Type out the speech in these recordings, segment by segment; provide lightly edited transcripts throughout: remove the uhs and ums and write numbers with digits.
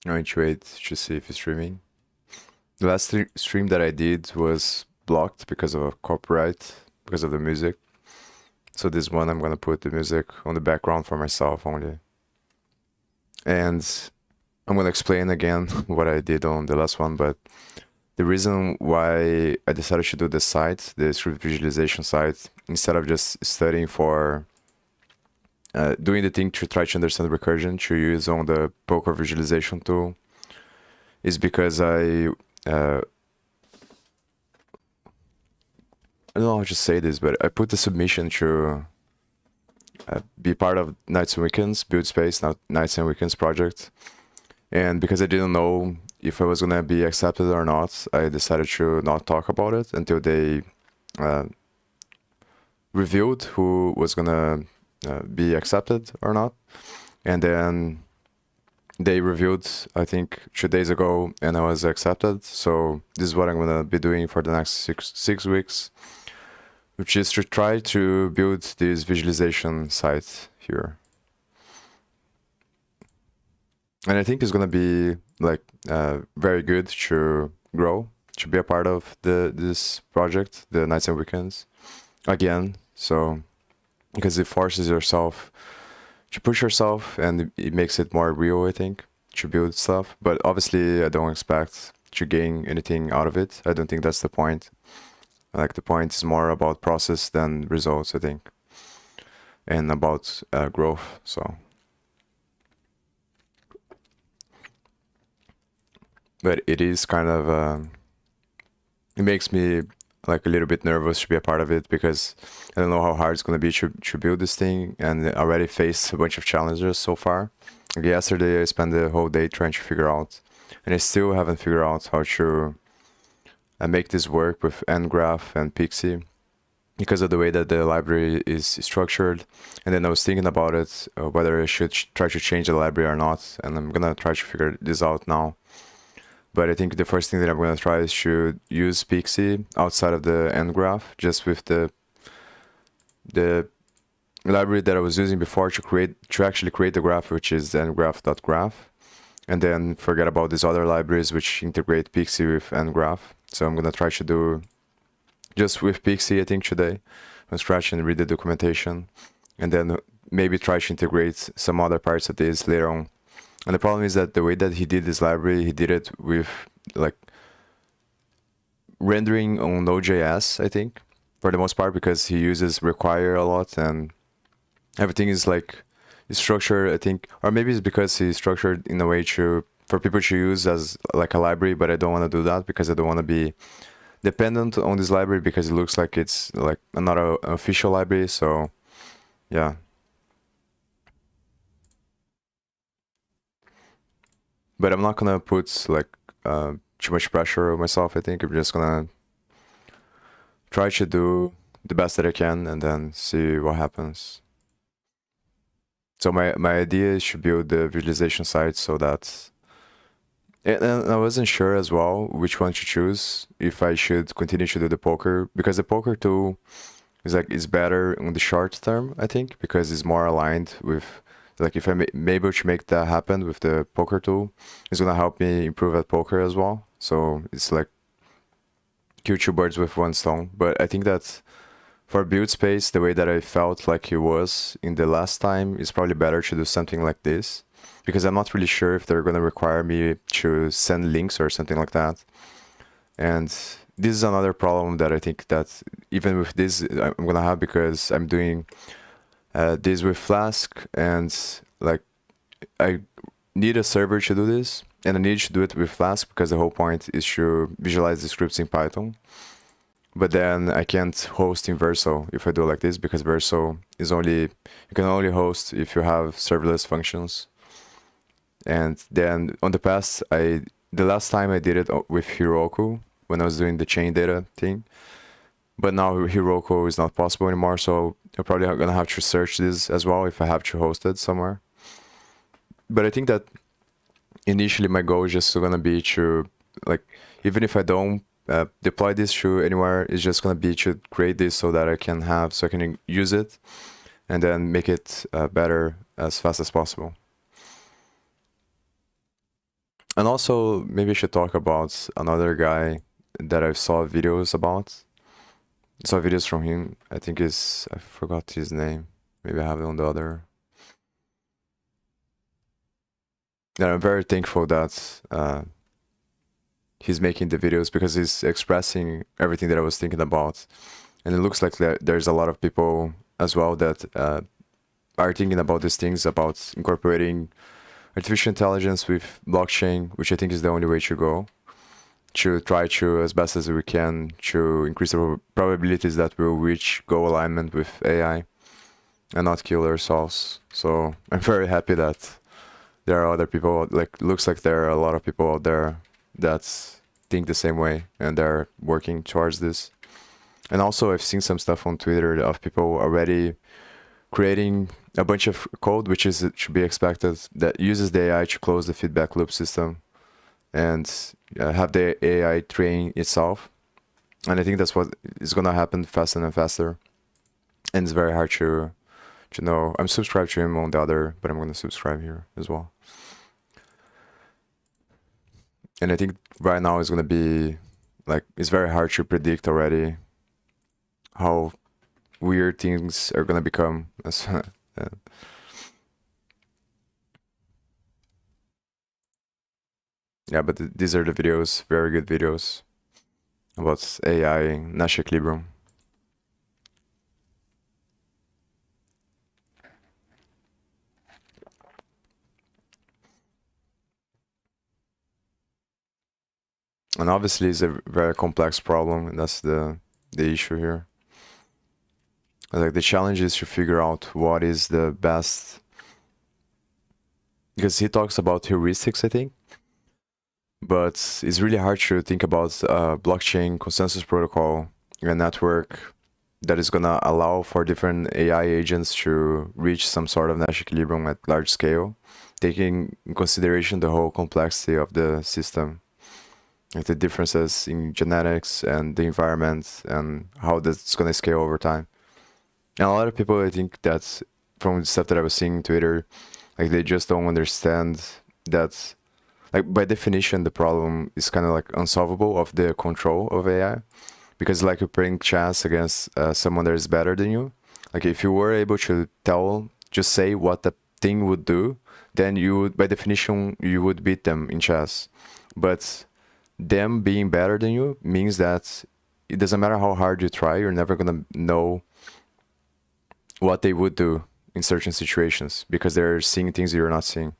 I'm going to wait to see if it's streaming. The last stream that I did was blocked because of a copyright, because of the music. So this one, I'm gonna put the music on the background for myself only. And I'm gonna explain again what I did on the last one, but the reason why I decided to do the site, the script visualization site, instead of just studying for doing the thing to try to understand recursion to use on the poker visualization tool, is because I don't know how to say this, but I put the submission to be part of Nights and Weekends, Buildspace, not Nights and Weekends project. And because I didn't know if I was gonna be accepted or not, I decided to not talk about it until they revealed who was gonna be accepted or not. And then they revealed, I think, 2 days ago, and I was accepted. So this is what I'm gonna be doing for the next six weeks, which is to try to build this visualization site here. And I think it's gonna be like very good to grow, to be a part of this project, the Nights and Weekends, again. So because it forces yourself to push yourself, and it makes it more real, I think, to build stuff. But obviously, I don't expect to gain anything out of it. I don't think that's the point. Like, the point is more about process than results, I think, and about growth. So, but it is kind of it makes me like a little bit nervous to be a part of it, because I don't know how hard it's going to be to build this thing, and I already faced a bunch of challenges so far. Like yesterday I spent the whole day trying to figure out, and I still haven't figured out how to make this work with ngraph and Pixie, because of the way that the library is structured. And then I was thinking about it, whether I should try to change the library or not, and I'm gonna try to figure this out now. But I think the first thing that I'm going to try is to use Pixie outside of the ngraph, just with the library that I was using before to actually create the graph, which is ngraph.graph, and then forget about these other libraries which integrate Pixie with ngraph. So I'm going to try to do just with Pixie, I think, today, from scratch, and read the documentation, and then maybe try to integrate some other parts of this later on. And the problem is that the way that he did this library, he did it with like rendering on Node.js, I think, for the most part, because he uses require a lot, and everything is like structured, I think, or maybe it's because he's structured in a way for people to use as like a library, but I don't want to do that because I don't want to be dependent on this library, because it looks like it's like not an official library. So yeah. But I'm not gonna put like too much pressure on myself. I think I'm just gonna try to do the best that I can and then see what happens. So my idea is to build the visualization site so that, and I wasn't sure as well which one to choose, if I should continue to do the poker, because the poker tool is better in the short term, I think, because it's more aligned with, like, if I'm able to make that happen with the poker tool, it's gonna help me improve at poker as well. So it's like kill two birds with one stone. But I think that for Buildspace, the way that I felt like it was in the last time, is probably better to do something like this, because I'm not really sure if they're gonna require me to send links or something like that. And this is another problem that I think that even with this I'm gonna have, because I'm doing this with Flask, and like I need a server to do this, and I need to do it with Flask because the whole point is to visualize the scripts in Python. But then I can't host in Verso if I do it like this, because Verso is you can only host if you have serverless functions. And then on the last time I did it with Heroku, when I was doing the chain data thing, but now Heroku is not possible anymore, so I'm probably gonna have to search this as well if I have to host it somewhere. But I think that initially my goal is just gonna be to, like, even if I don't deploy this to anywhere, it's just gonna be to create this so that I can use it and then make it better as fast as possible. And also, maybe I should talk about another guy that I saw videos about. I saw videos from him. I think I forgot his name. Maybe I have it on the other. Yeah, I'm very thankful that he's making the videos because he's expressing everything that I was thinking about. And it looks like there's a lot of people as well that are thinking about these things, about incorporating artificial intelligence with blockchain, which I think is the only way to go, to try to, as best as we can, to increase the probabilities that we'll reach goal alignment with AI and not kill ourselves. So I'm very happy that there are other people, like, looks like there are a lot of people out there that think the same way and they're working towards this. And also I've seen some stuff on Twitter of people already creating a bunch of code, which is should be expected, that uses the AI to close the feedback loop system and have the AI train itself. And I think that's what is gonna happen faster and faster. And it's very hard to know. I'm subscribed to him on the other, but I'm gonna subscribe here as well. And I think right now it's gonna be like, it's very hard to predict already how weird things are gonna become. Yeah, but these are the videos, very good videos about AI, Nash Equilibrium. And obviously it's a very complex problem, and that's the issue here. Like, the challenge is to figure out what is the best, because he talks about heuristics, I think, but it's really hard to think about blockchain consensus protocol, a network that is gonna allow for different AI agents to reach some sort of Nash equilibrium at large scale, taking in consideration the whole complexity of the system, like the differences in genetics and the environment and how that's gonna scale over time. And a lot of people, I think that's from the stuff that I was seeing on Twitter, like, they just don't understand that, like, by definition, the problem is kind of like unsolvable of the control of AI, because like you're playing chess against someone that is better than you. Like, if you were able to just say what the thing would do, then you would, by definition, you would beat them in chess. But them being better than you means that it doesn't matter how hard you try, you're never gonna know what they would do in certain situations, because they're seeing things you're not seeing.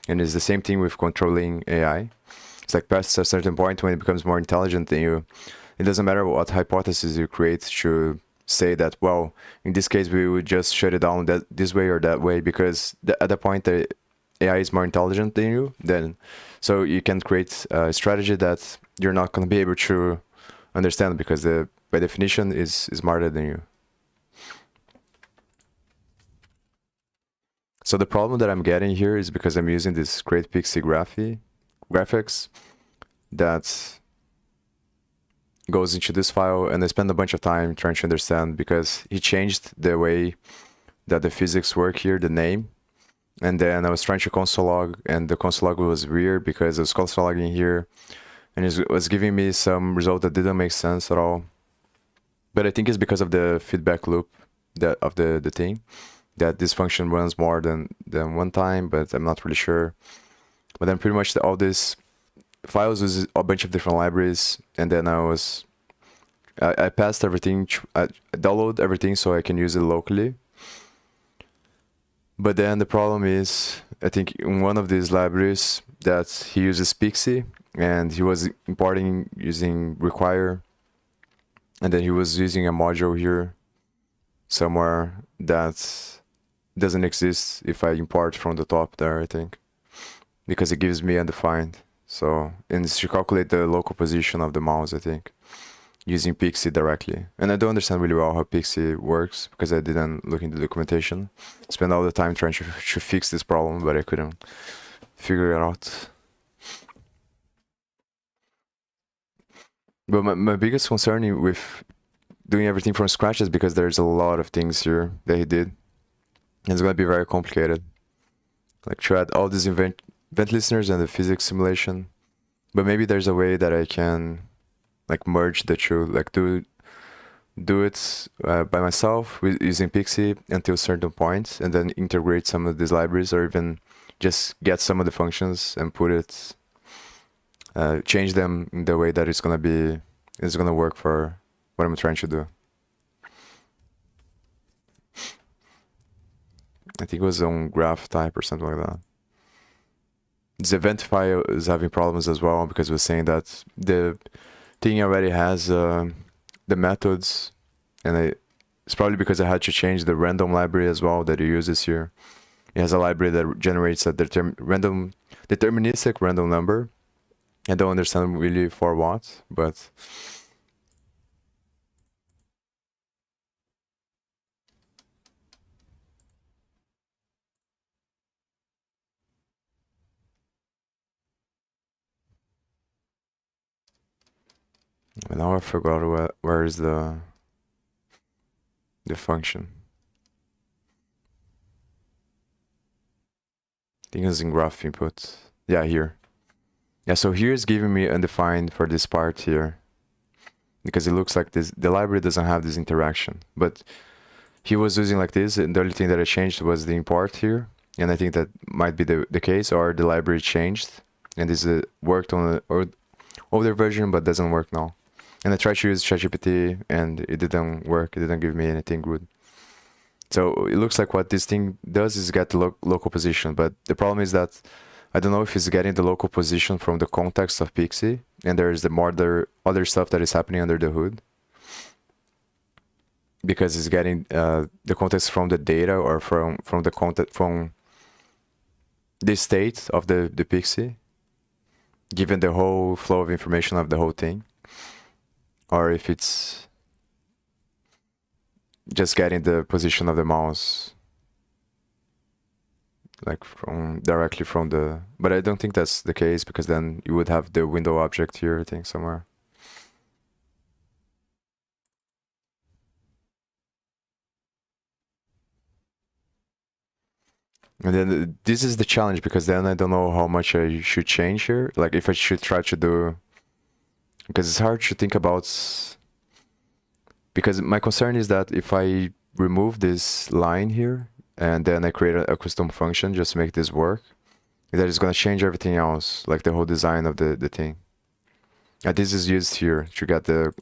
And it's the same thing with controlling AI. It's like, past a certain point, when it becomes more intelligent than you, it doesn't matter what hypothesis you create to say that, well, in this case, we would just shut it down this way or that way, because at the point that AI is more intelligent than you, then so you can create a strategy that you're not going to be able to understand, because by definition is smarter than you. So the problem that I'm getting here is because I'm using this Great Pixie graphics that goes into this file, and I spend a bunch of time trying to understand, because he changed the way that the physics work here, the name. And then I was trying to console log, and the console log was weird because I was console logging here, and it was giving me some result that didn't make sense at all. But I think it's because of the feedback loop of the thing, that this function runs more than one time, but I'm not really sure. But then pretty much all these files was a bunch of different libraries, and then I passed everything, I download everything so I can use it locally. But then the problem is, I think in one of these libraries that he uses Pixie, and he was importing using require, and then he was using a module here somewhere that doesn't exist if I import from the top there, I think, because it gives me undefined. So, and it's to calculate the local position of the mouse, I think, using Pixie directly. And I don't understand really well how Pixie works, because I didn't look into the documentation. Spent all the time trying to fix this problem, but I couldn't figure it out. But my biggest concern with doing everything from scratch is because there's a lot of things here that he did. It's going to be very complicated. Like, to add all these event listeners and the physics simulation. But maybe there's a way that I can like merge the two, like do it by myself using Pixie until certain points, and then integrate some of these libraries, or even just get some of the functions and put it, change them in the way that it's gonna work for what I'm trying to do. I think it was on graph type or something like that. This event file is having problems as well because it was saying that the thing already has the methods, and it's probably because I had to change the random library as well that it uses here. It has a library that generates a deterministic random number. I don't understand really for what, but now I forgot where is the function. I think it's in graph input. Yeah, here. Yeah, so here is giving me undefined for this part here, because it looks like the library doesn't have this interaction, but he was using like this, and the only thing that I changed was the import here, and I think that might be the case, or the library changed, and this worked on an older version but doesn't work now. And I tried to use ChatGPT and it didn't work. It didn't give me anything good. So it looks like what this thing does is get the local position, but the problem is that I don't know if it's getting the local position from the context of Pixie, and there's the other stuff that is happening under the hood, because it's getting the context from the data, or from the context from the state of the Pixie, given the whole flow of information of the whole thing, or if it's just getting the position of the mouse, like directly from the. But I don't think that's the case, because then you would have the window object here, I think, somewhere. And then this is the challenge, because then I don't know how much I should change here. Like if I should try to do, because it's hard to think about, because my concern is that if I remove this line here and then I create a custom function just to make this work, that is going to change everything else, like the whole design of the thing. And this is used here to get the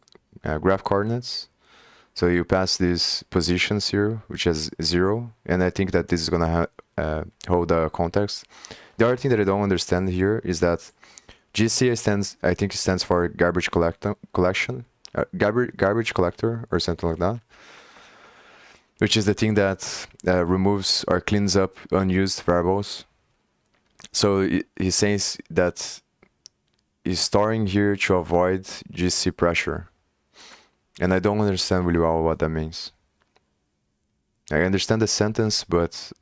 graph coordinates. So you pass these positions here, which is 0, and I think that this is going to hold the context. The other thing that I don't understand here is that GC I think it stands for garbage collection, garbage collector or something like that, which is the thing that removes or cleans up unused variables. So he says that he's storing here to avoid GC pressure. And I don't understand really well what that means. I understand the sentence, but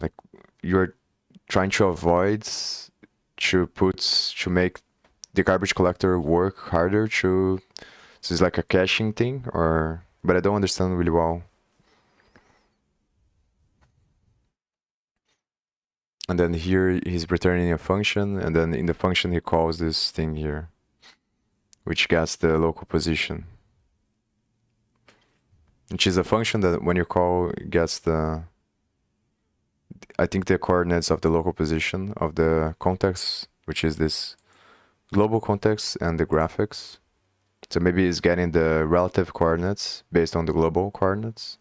like you're trying to avoid to make the garbage collector work harder so it's like a caching thing, or but I don't understand really well. And then here he's returning a function, and then in the function he calls this thing here, which gets the local position, which is a function that when you call gets I think the coordinates of the local position of the context, which is this global context and the graphics. So maybe it's getting the relative coordinates based on the global coordinates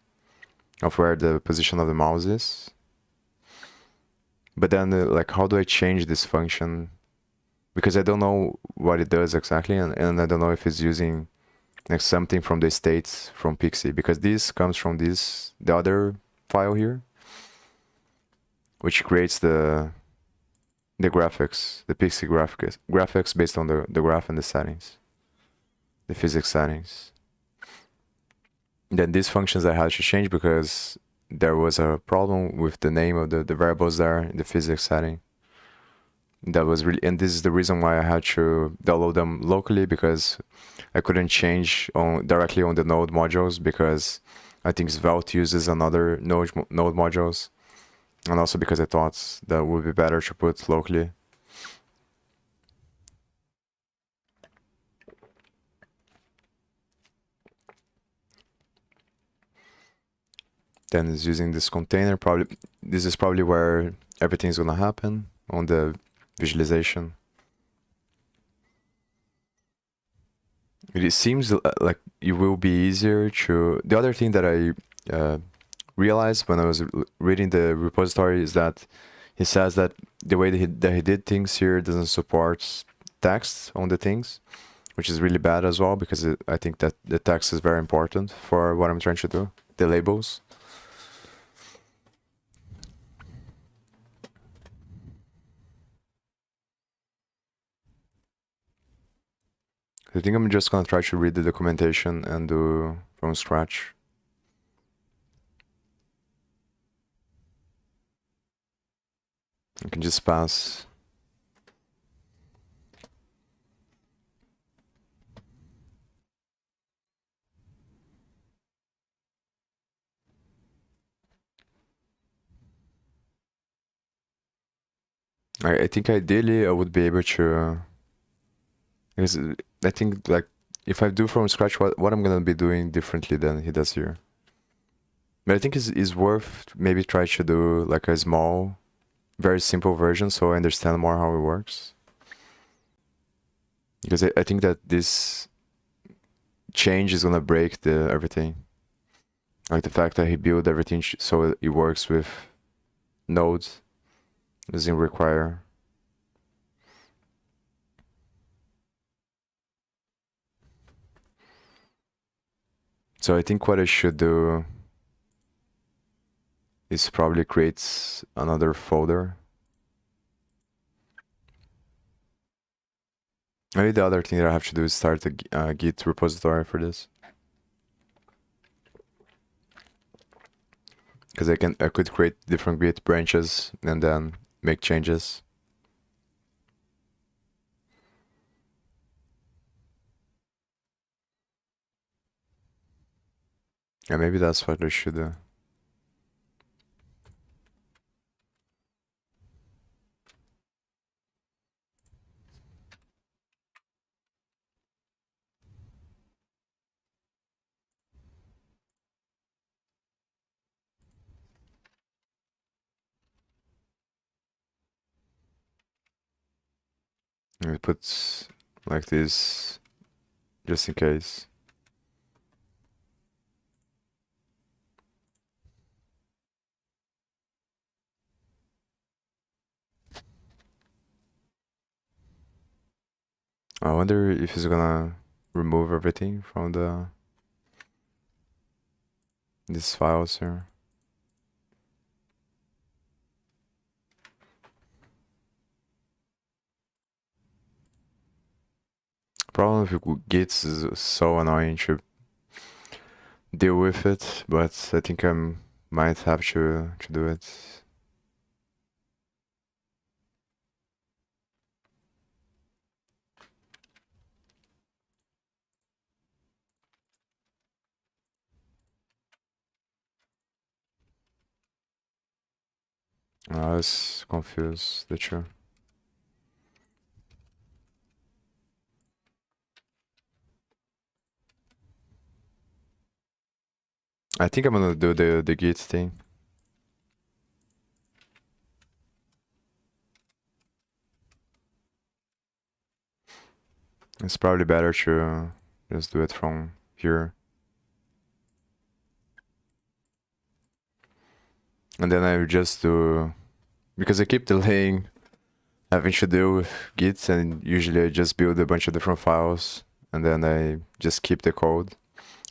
of where the position of the mouse is. But then like how do I change this function? Because I don't know what it does exactly, and I don't know if it's using like something from the states from Pixie, because this comes from the other file here, which creates the graphics, the Pixie graphics based on the graph and the settings, the physics settings. Then these functions I had to change because there was a problem with the name of the variables there in the physics setting. That was really, and this is the reason why I had to download them locally, because I couldn't change directly on the node modules, because I think Svelte uses another node modules, And also because I thought that would be better to put locally. Then is using this container. Probably this is probably where everything's gonna happen on the visualization. It seems like it will be easier to. The other thing that I realized when I was reading the repository is that he says that the way that he did things here doesn't support text on the things, which is really bad as well, because I think that the text is very important for what I'm trying to do, the labels. I think I'm just gonna try to read the documentation and do from scratch. I can just pass. I think ideally I would be able to, because I think like if I do from scratch what I'm gonna be doing differently than he does here. But I think it's worth maybe try to do like a small, very simple version so I understand more how it works. Because I think that this change is gonna break the everything. Like the fact that he built everything so it works with nodes doesn't require. So I think what I should do is probably create another folder. Maybe the other thing that I have to do is start a Git repository for this. Because I could create different Git branches and then make changes. Yeah, maybe that's what I should do. I put like this just in case. I wonder if he's gonna remove everything from these files here. Problem with Git is so annoying to deal with it, but I think I might have to do it. I was confused, the two. I think I'm gonna do the Git thing. It's probably better to just do it from here. And then I would just do, because I keep delaying having to deal with Git, and usually I just build a bunch of different files and then I just keep the code.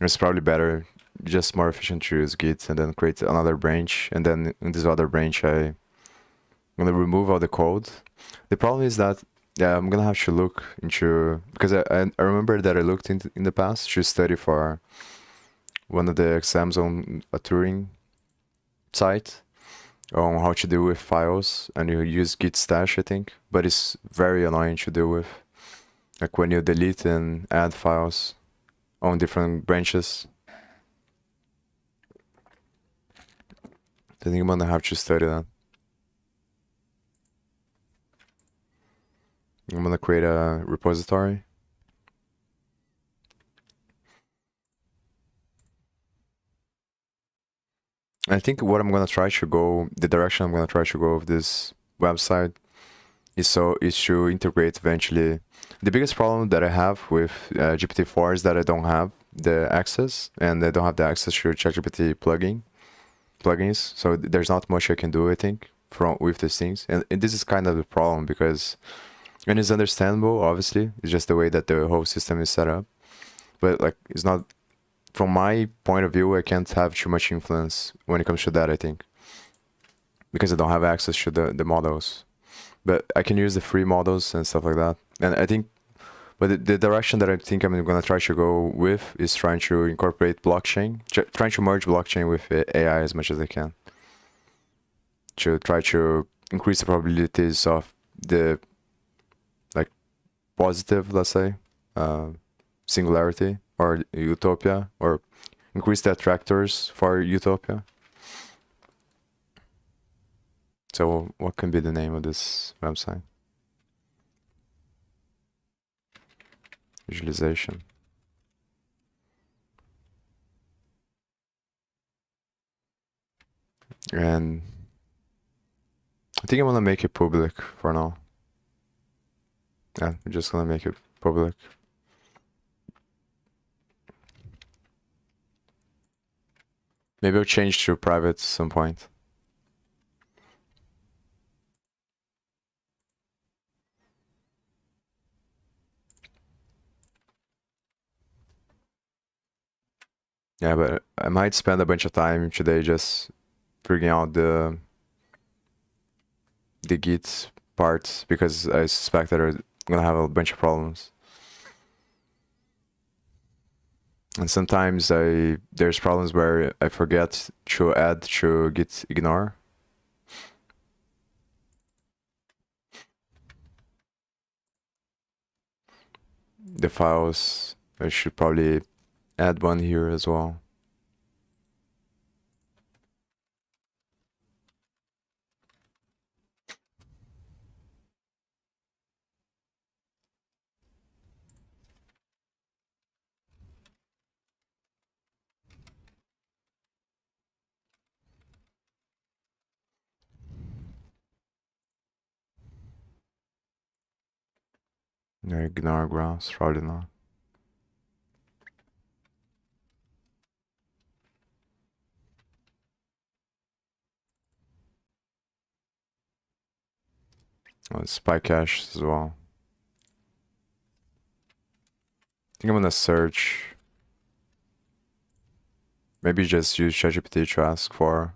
It's probably better, just more efficient to use Git and then create another branch, and then in this other branch I'm gonna remove all the code. The problem is that, yeah, I'm gonna have to look into, because I remember that I looked in the past to study for one of the exams on a Turing site on how to deal with files, and you use git stash, I think, but it's very annoying to deal with, like when you delete and add files on different branches. I think I'm gonna have to study that. I'm gonna create a repository. I think what I'm gonna try to go, the direction I'm gonna try to go with this website is to integrate eventually. The biggest problem that I have with GPT-4 is that I don't have the access, and I don't have the access to ChatGPT plugins. So there's not much I can do, I think, from with these things. And this is kind of the problem because, and it's understandable, obviously. It's just the way that the whole system is set up. But like, it's not, from my point of view, I can't have too much influence when it comes to that, I think, because I don't have access to the models. But I can use the free models and stuff like that. And I think, but the direction that I think I'm gonna try to go with is trying to incorporate blockchain, trying to merge blockchain with AI as much as I can, to try to increase the probabilities of the like positive, let's say, singularity or utopia, or increase the attractors for utopia. So what can be the name of this website? Visualization. And I think I'm gonna make it public for now. Yeah, I'm just gonna make it public. Maybe I'll change to private at some point. Yeah, but I might spend a bunch of time today just figuring out the Git parts, because I suspect that I'm gonna have a bunch of problems. And sometimes there's problems where I forget to add to git ignore. The files, I should probably add one here as well. No, ignore graphs, probably not. Oh, spy cache as well. I think I'm gonna search. Maybe just use ChatGPT to ask for.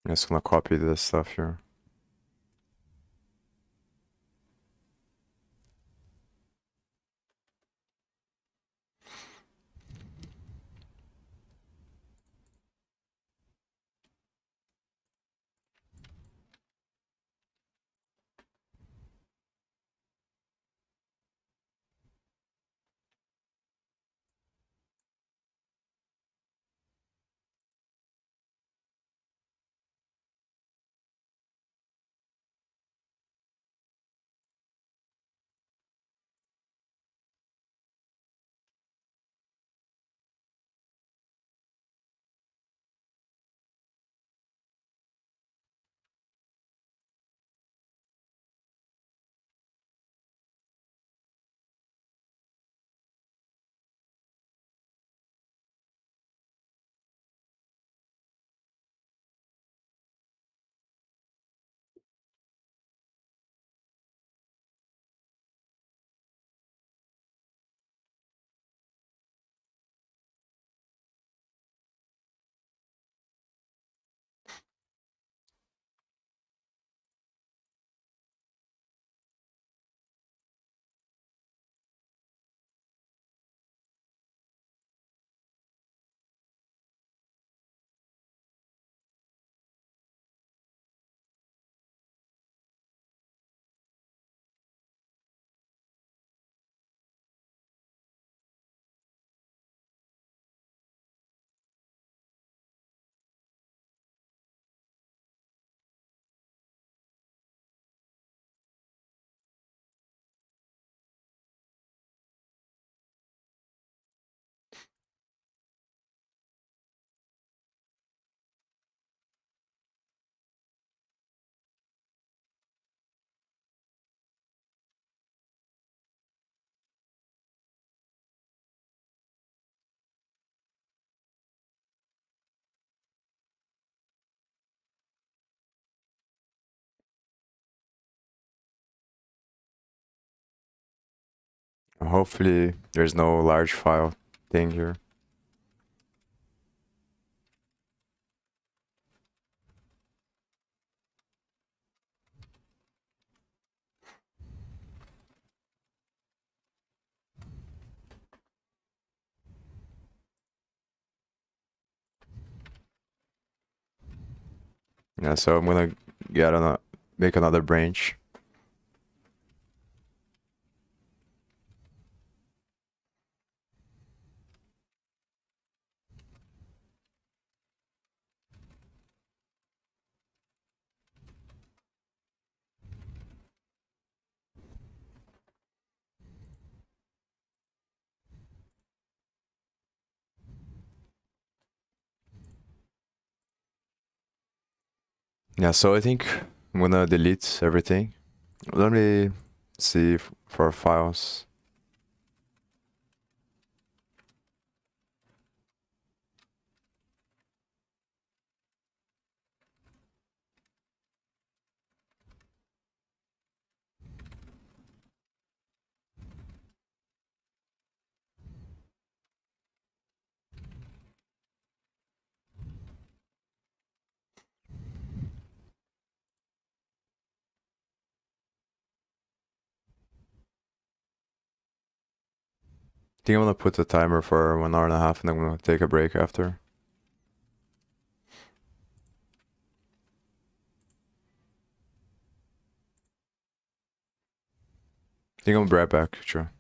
I'm just gonna copy this stuff here. Hopefully there's no large file thing here. Yeah, so I'm gonna make another branch. Yeah, so I think I'm gonna delete everything. Let me see for files. I think I'm gonna put the timer for 1 hour and a half and I'm gonna take a break after. I think I'll be right back, sure.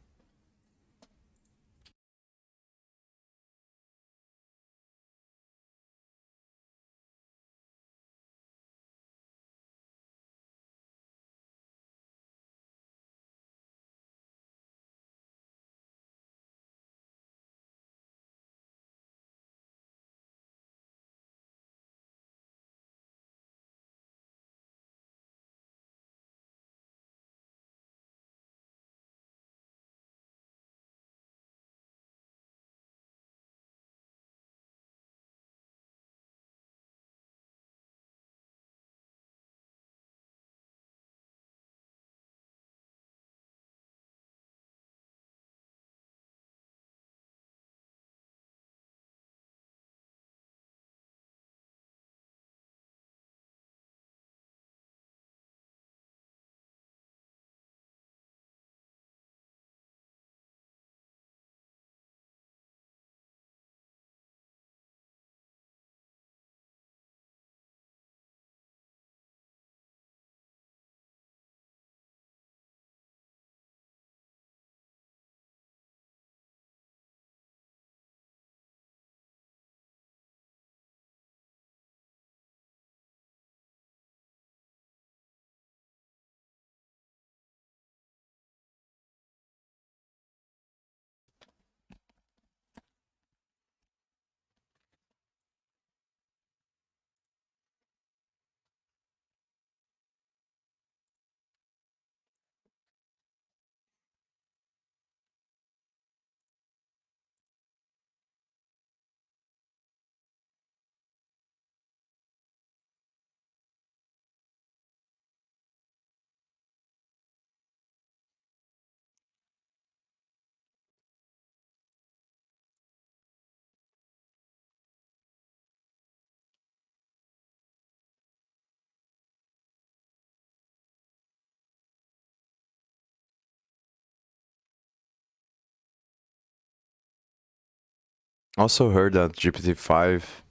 Also heard that GPT-5,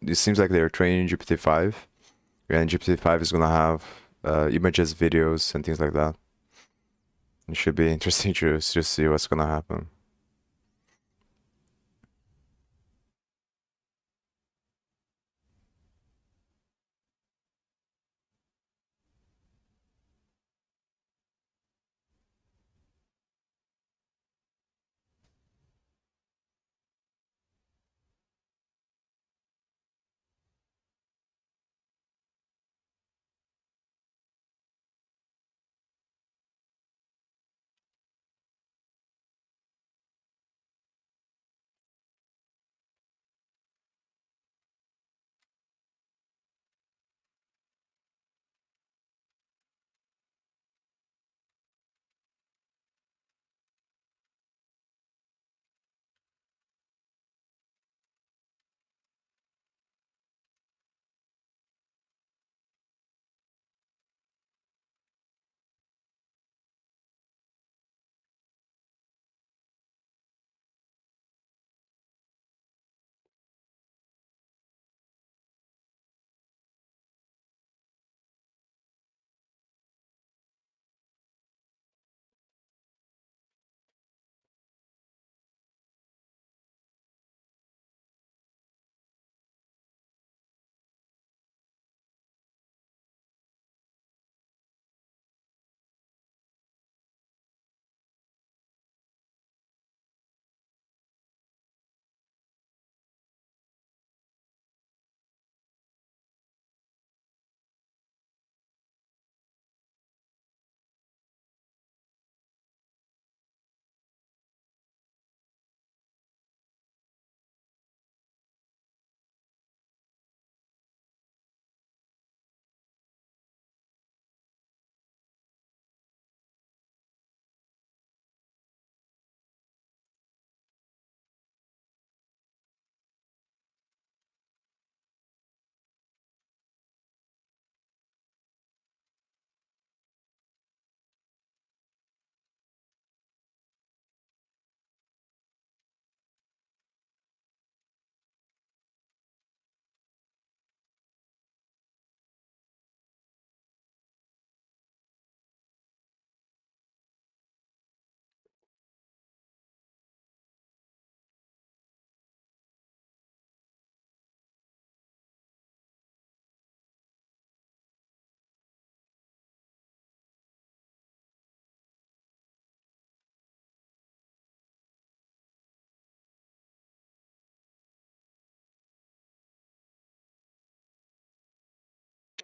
it seems like they're training GPT-5, and GPT-5 is gonna have images, videos, and things like that. It should be interesting to just see what's gonna happen.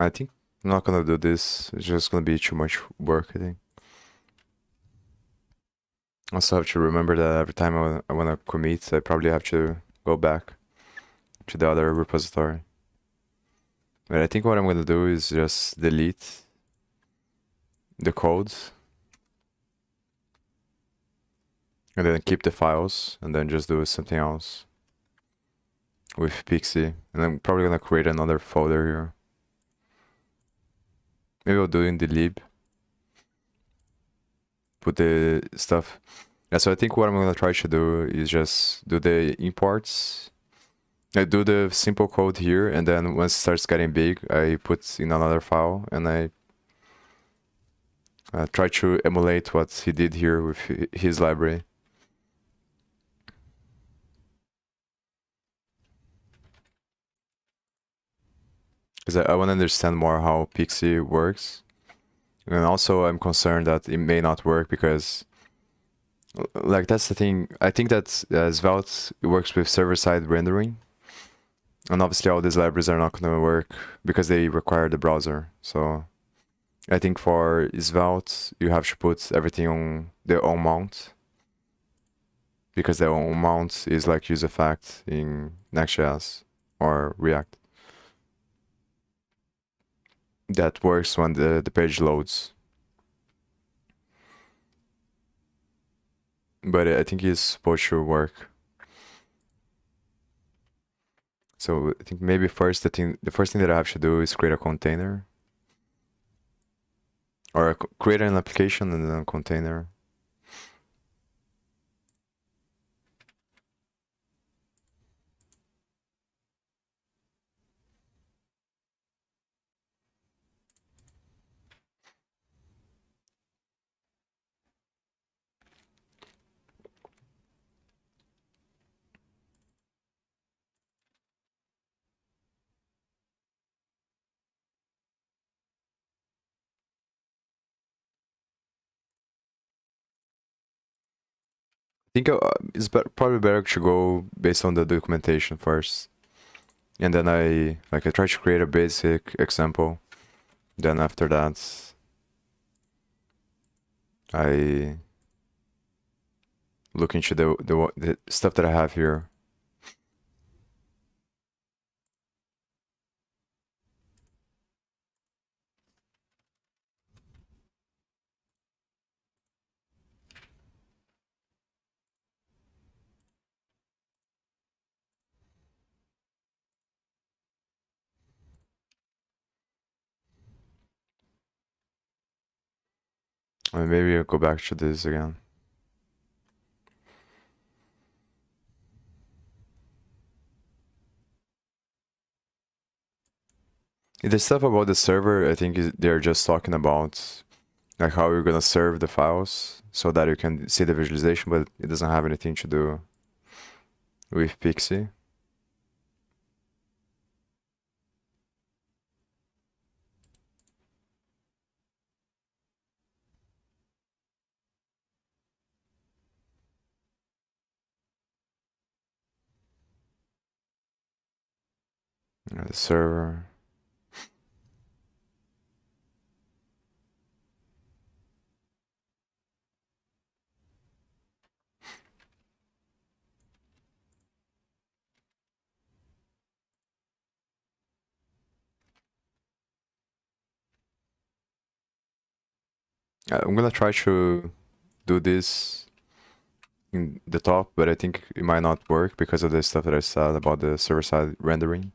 I think I'm not gonna do this. It's just gonna be too much work, I think. Also have to remember that every time I wanna commit, I probably have to go back to the other repository. But I think what I'm gonna do is just delete the codes and then keep the files and then just do something else with Pixie. And I'm probably gonna create another folder here. Maybe I'll do it in the lib. Put the stuff. Yeah, so I think what I'm gonna try to do is just do the imports. I do the simple code here, and then once it starts getting big, I put in another file, and I try to emulate what he did here with his library. Because I want to understand more how Pixie works. And also I'm concerned that it may not work because like that's the thing. I think that Svelte works with server-side rendering. And obviously all these libraries are not going to work because they require the browser. So I think for Svelte, you have to put everything on the on mount. Because the on mount is like use effect in Next.js or React. That works when the page loads. But I think it's supposed to work. So I think maybe first the first thing that I have to do is create a container. Or create an application and then a container. I think it's probably better to go based on the documentation first. And then I try to create a basic example. Then after that, I look into the stuff that I have here. And maybe I'll go back to this again. The stuff about the server, I think they're just talking about like how you're gonna serve the files so that you can see the visualization, but it doesn't have anything to do with Pixie. The server. I'm gonna try to do this in the top, but I think it might not work because of the stuff that I said about the server-side rendering.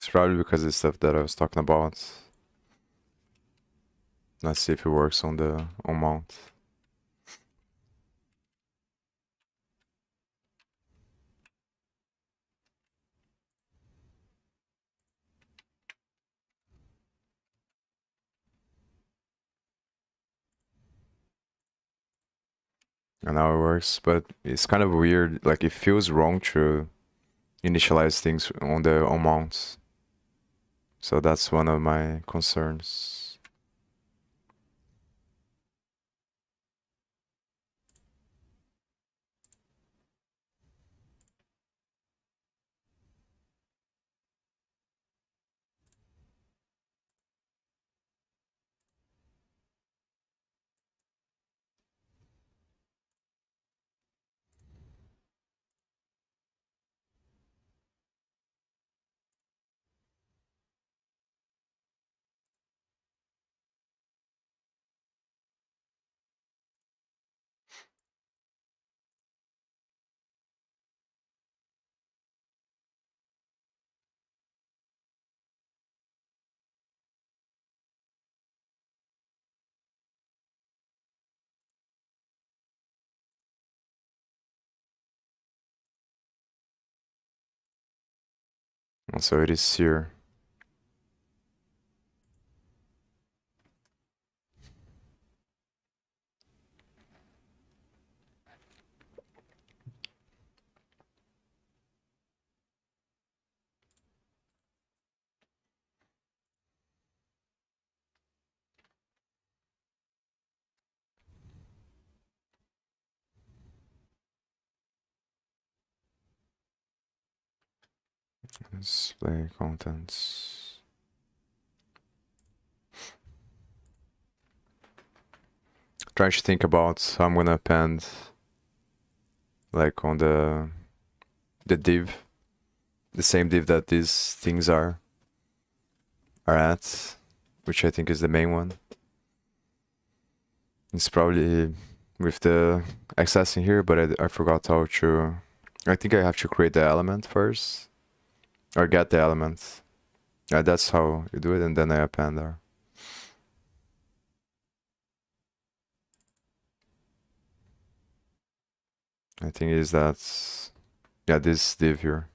It's probably because of the stuff that I was talking about. Let's see if it works on the mount. And now it works, but it's kind of weird. Like it feels wrong to initialize things on the mounts. So that's one of my concerns. And so it is here. Display contents. Trying to think about how I'm gonna append like on the div, the same div that these things are at, which I think is the main one. It's probably with the accessing here, but I forgot how to. I think I have to create the element first, or get the element. That's how you do it, and then I append there. I think is that, yeah, this div here.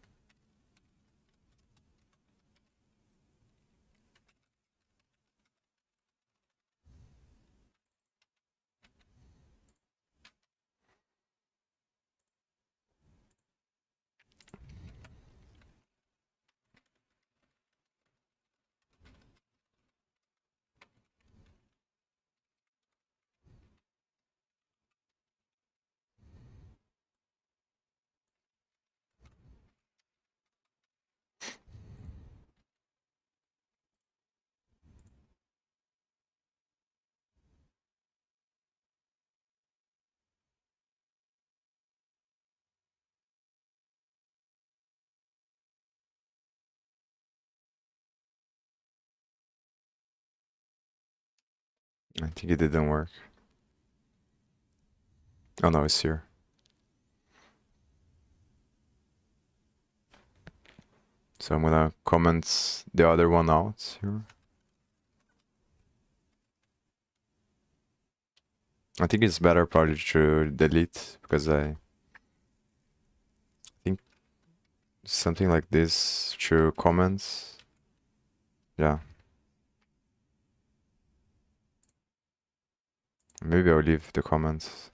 I think it didn't work. Oh no, it's here. So I'm gonna comment the other one out here. I think it's better probably to delete, because I think something like this to comments. Yeah. Maybe I'll leave the comments.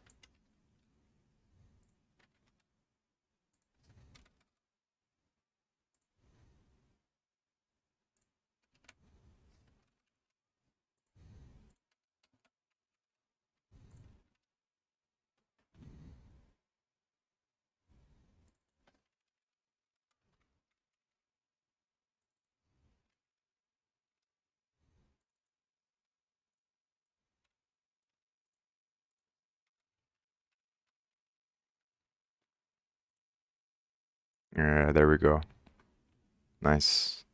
Yeah, there we go. Nice.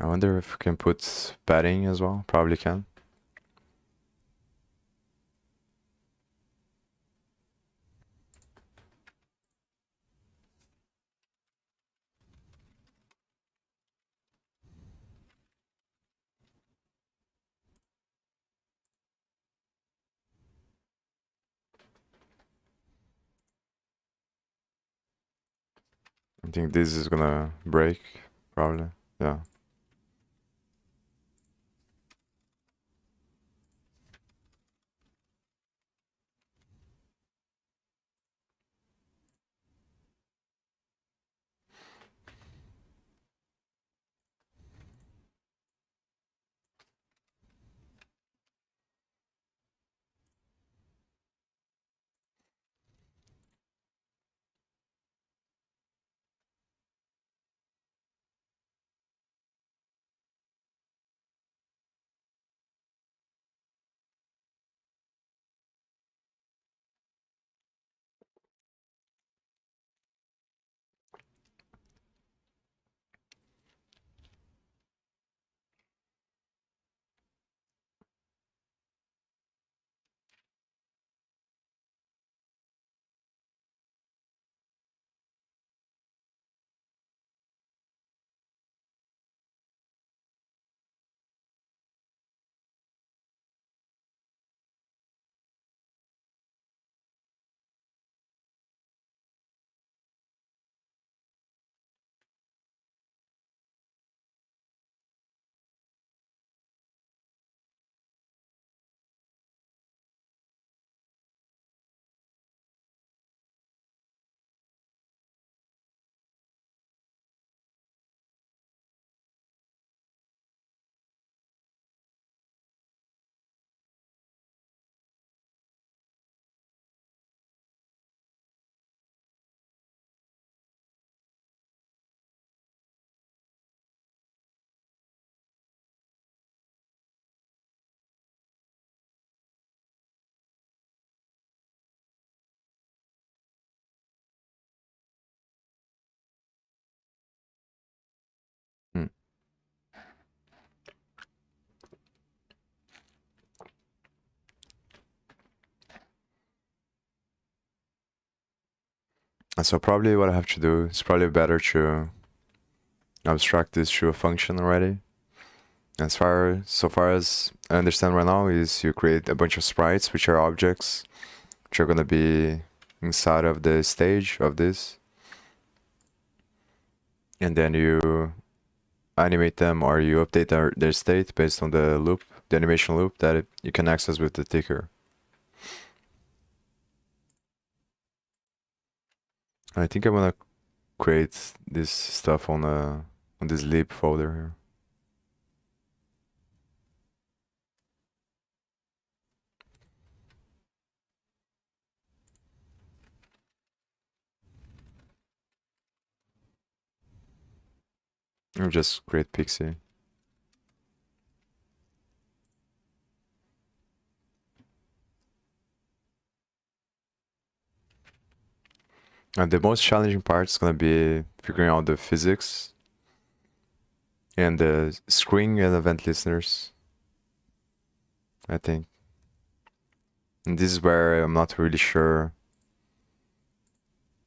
I wonder if we can put padding as well. Probably can. I think this is gonna break, probably. Yeah. Hmm. And so probably what I have to do is probably better to abstract this to a function already. So far as I understand right now is you create a bunch of sprites, which are objects, which are gonna be inside of the stage of this. And then you animate them or you update their state based on the loop, the animation loop that you can access with the ticker. I think I'm gonna create this stuff on this lib folder here. I'll just create Pixie. And the most challenging part is gonna be figuring out the physics and the screen and event listeners, I think. And this is where I'm not really sure.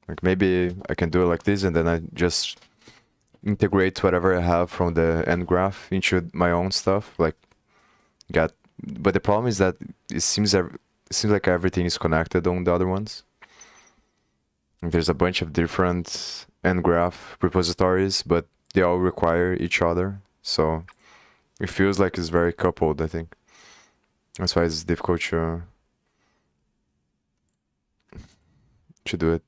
Like maybe I can do it like this and then I just integrate whatever I have from the end graph into my own stuff. Like but the problem is that it seems like everything is connected on the other ones. There's a bunch of different end graph repositories, but they all require each other. So it feels like it's very coupled, I think. That's why it's difficult to do it.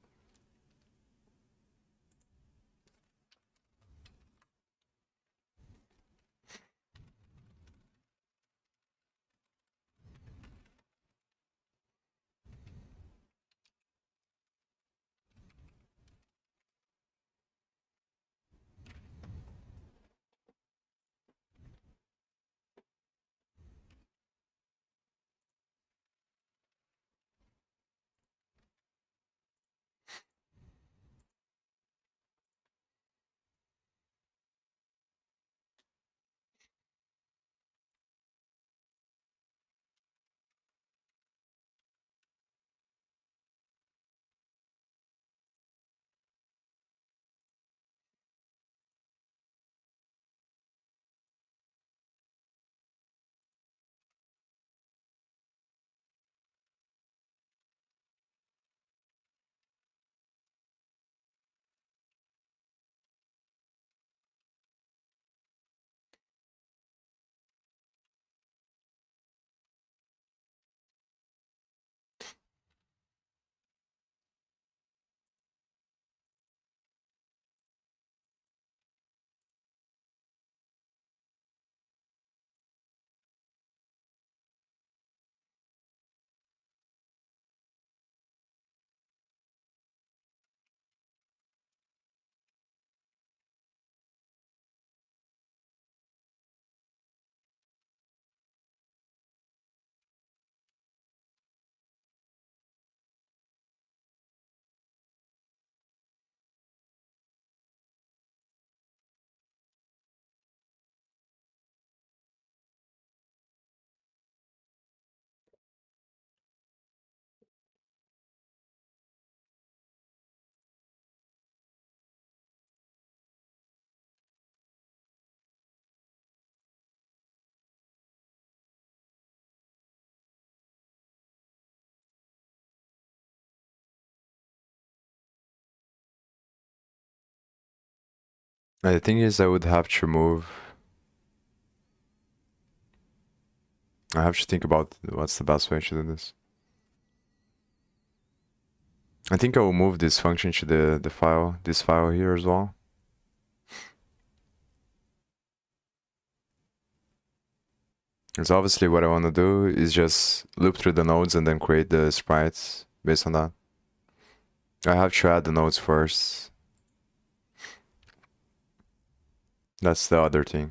The thing is, I would have to move. I have to think about what's the best way to do this. I think I will move this function to this file here as well. Because obviously what I want to do is just loop through the nodes and then create the sprites based on that. I have to add the nodes first. That's the other thing.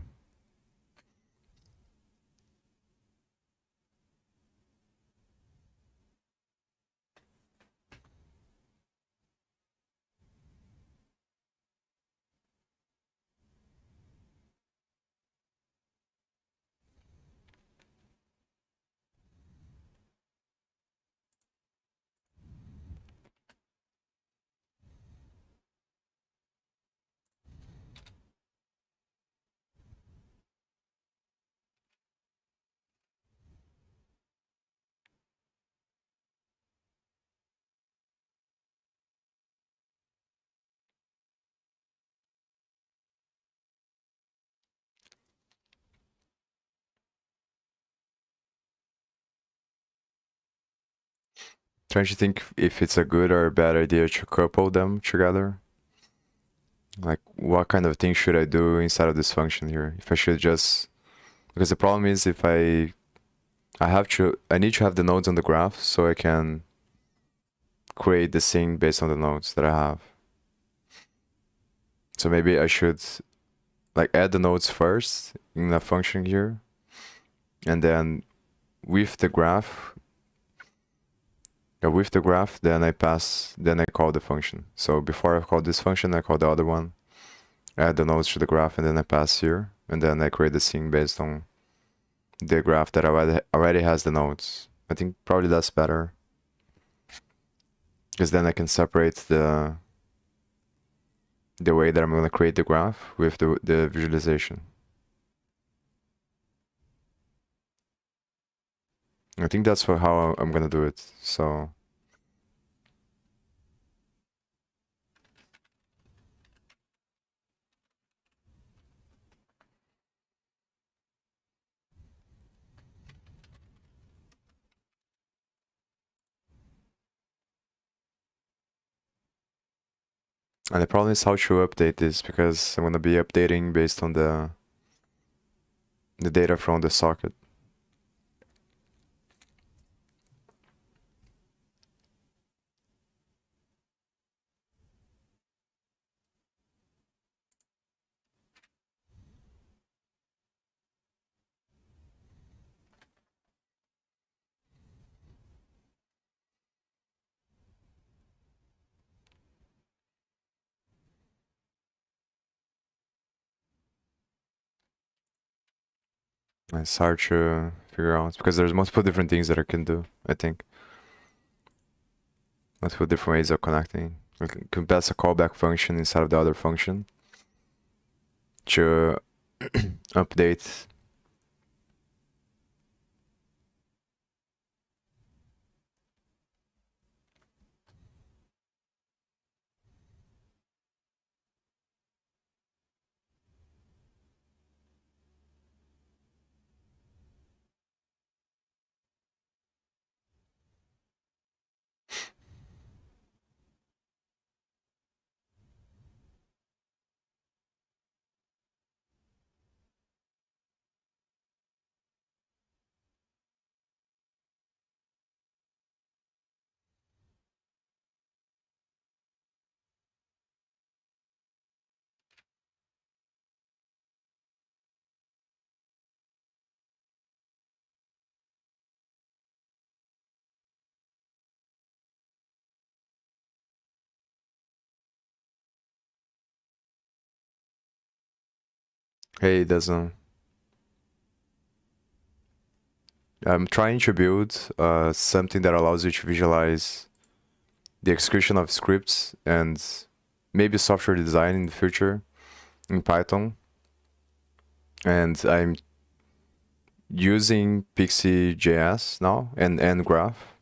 Trying to think if it's a good or a bad idea to couple them together. Like, what kind of thing should I do inside of this function here? If I should just... Because the problem is if I need to have the nodes on the graph so I can create the scene based on the nodes that I have. So maybe I should like add the nodes first in a function here, and then with the graph, then I call the function. So before I call this function, I call the other one, add the nodes to the graph, and then I pass here, and then I create the scene based on the graph that already has the nodes. I think probably that's better, because then I can separate the way that I'm going to create the graph with the visualization. I think that's how I'm going to do it. So and the problem is how to update this, because I'm going to be updating based on the data from the socket. It's hard to figure out because there's multiple different things that I can do, I think. Multiple different ways of connecting. I can pass a callback function inside of the other function to update. Hey, it doesn't. I'm trying to build something that allows you to visualize the execution of scripts and maybe software design in the future in Python. And I'm using Pixie.js now and Graph,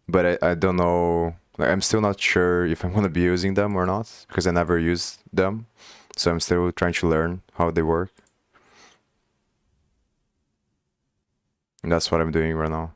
but I don't know. Like, I'm still not sure if I'm gonna be using them or not because I never used them. So I'm still trying to learn how they work. And that's what I'm doing right now.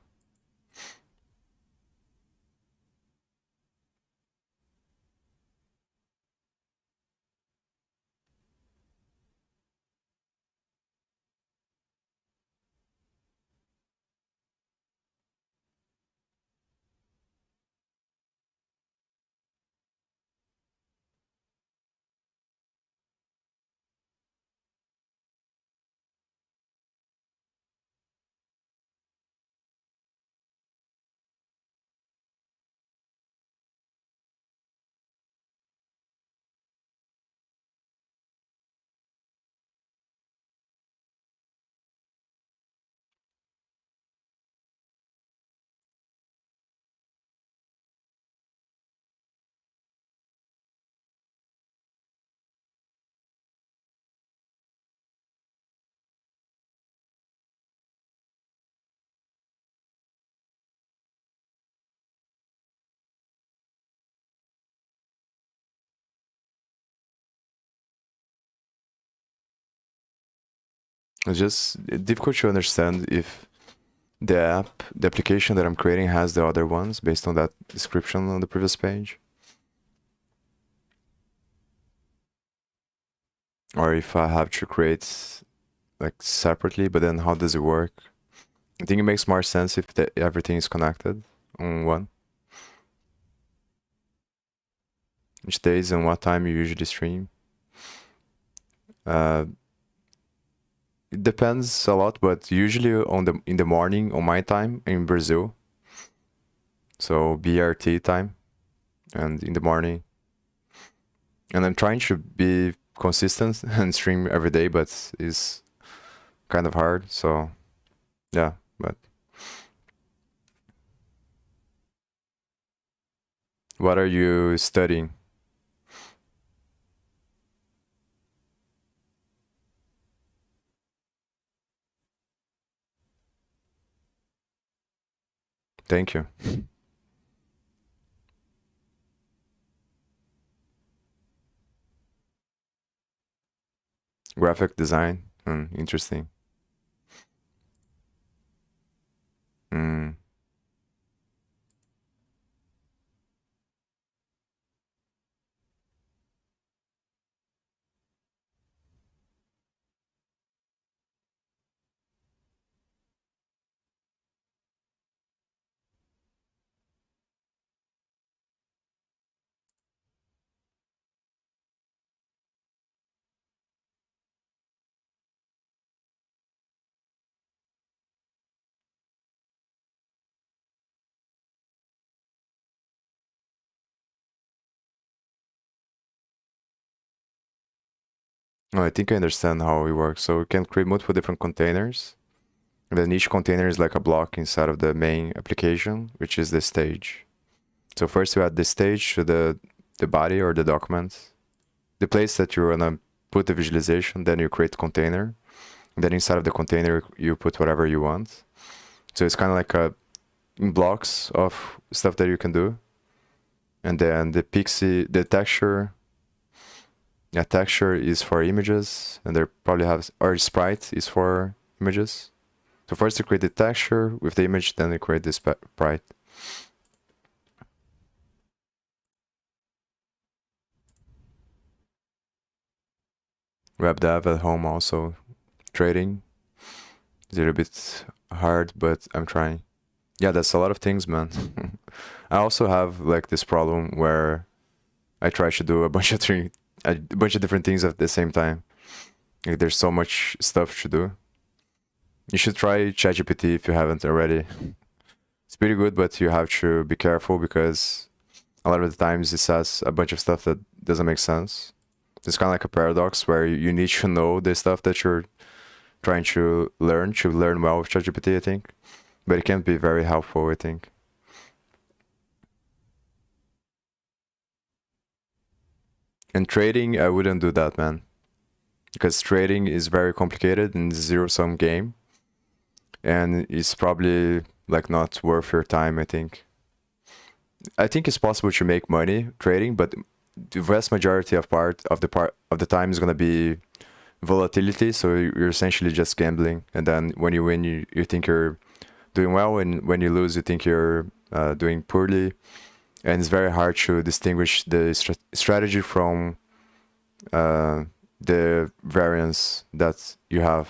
It's just difficult to understand if the application that I'm creating has the other ones based on that description on the previous page. Or if I have to create like separately, but then how does it work? I think it makes more sense if everything is connected on one. Which days and what time you usually stream. Uh, it depends a lot, but usually in the morning on my time in Brazil. So BRT time and in the morning. And I'm trying to be consistent and stream every day, but it's kind of hard. So yeah, but what are you studying? Thank you. Graphic design. Interesting. Mm. No, I think I understand how it works. So we can create multiple different containers. And then each container is like a block inside of the main application, which is the stage. So first you add the stage to the body or the document, the place that you're gonna put the visualization, then you create container. And then inside of the container, you put whatever you want. So it's kind of like blocks of stuff that you can do. And then the pixie, the texture, yeah, texture is for images, and there probably have, or sprite is for images. So first you create the texture with the image, then you create the sprite. Web dev at home also. Trading is a little bit hard, but I'm trying. Yeah, that's a lot of things, man. I also have like this problem where I try to do a bunch of different things at the same time. Like there's so much stuff to do. You should try ChatGPT if you haven't already. It's pretty good, but you have to be careful because a lot of the times it says a bunch of stuff that doesn't make sense. It's kind of like a paradox where you need to know the stuff that you're trying to learn well with ChatGPT, I think. But it can be very helpful, I think. And trading, I wouldn't do that, man. Because trading is very complicated and zero-sum game. And it's probably like not worth your time, I think. I think it's possible to make money trading, but the vast majority of the time is gonna be volatility. So you're essentially just gambling, and then when you win, you think you're doing well, and when you lose, you think you're doing poorly, and it's very hard to distinguish the strategy from the variance that you have.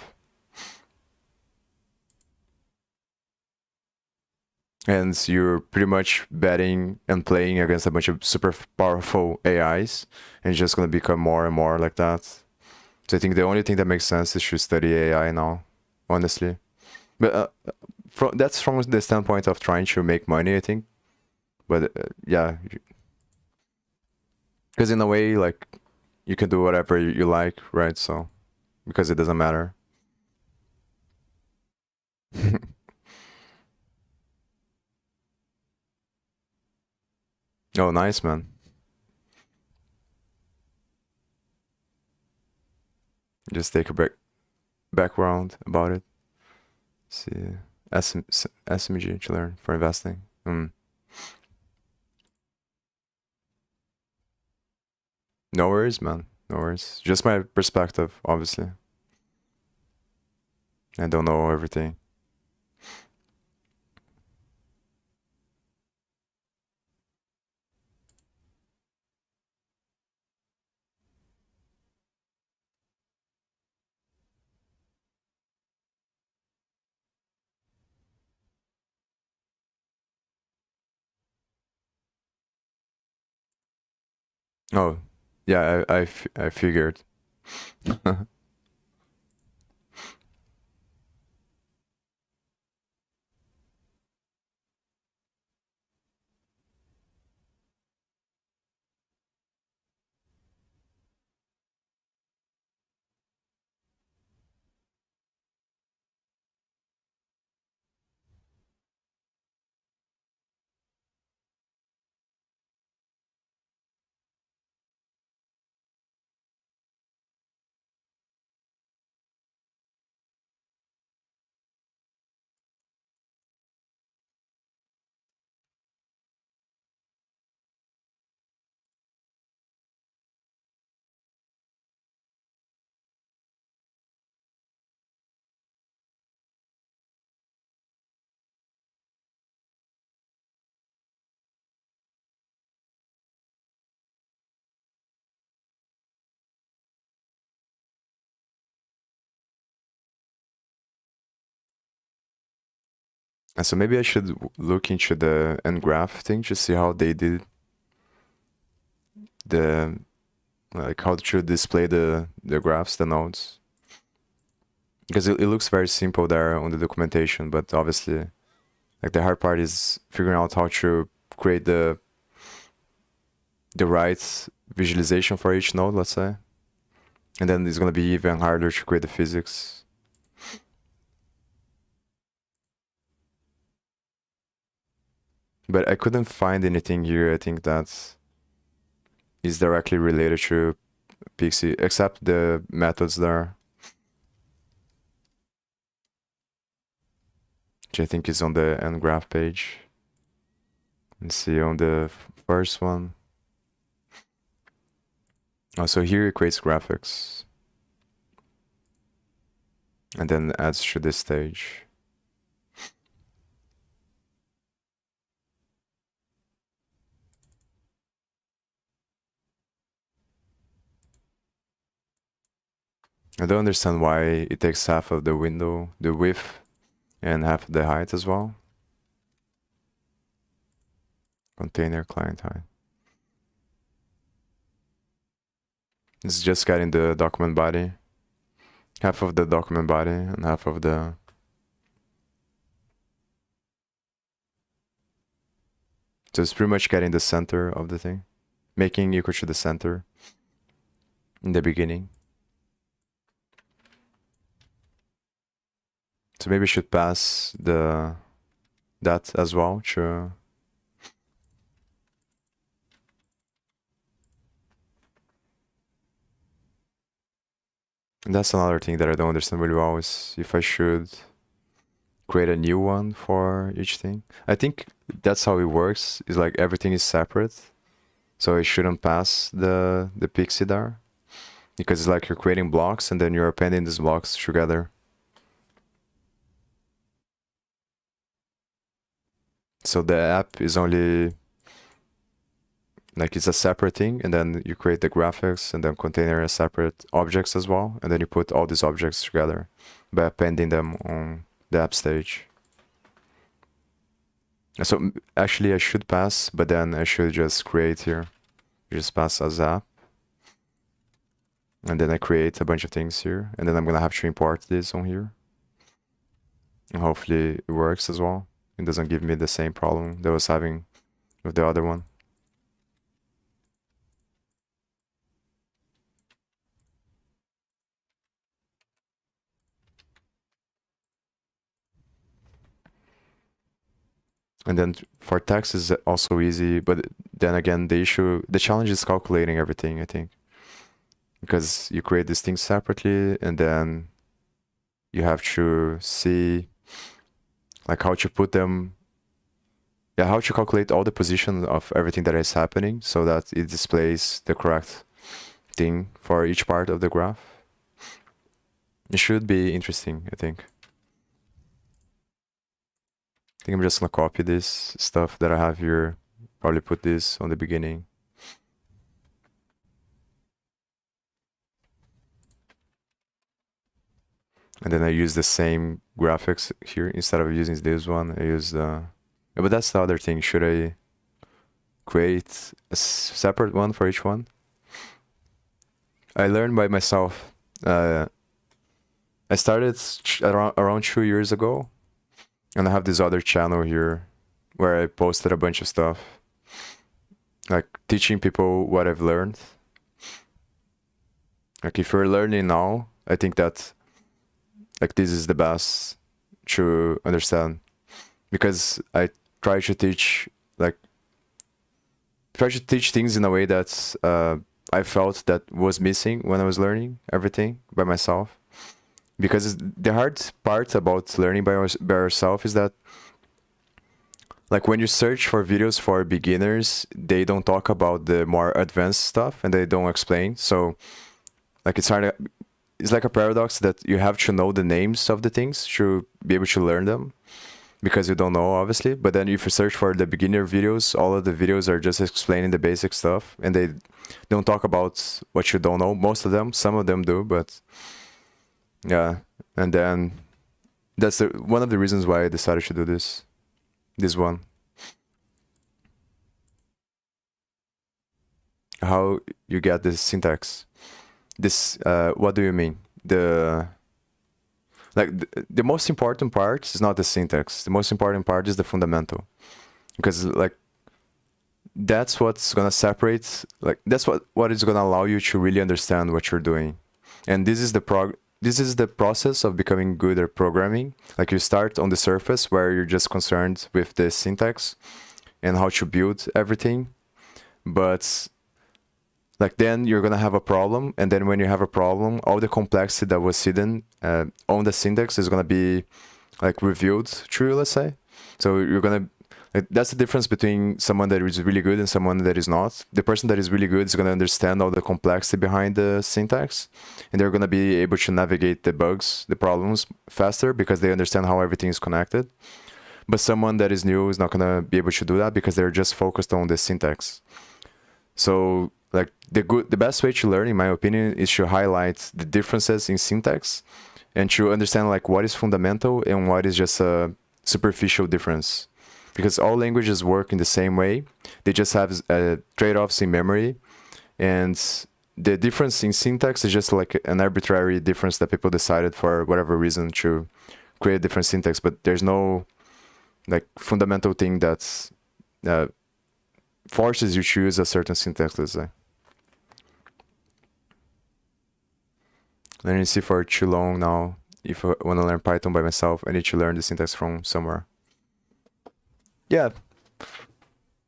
And you're pretty much betting and playing against a bunch of super powerful AIs, and it's just gonna become more and more like that. So I think the only thing that makes sense is to study AI now, honestly. But that's from the standpoint of trying to make money, I think. But yeah, because in a way, like, you can do whatever you like, right? So because it doesn't matter. Oh, nice, man. Just take a background about it. See, SMG to learn for investing. No worries, man. No worries. Just my perspective, obviously. I don't know everything. Oh, yeah, I figured. And so maybe I should look into the ngraph thing to see how they did the, like, how to display the graphs, the nodes. Because it looks very simple there on the documentation, but obviously, like, the hard part is figuring out how to create the right visualization for each node, let's say. And then it's gonna be even harder to create the physics. But I couldn't find anything here, I think, that is directly related to Pixie, except the methods there, which I think is on the ngraph page. Let's see, on the first one. Oh, so here it creates graphics. And then adds to this stage. I don't understand why it takes half of the window, the width, and half the height as well. Container client height. It's just getting the document body. Half of the document body and half of the... So it's pretty much getting the center of the thing. Making equal to the center in the beginning. So maybe I should pass that as well to... And that's another thing that I don't understand really well, is if I should create a new one for each thing. I think that's how it works, is like everything is separate. So it shouldn't pass the pixie there, because it's like you're creating blocks and then you're appending these blocks together. So the app is only like it's a separate thing, and then you create the graphics, and then container as separate objects as well, and then you put all these objects together by appending them on the app stage. So actually I should pass, but then I should just create here, just pass as app, and then I create a bunch of things here, and then I'm gonna have to import this on here, and hopefully it works as well. It doesn't give me the same problem that I was having with the other one. And then for text is also easy, but then again, the challenge is calculating everything, I think. Because you create these things separately, and then you have to see like how to put them, yeah, how to calculate all the position of everything that is happening so that it displays the correct thing for each part of the graph. It should be interesting, I think. I think I'm just gonna copy this stuff that I have here, probably put this on the beginning. And then I use the same graphics here. Instead of using this one, I use the... Yeah, but that's the other thing. Should I create a separate one for each one? I learned by myself. I started around 2 years ago, and I have this other channel here where I posted a bunch of stuff, like teaching people what I've learned. Like if you're learning now, I think that like this is the best to understand, because I try to teach things in a way that I felt that was missing when I was learning everything by myself. Because the hard part about learning by yourself is that like when you search for videos for beginners, they don't talk about the more advanced stuff and they don't explain. So like it's like a paradox that you have to know the names of the things to be able to learn them, because you don't know, obviously. But then if you search for the beginner videos, all of the videos are just explaining the basic stuff, and they don't talk about what you don't know. Most of them, some of them do, but yeah. And then that's one of the reasons why I decided to do this one. How you get this syntax? What do you mean? The most important part is not the syntax. The most important part is the fundamental, because like that's what's gonna separate. Like that's what is gonna allow you to really understand what you're doing, and this is the process of becoming good at programming. Like you start on the surface where you're just concerned with the syntax and how to build everything, but like then you're gonna have a problem, and then when you have a problem, all the complexity that was hidden on the syntax is gonna be like revealed to you, let's say. So you're gonna that's the difference between someone that is really good and someone that is not. The person that is really good is gonna understand all the complexity behind the syntax, and they're gonna be able to navigate the bugs, the problems faster, because they understand how everything is connected. But someone that is new is not gonna be able to do that because they're just focused on the syntax. So like the best way to learn, in my opinion, is to highlight the differences in syntax and to understand like what is fundamental and what is just a superficial difference. Because all languages work in the same way. They just have trade-offs in memory, and the difference in syntax is just like an arbitrary difference that people decided for whatever reason to create different syntax. But there's no like fundamental thing that's forces you to use a certain syntax, let's say. Let me see for too long now. If I want to learn Python by myself, I need to learn the syntax from somewhere. Yeah,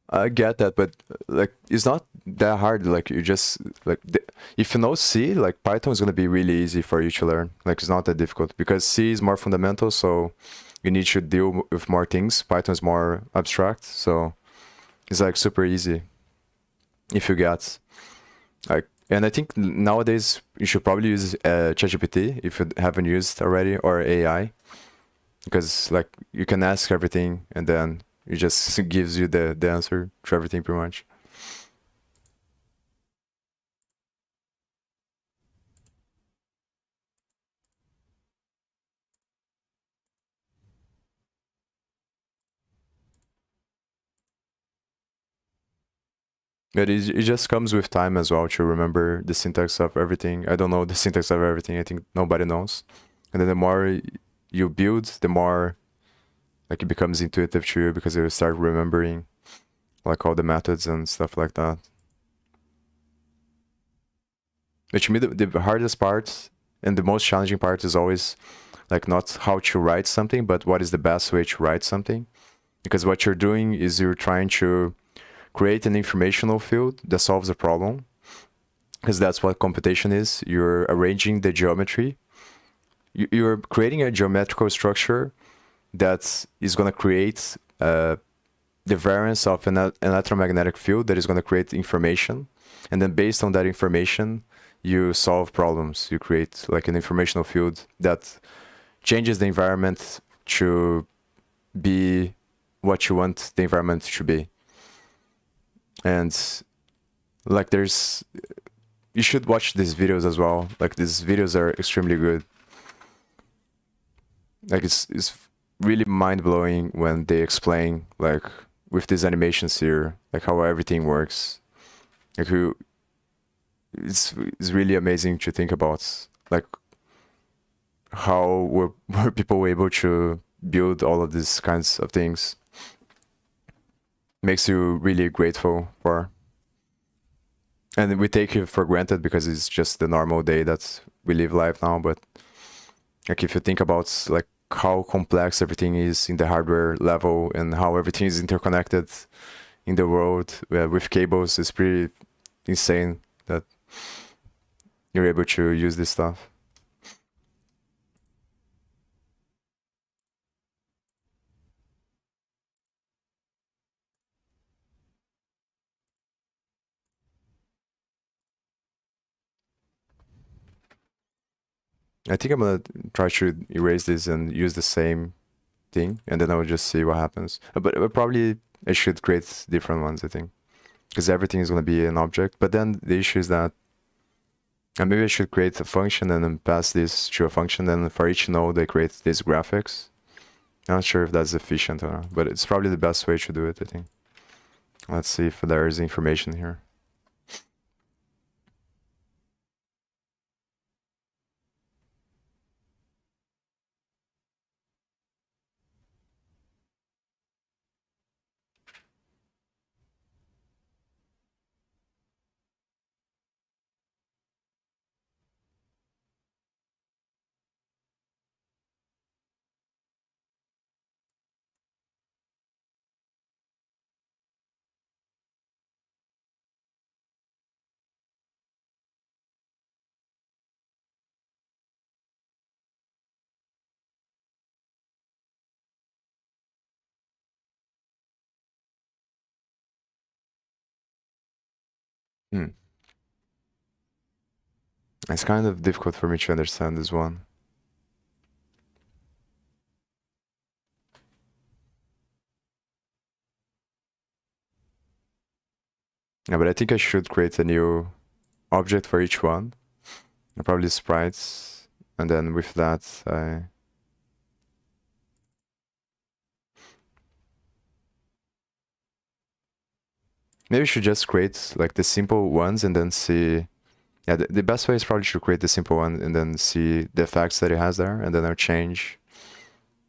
I get that, but like it's not that hard. Like you just like if you know C, like Python is gonna be really easy for you to learn. Like it's not that difficult because C is more fundamental, so you need to deal with more things. Python is more abstract, so it's like super easy. if you get like, and I think nowadays you should probably use ChatGPT if you haven't used already, or AI, because like you can ask everything and then it just gives you the answer to everything pretty much. But it just comes with time as well to remember the syntax of everything. I don't know the syntax of everything. I think nobody knows. And then the more you build, the more like it becomes intuitive to you because you start remembering like all the methods and stuff like that. But to me, the hardest part and the most challenging part is always like not how to write something, but what is the best way to write something. Because what you're doing is you're trying to create an informational field that solves a problem, because that's what computation is. You're arranging the geometry. You're creating a geometrical structure that is going to create the variance of an electromagnetic field that is going to create information. And then based on that information, you solve problems. You create like an informational field that changes the environment to be what you want the environment to be. And like you should watch these videos as well. Like these videos are extremely good. Like it's really mind-blowing when they explain like with these animations here, like how everything works. Like it's really amazing to think about, like how were people able to build all of these kinds of things. Makes you really grateful for. And we take it for granted because it's just the normal day that we live life now. But like if you think about like how complex everything is in the hardware level and how everything is interconnected in the world with cables, it's pretty insane that you're able to use this stuff. I think I'm gonna try to erase this and use the same thing, and then I will just see what happens. But probably I should create different ones, I think, because everything is gonna be an object. But then the issue is that maybe I should create a function and then pass this to a function, and for each node I create these graphics. I'm not sure if that's efficient or not, but it's probably the best way to do it, I think. Let's see if there is information here. Hmm. It's kind of difficult for me to understand this one. Yeah, but I think I should create a new object for each one. Probably sprites, and then with that I maybe should just create like the simple ones and then see. Yeah, the best way is probably to create the simple one and then see the effects that it has there, and then I'll change,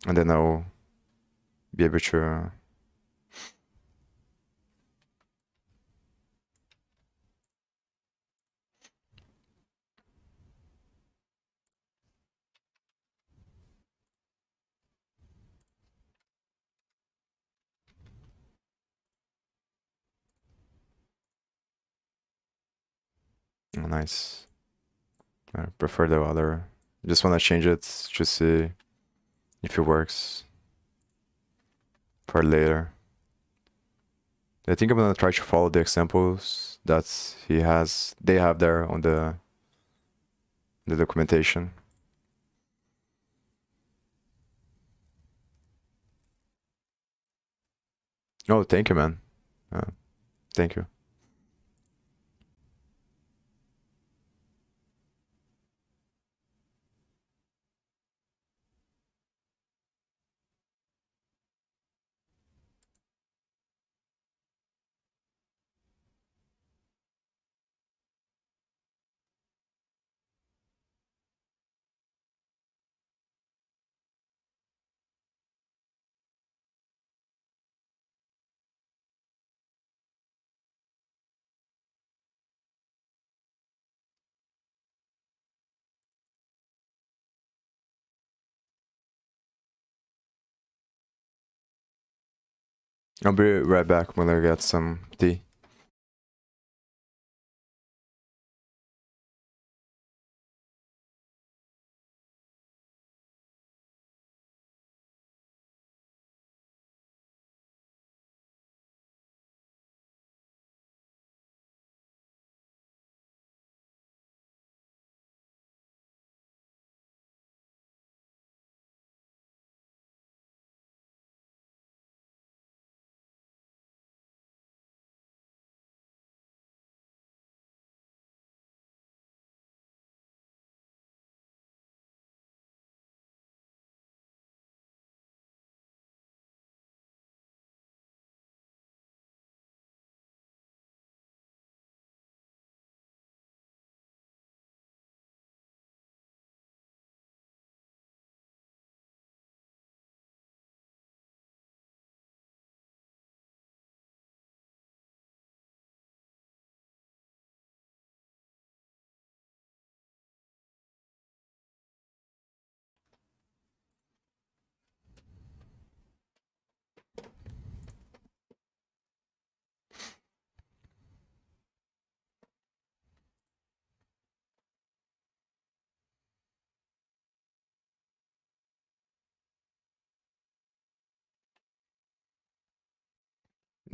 and then I'll be able to. Oh, nice. I prefer the other. Just want to change it to see if it works for later. I think I'm gonna try to follow the examples that they have there on the documentation. Oh, thank you, man. Thank you. I'll be right back when I get some tea.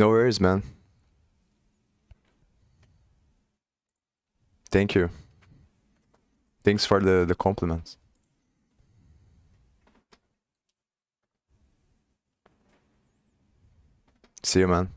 No worries, man. Thank you. Thanks for the compliments. See you, man.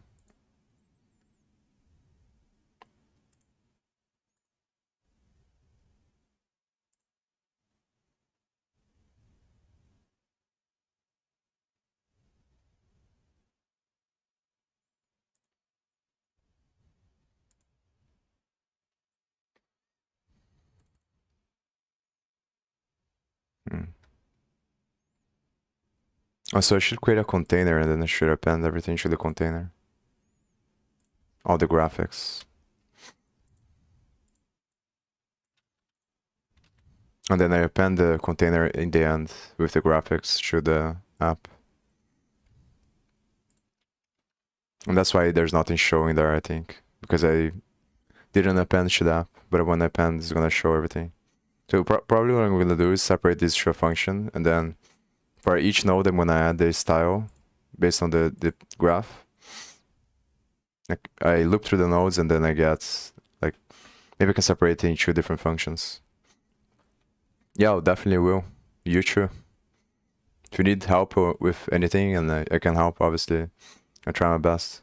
Mm. Oh, so I should create a container and then I should append everything to the container. All the graphics. And then I append the container in the end with the graphics to the app. And that's why there's nothing showing there, I think. Because I didn't append to the app, but when I append, it's gonna show everything. So probably what I'm gonna do is separate this to a function, and then for each node, I'm gonna add the style based on the graph. Like I loop through the nodes, and then I get, like, maybe I can separate it in two different functions. Yeah, I definitely will. You too. If you need help with anything, and I can help, obviously, I try my best.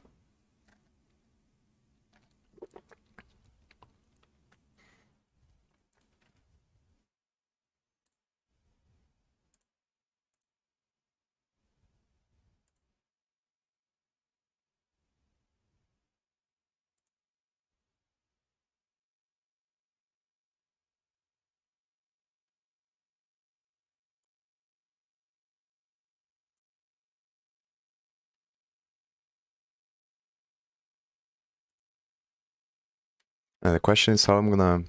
And the question is how I'm gonna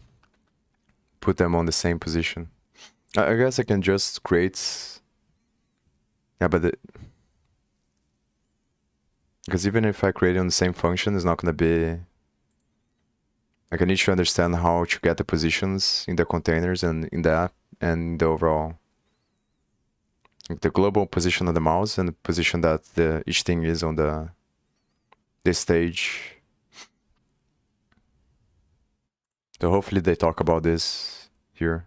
put them on the same position. I guess I can just create. Yeah, but because even if I create it on the same function, it's not gonna be. Like I need to understand how to get the positions in the containers and in the app and the overall, like the global position of the mouse and the position that each thing is on the this stage. So hopefully they talk about this here.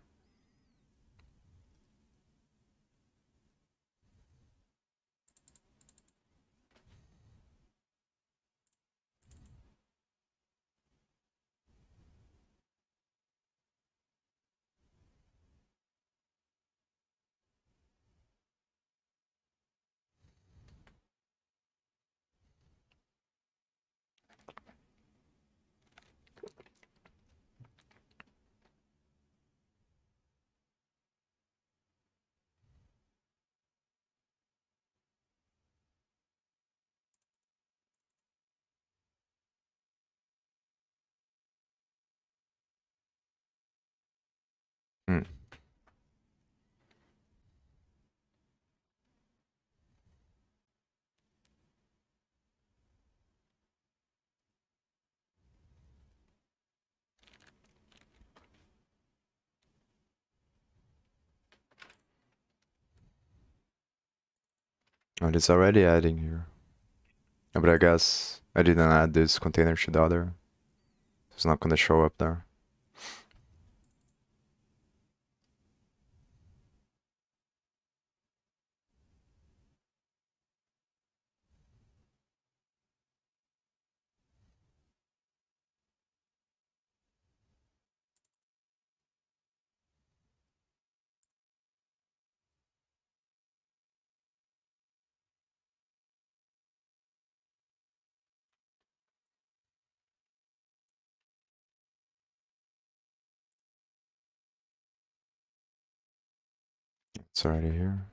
Hmm. Oh, it's already adding here. But I guess I didn't add this container to the other. It's not gonna show up there. It's already here.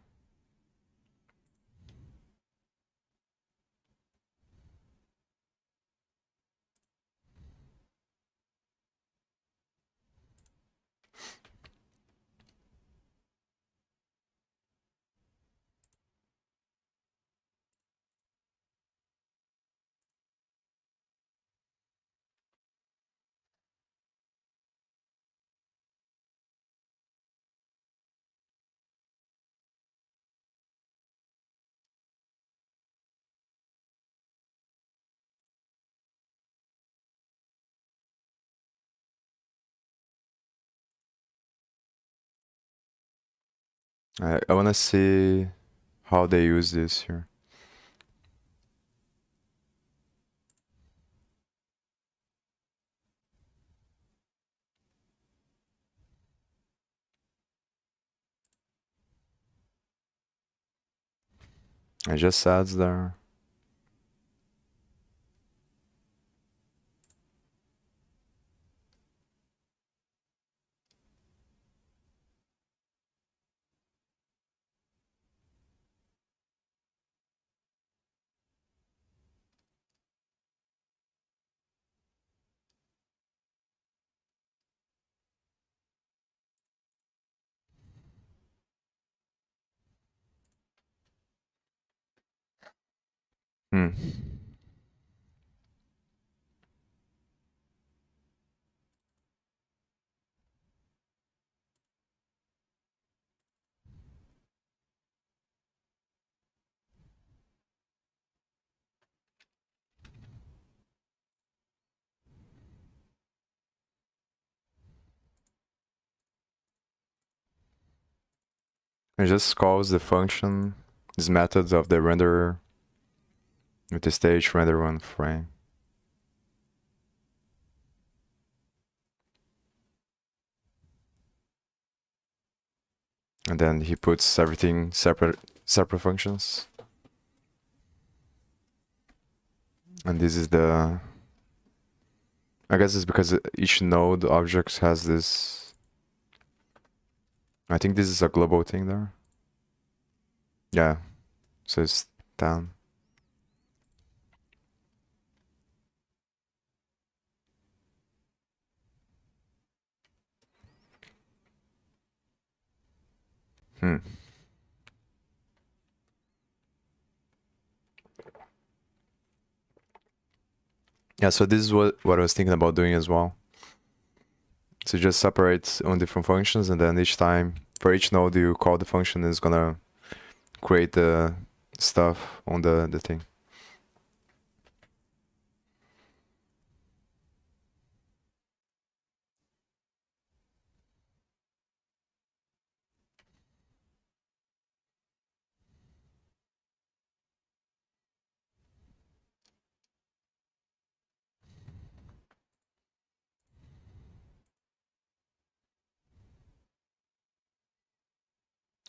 I wanna see how they use this here. It just adds there. Hmm. It just calls the function, this method of the renderer with the stage render one frame. And then he puts everything separate functions. And this is the, I guess it's because each node object has this, I think this is a global thing there. Yeah, so it's down. Hmm. Yeah, so this is what I was thinking about doing as well. So just separate on different functions, and then each time for each node you call the function is gonna create the stuff on the thing.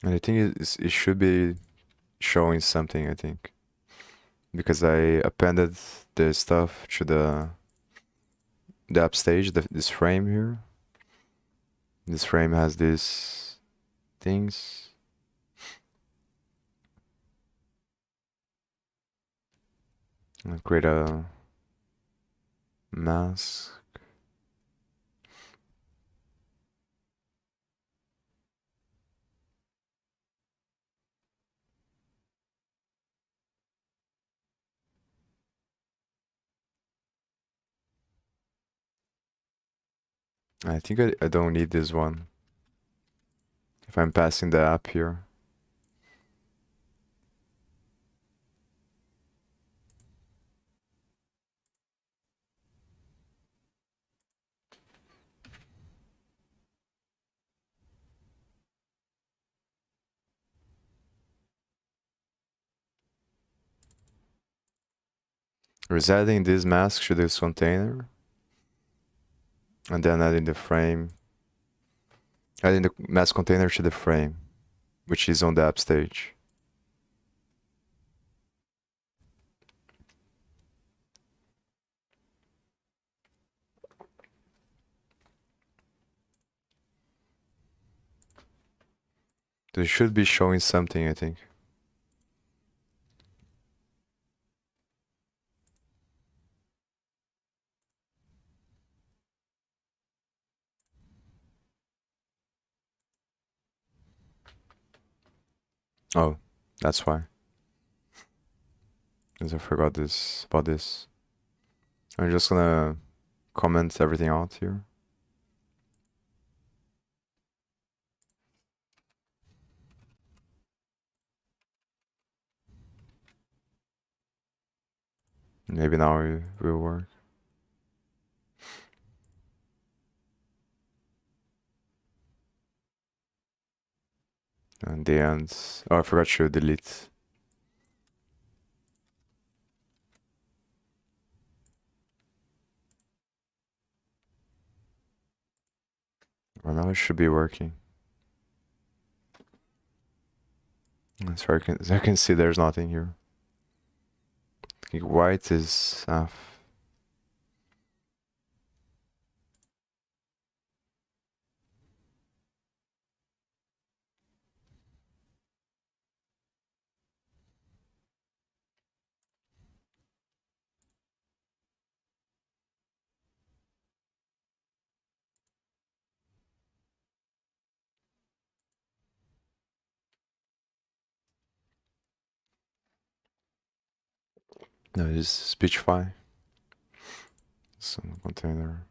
And I think it should be showing something, I think. Because I appended the stuff to the app stage, this frame here. This frame has these things. I'll create a mask. I think I don't need this one if I'm passing the app here. Resetting this mask to this container, and then adding the frame, adding the mask container to the frame, which is on the app stage. This should be showing something, I think. Oh, that's why. Because I forgot this about this. I'm just gonna comment everything out here. Maybe now it will work. And the ends. Oh, I forgot to delete. Well, now it should be working. As far as I can see, there's nothing here. I think white is off. No, it is Speechify. Some container.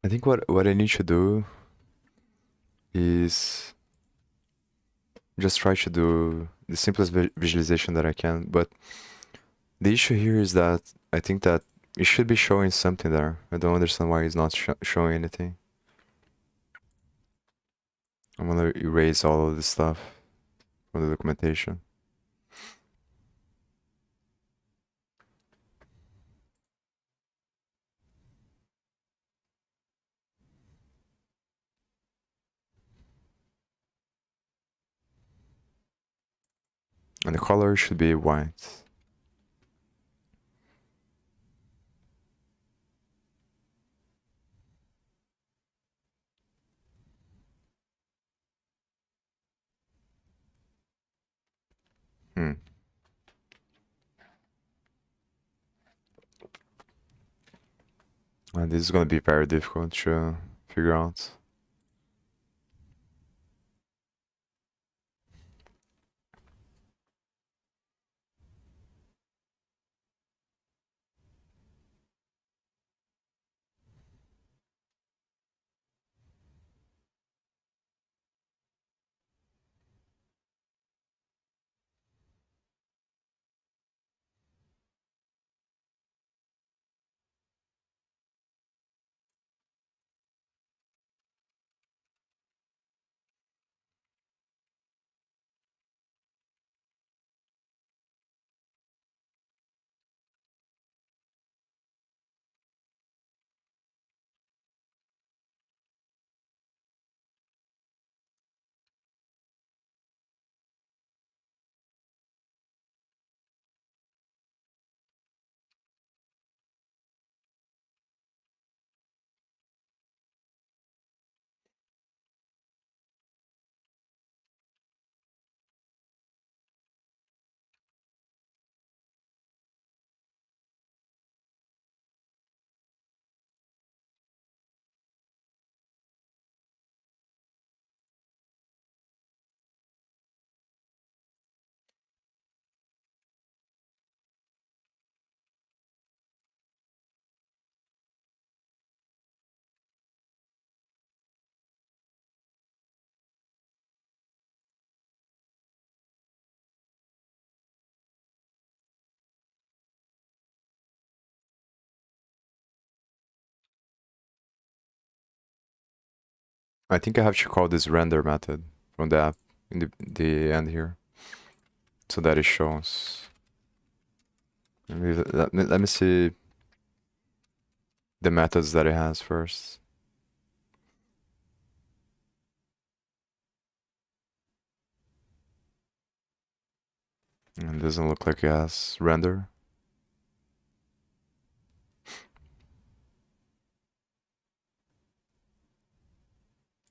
I think what I need to do is just try to do the simplest visualization that I can. But the issue here is that I think that it should be showing something there. I don't understand why it's not showing anything. I'm gonna erase all of this stuff from the documentation. And the color should be white. Hmm. And this is gonna be very difficult to figure out. I think I have to call this render method from the app in the end here, so that it shows. Let me see the methods that it has first. And it doesn't look like it has render.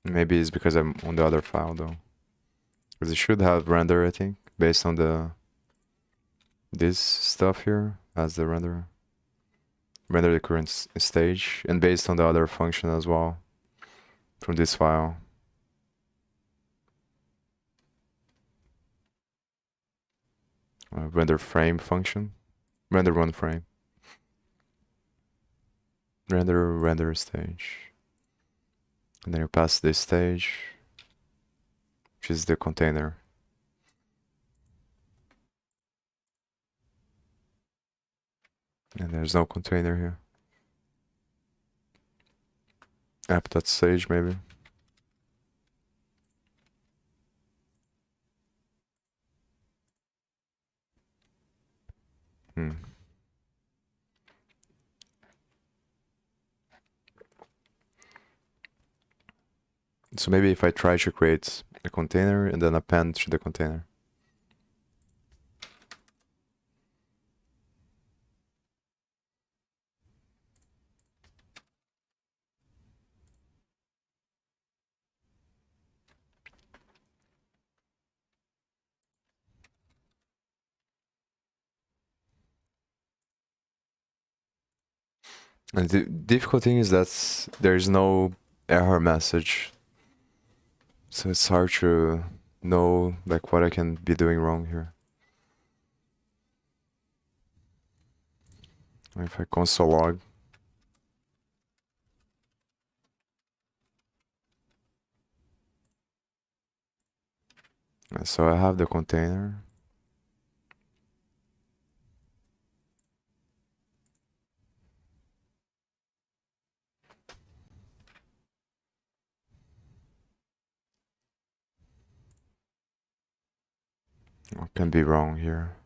Maybe it's because I'm on the other file though. Because it should have render, I think, based on this stuff here as the render the current stage, and based on the other function as well from this file. Render frame function, render one frame, render stage, and then you pass this stage, which is the container. And there's no container here. App.stage maybe. Hmm. So maybe if I try to create a container and then append to the container. And the difficult thing is that there is no error message. So it's hard to know like what I can be doing wrong here. If I console log, So I have the container. I can be wrong here.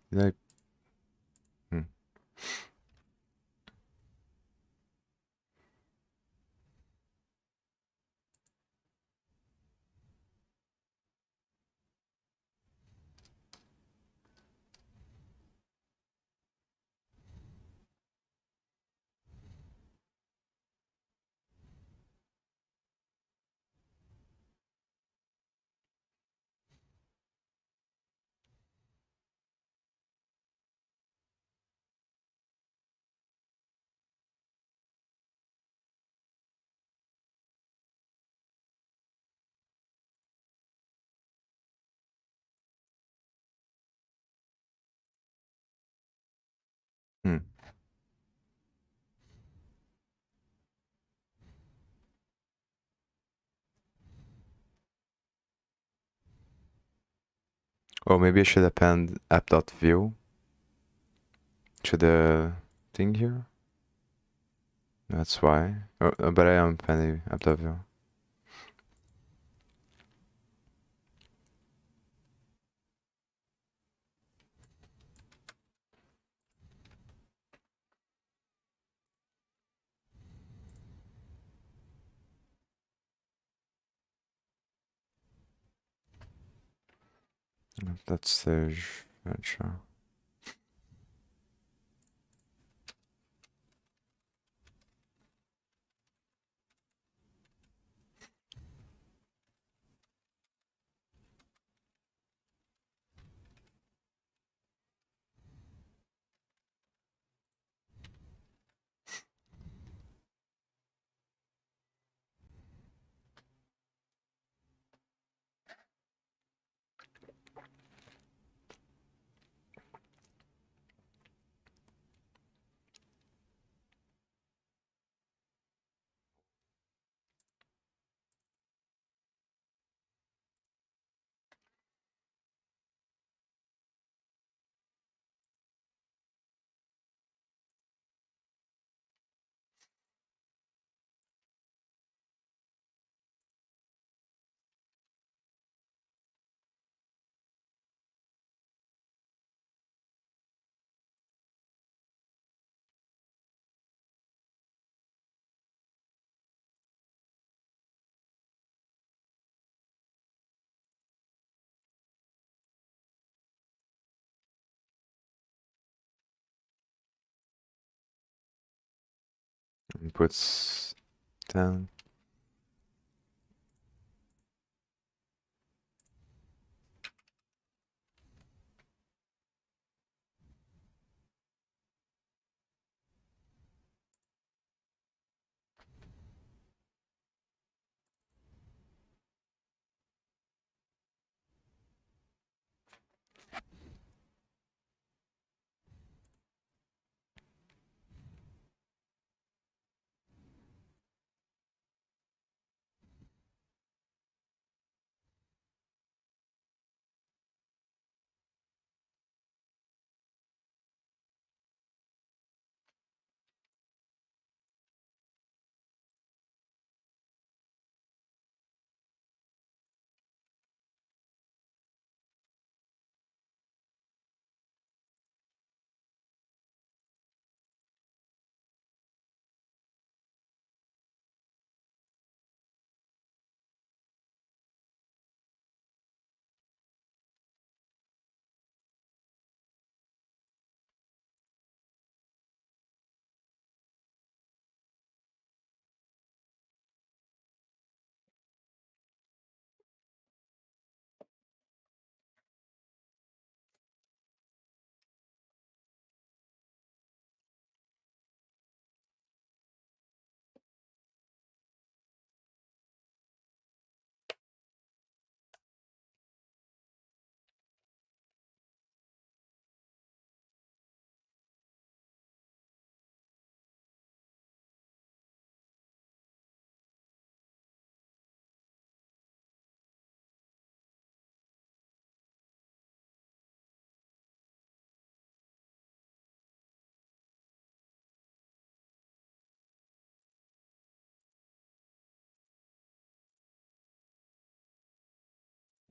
Did I? Hmm. Hmm. Oh, maybe I should append app.view to the thing here. That's why. But I am appending app.view. That's the sure. Inputs 10.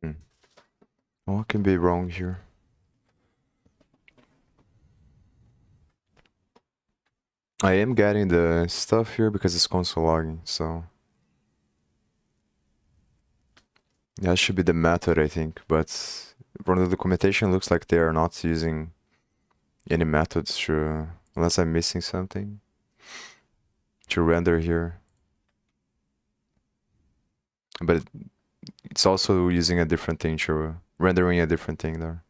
Hmm. What can be wrong here? I am getting the stuff here because it's console logging, so that should be the method, I think. But from the documentation, looks like they are not using any methods to, unless I'm missing something, to render here. But it's also using a different thing to rendering a different thing there.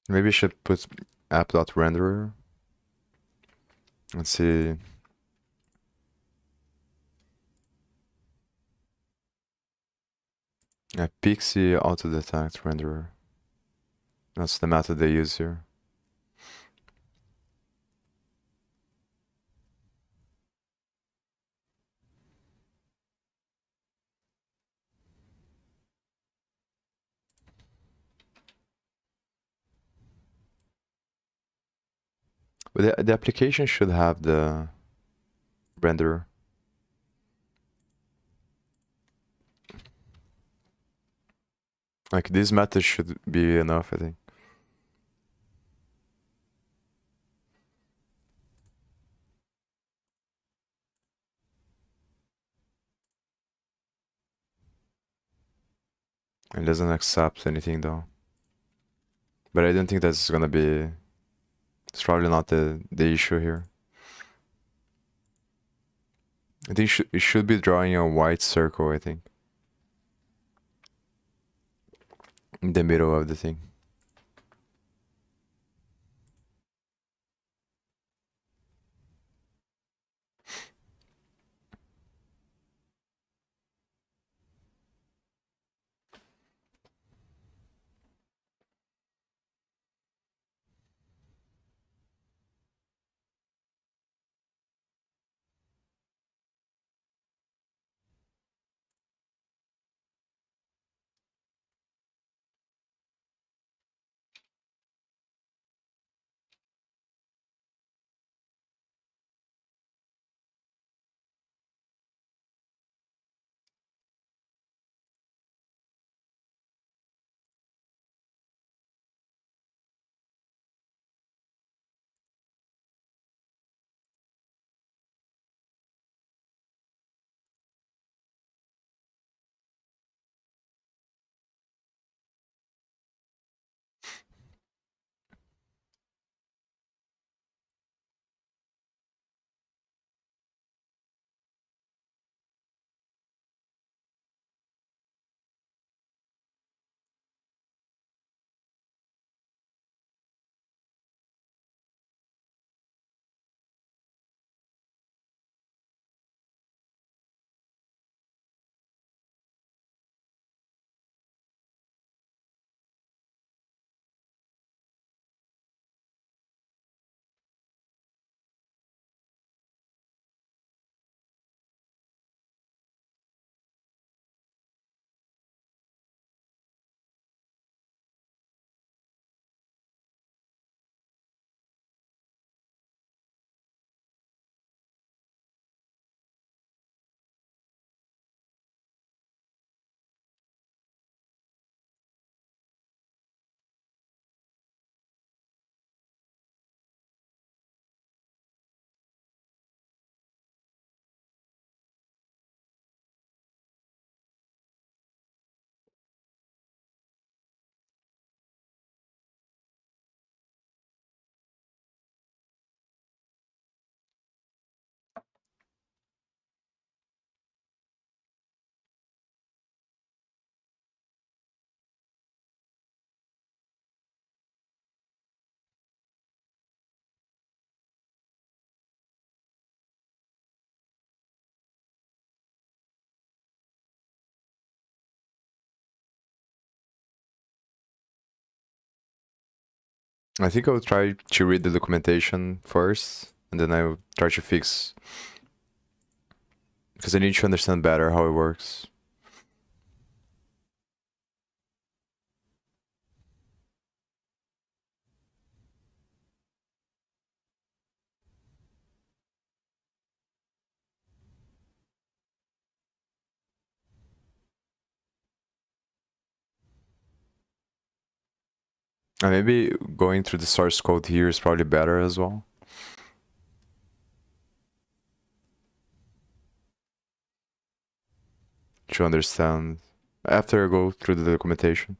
Maybe I should put app.renderer. Let's see. A Pixie auto detect renderer. That's the method they use here. But the application should have the renderer. Like this method should be enough, I think. It doesn't accept anything though. But I don't think that's gonna be. It's probably not the issue here. I think it should be drawing a white circle, I think, in the middle of the thing. I think I will try to read the documentation first, and then I will try to fix, because I need to understand better how it works. And maybe going through the source code here is probably better as well. To understand after I go through the documentation.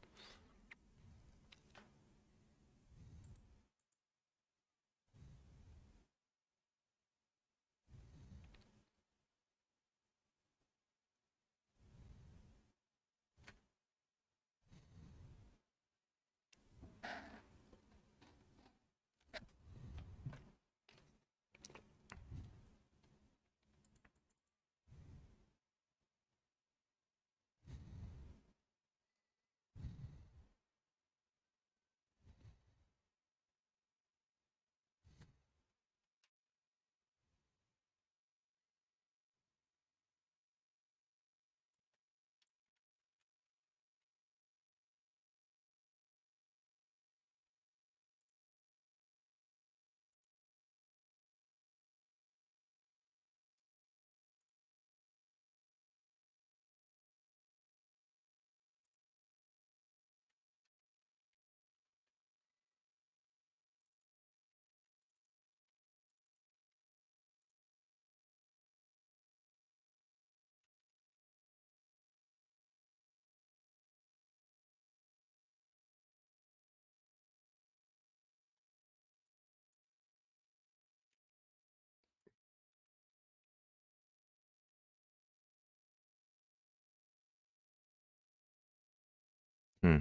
Hmm.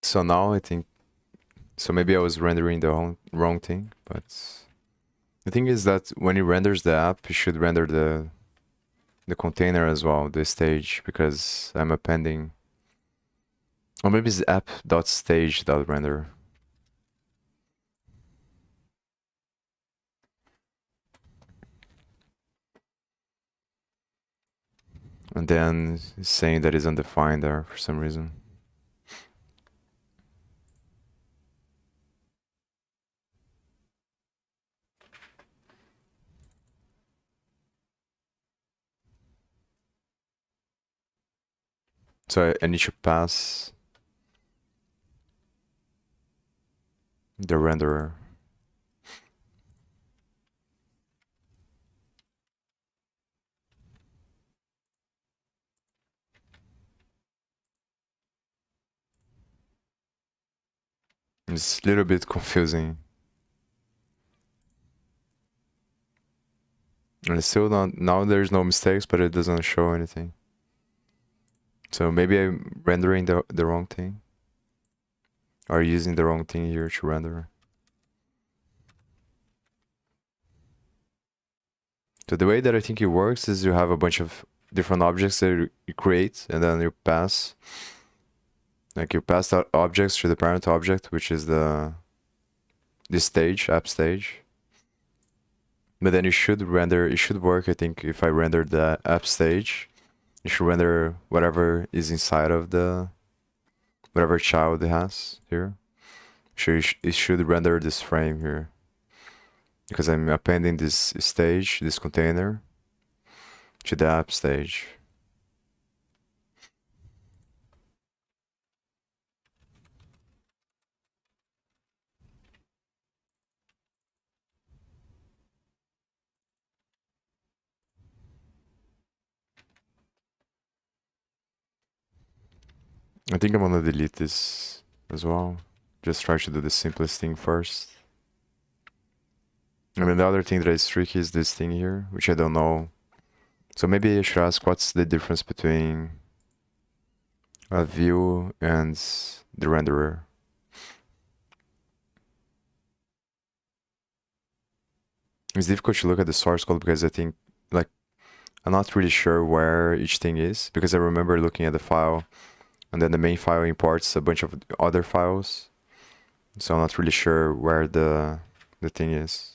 So now I think, so maybe I was rendering the wrong thing, but the thing is that when it renders the app, it should render the container as well, the stage, because I'm appending, or maybe it's app.stage.render. And then it's saying that it's undefined there for some reason. So I need to pass the renderer. It's a little bit confusing. And it's still not, now there's no mistakes, but it doesn't show anything. So maybe I'm rendering the wrong thing. Or using the wrong thing here to render. So the way that I think it works is you have a bunch of different objects that you create, and then you pass, like you pass that objects to the parent object, which is this stage, app stage. But then you should render, it should work, I think, if I render the app stage, you should render whatever is inside of the, whatever child it has here. So it should render this frame here. Because I'm appending this stage, this container, to the app stage. I think I'm gonna delete this as well. Just try to do the simplest thing first. I mean, the other thing that is tricky is this thing here, which I don't know. So maybe I should ask what's the difference between a view and the renderer. It's difficult to look at the source code because I think, like, I'm not really sure where each thing is, because I remember looking at the file and then the main file imports a bunch of other files. So I'm not really sure where the thing is.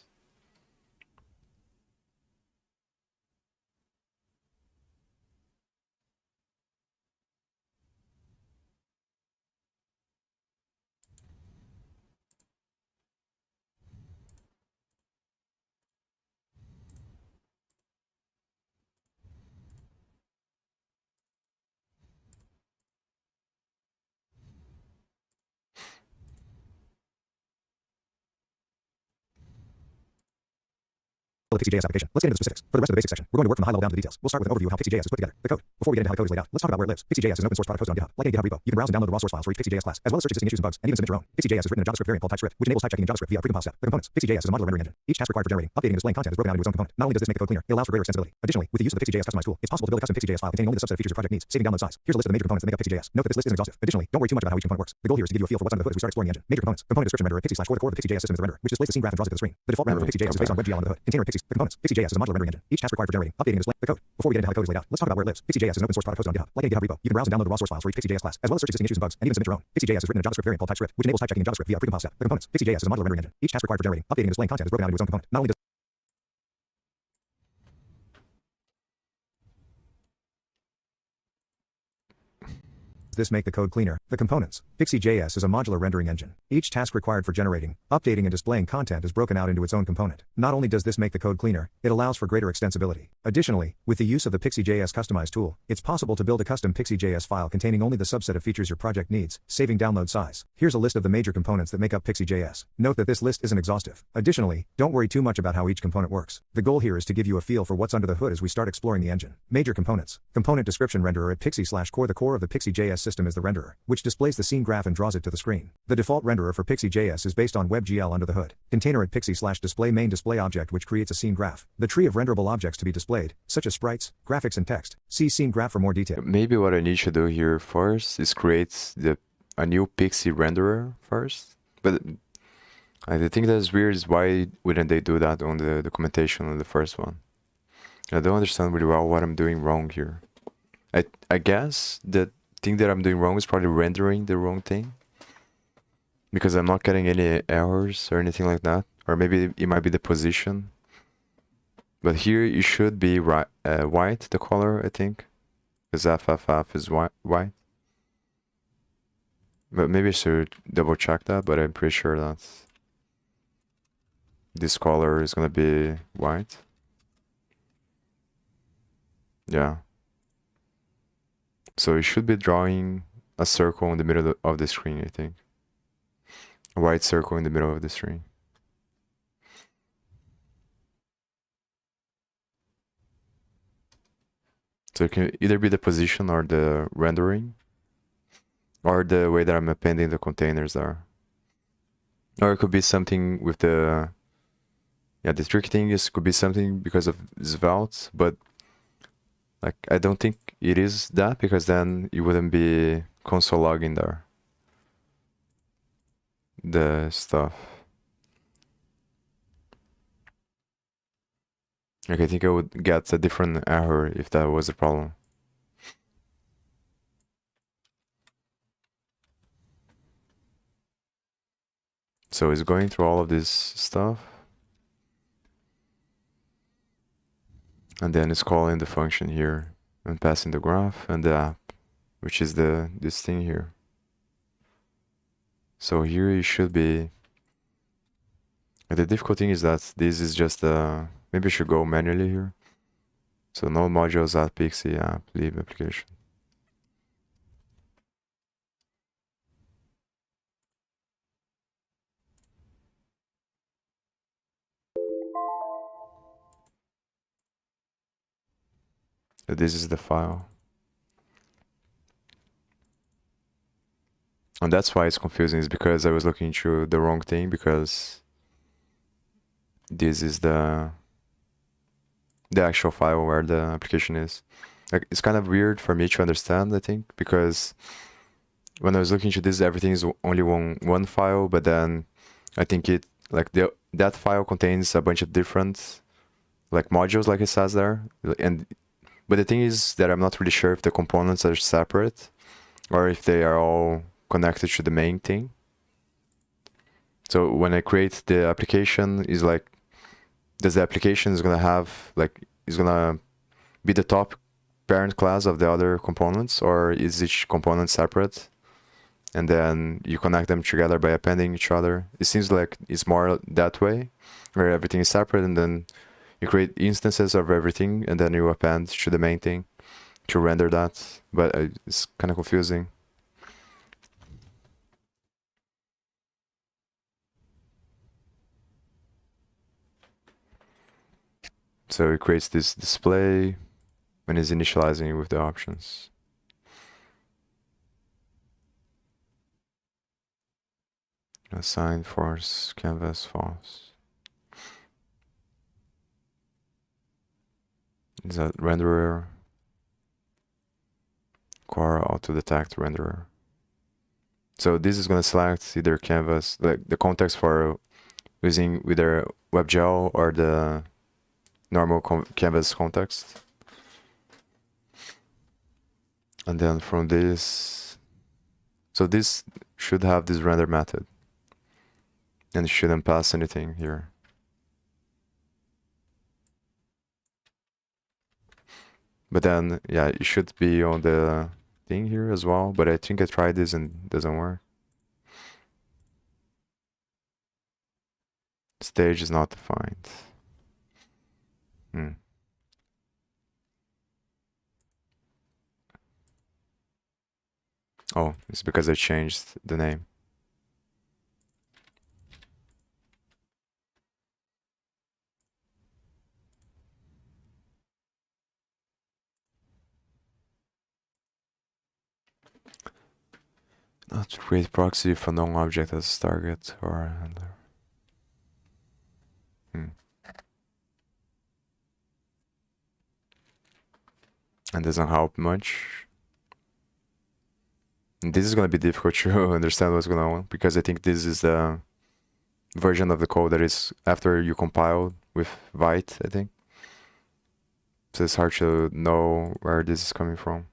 The Pixie.js application. Let's get into the specifics. For the rest of the basic section, we're going to work from the high level down to the details. We'll start with an overview of how Pixie.js is put together, the code. Before we get into how the code is laid out, let's talk about where it lives. Pixie.js is an open source product hosted on GitHub. Like any GitHub repo, you can browse and download the raw source files for each Pixie.js class, as well as search existing issues and bugs, and even submit your own. Pixie.js is written in a JavaScript variant called TypeScript, which enables type checking in JavaScript via a precompile step. The components. Pixie.js is a modular rendering engine. Each task required for generating, updating, and displaying content is broken out into its own component. Not only does this make the code cleaner, it allows for greater extensibility. Additionally, with the use of the Pixie.js customize tool, it's possible to build a custom Pixie.js file containing only the subset of features your project needs, saving download size. Here's a list of the major components that make up Pixie.js. Note that this list isn't exhaustive. Additionally, don't worry too much about how each component works. The goal here is to give you a feel for what's under the hood as we start exploring the engine. Major components. Component description renderer at Pixie/core. The core of the Pixie.js system is the renderer, which displays the scene graph and draws it to the screen. The default renderer for Pixie.js is based on WebGL under the hood. Container at Pixie. The components. Pixie.js is a modular rendering engine. Each task required for generating, updating, and displaying the code. Before we get into how the code is laid out, let's talk about where it lives. Pixie.js is an open source product hosted on GitHub. Like any GitHub repo, you can browse and download the raw source files for each Pixie.js class, as well as search existing issues and bugs, and even submit your own. Pixie.js is written in a JavaScript variant called TypeScript, which enables type checking in JavaScript via a precompile step. The components. Pixie.js is a modular rendering engine. Each task required for generating, updating, and displaying content is broken out into its own component. Not only does this make the code cleaner. The components. Pixie.js is a modular rendering engine. Each task required for generating, updating, and displaying content is broken out into its own component. Not only does this make the code cleaner, it allows for greater extensibility. Additionally, with the use of the Pixie.js customize tool, it's possible to build a custom Pixie.js file containing only the subset of features your project needs, saving download size. Here's a list of the major components that make up Pixie.js. Note that this list isn't exhaustive. Additionally, don't worry too much about how each component works. The goal here is to give you a feel for what's under the hood as we start exploring the engine. Major components. Component description renderer at Pixie/core. The core of the Pixie.js system is the renderer, which displays the scene graph and draws it to the screen. The default renderer for Pixie.js is based on WebGL under the hood. Container at Pixie/display main display object, which creates a scene graph. The tree of renderable objects to be displayed, such as sprites, graphics, and text. See scene graph for more detail. Maybe what I need to do here first is create a new Pixie renderer first. But the thing that's weird is why wouldn't they do that on the documentation on the first one? I don't understand really well what I'm doing wrong here. I guess the thing that I'm doing wrong is probably rendering the wrong thing, because I'm not getting any errors or anything like that. Or maybe it might be the position. But here it should be white, the color, I think. Because FFF is white. But maybe I should double check that, but I'm pretty sure that this color is gonna be white. Yeah. So it should be drawing a circle in the middle of the screen, I think. A white circle in the middle of the screen. So it can either be the position or the rendering, or the way that I'm appending the containers there. Or it could be something with the... Yeah, the tricky thing is could be something because of Svelte, but like I don't think it is that, because then it wouldn't be console logging there. The stuff. Like I think I would get a different error if that was a problem. So it's going through all of this stuff. And then it's calling the function here and passing the graph and the app, which is this thing here. So here it should be... The difficult thing is that this is just maybe I should go manually here. So no modules at Pixie app leave application. So this is the file. And that's why it's confusing, is because I was looking into the wrong thing, because this is the actual file where the application is. Like, it's kind of weird for me to understand, I think, because when I was looking into this, everything is only one file, but then I think that file contains a bunch of different like modules, like it says there. But the thing is that I'm not really sure if the components are separate or if they are all connected to the main thing. So when I create the application, is like, does the application is gonna have is gonna be the top parent class of the other components, or is each component separate? And then you connect them together by appending each other. It seems like it's more that way, where everything is separate, and then you create instances of everything, and then you append to the main thing to render that. But it's kind of confusing. So it creates this display when it's initializing with the options. Assign force canvas false. Is that renderer? Core auto detect renderer. So this is gonna select either canvas, like the context for using either WebGL or the normal canvas context. And then from this, so this should have this render method, and it shouldn't pass anything here. But then, yeah, it should be on the thing here as well. But I think I tried this and it doesn't work. Stage is not defined. Hmm. Oh, it's because I changed the name. Not to create proxy for non-object as target or handler. Hmm. And doesn't help much. And this is gonna be difficult to understand what's going on, because I think this is the version of the code that is after you compile with Vite, I think. So it's hard to know where this is coming from.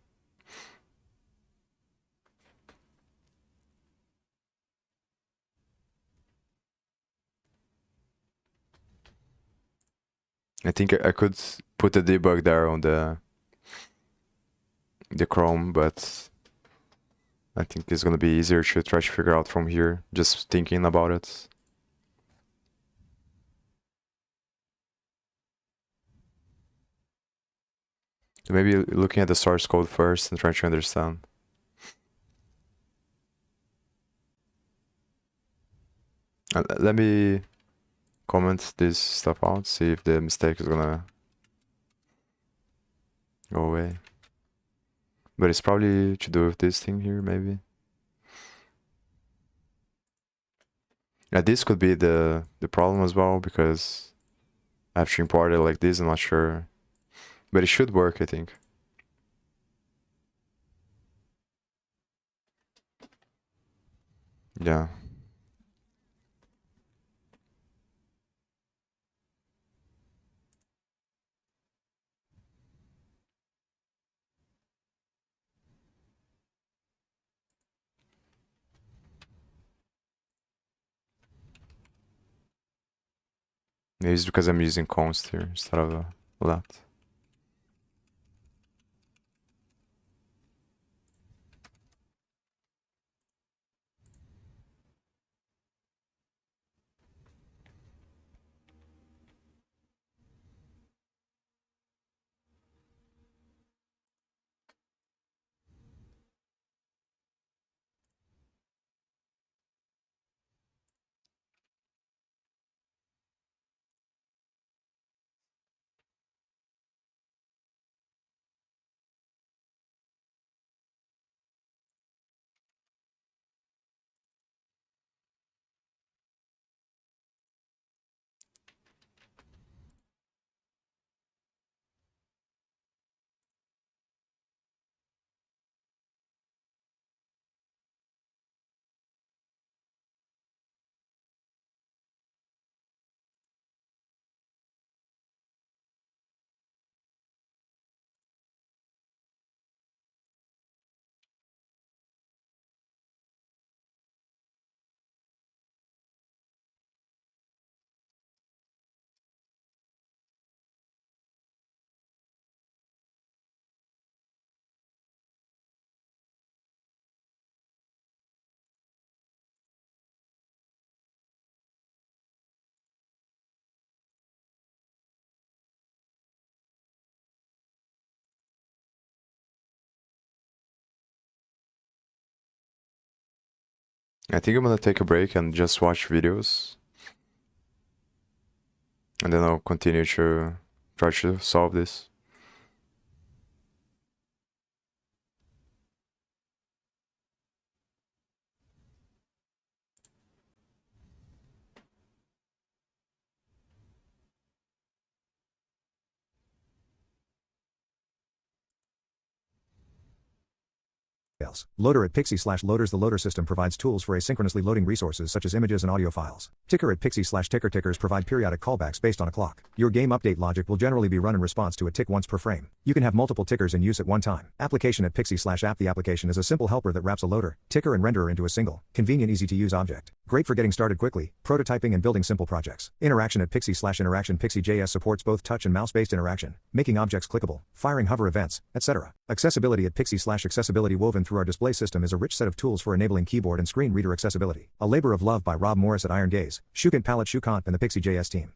I think I could put the debug there on the Chrome, but I think it's gonna be easier to try to figure out from here, just thinking about it. So maybe looking at the source code first and trying to understand. Let me comment this stuff out, see if the mistake is gonna go away. But it's probably to do with this thing here, maybe. Yeah, this could be the problem as well, because I have to import it like this, I'm not sure. But it should work, I think. Yeah. Maybe it's because I'm using const here instead of a let. I think I'm gonna take a break and just watch videos. And then I'll continue to try to solve this. Loader at Pixie/Loaders. The loader system provides tools for asynchronously loading resources such as images and audio files. Ticker at Pixie/Ticker. Tickers provide periodic callbacks based on a clock. Your game update logic will generally be run in response to a tick once per frame. You can have multiple tickers in use at one time. Application at Pixie/App. The application is a simple helper that wraps a loader, ticker and renderer into a single, convenient, easy-to-use object. Great for getting started quickly, prototyping and building simple projects. Interaction at Pixie/Interaction. Pixie.js supports both touch and mouse-based interaction, making objects clickable, firing hover events, etc. Accessibility at Pixie/Accessibility. Woven through our display system is a rich set of tools for enabling keyboard and screen reader accessibility. A labor of love by Rob Morris at Iron Gaze, Shukant Palette, Shukant and the Pixie.js team.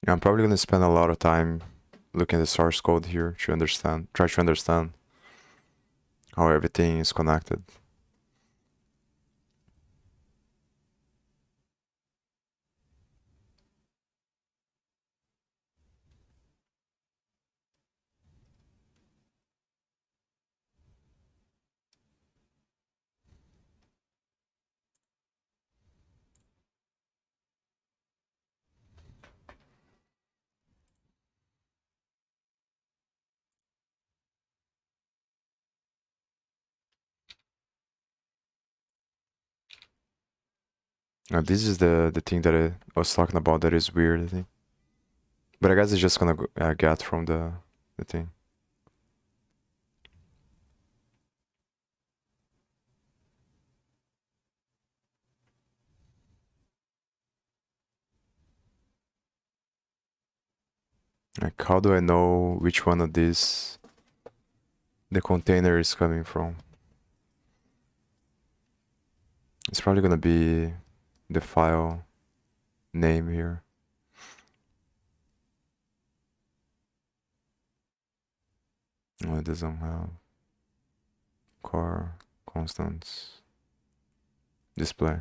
I'm probably gonna spend a lot of time looking at the source code here to try to understand how everything is connected. Now, this is the thing that I was talking about that is weird, I think. But I guess it's just gonna get from the thing. Like, how do I know which one of these the container is coming from? It's probably gonna be the file name here. Oh, it doesn't have core constants display.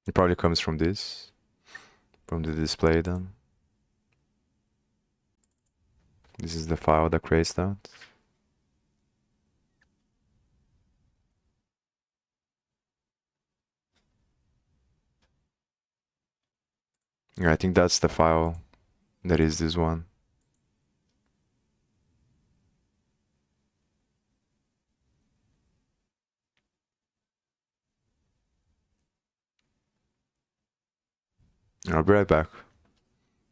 It probably comes from this, from the display then. This is the file that creates that. Yeah, I think that's the file that is this one. I'll be right back.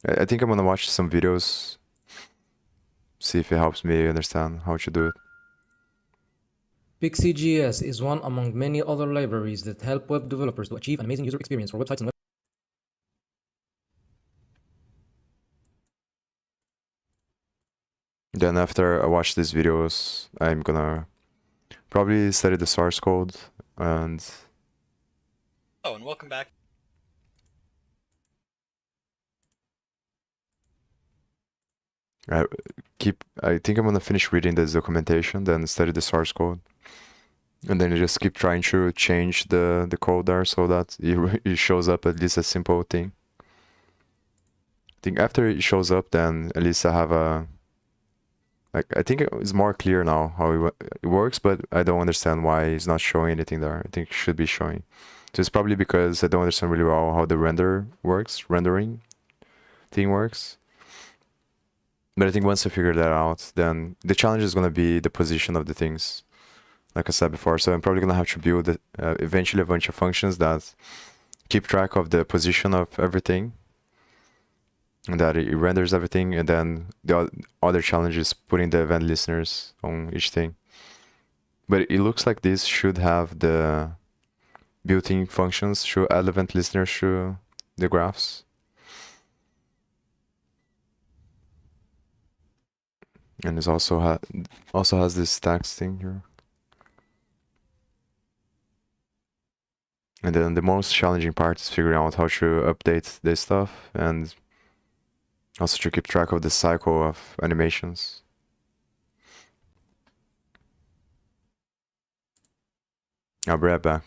I think I'm gonna watch some videos, see if it helps me understand how to do it. Pixie.js is one among many other libraries that help web developers to achieve an amazing user experience for websites and web. Then after I watch these videos, I'm gonna probably study the source code and... Oh, and welcome back. I think I'm gonna finish reading this documentation, then study the source code. And then you just keep trying to change the code there so that it shows up at least a simple thing. I think after it shows up, then at least I have a... Like, I think it's more clear now how it works, but I don't understand why it's not showing anything there. I think it should be showing. So it's probably because I don't understand really well how the rendering thing works. But I think once I figure that out, then the challenge is gonna be the position of the things, like I said before. So I'm probably gonna have to build eventually a bunch of functions that keep track of the position of everything, and that it renders everything, and then the other challenge is putting the event listeners on each thing. But it looks like this should have the built-in functions, should add event listeners to the graphs. And it also has this stacks thing here. And then the most challenging part is figuring out how to update this stuff and also to keep track of the cycle of animations. I'll be right back.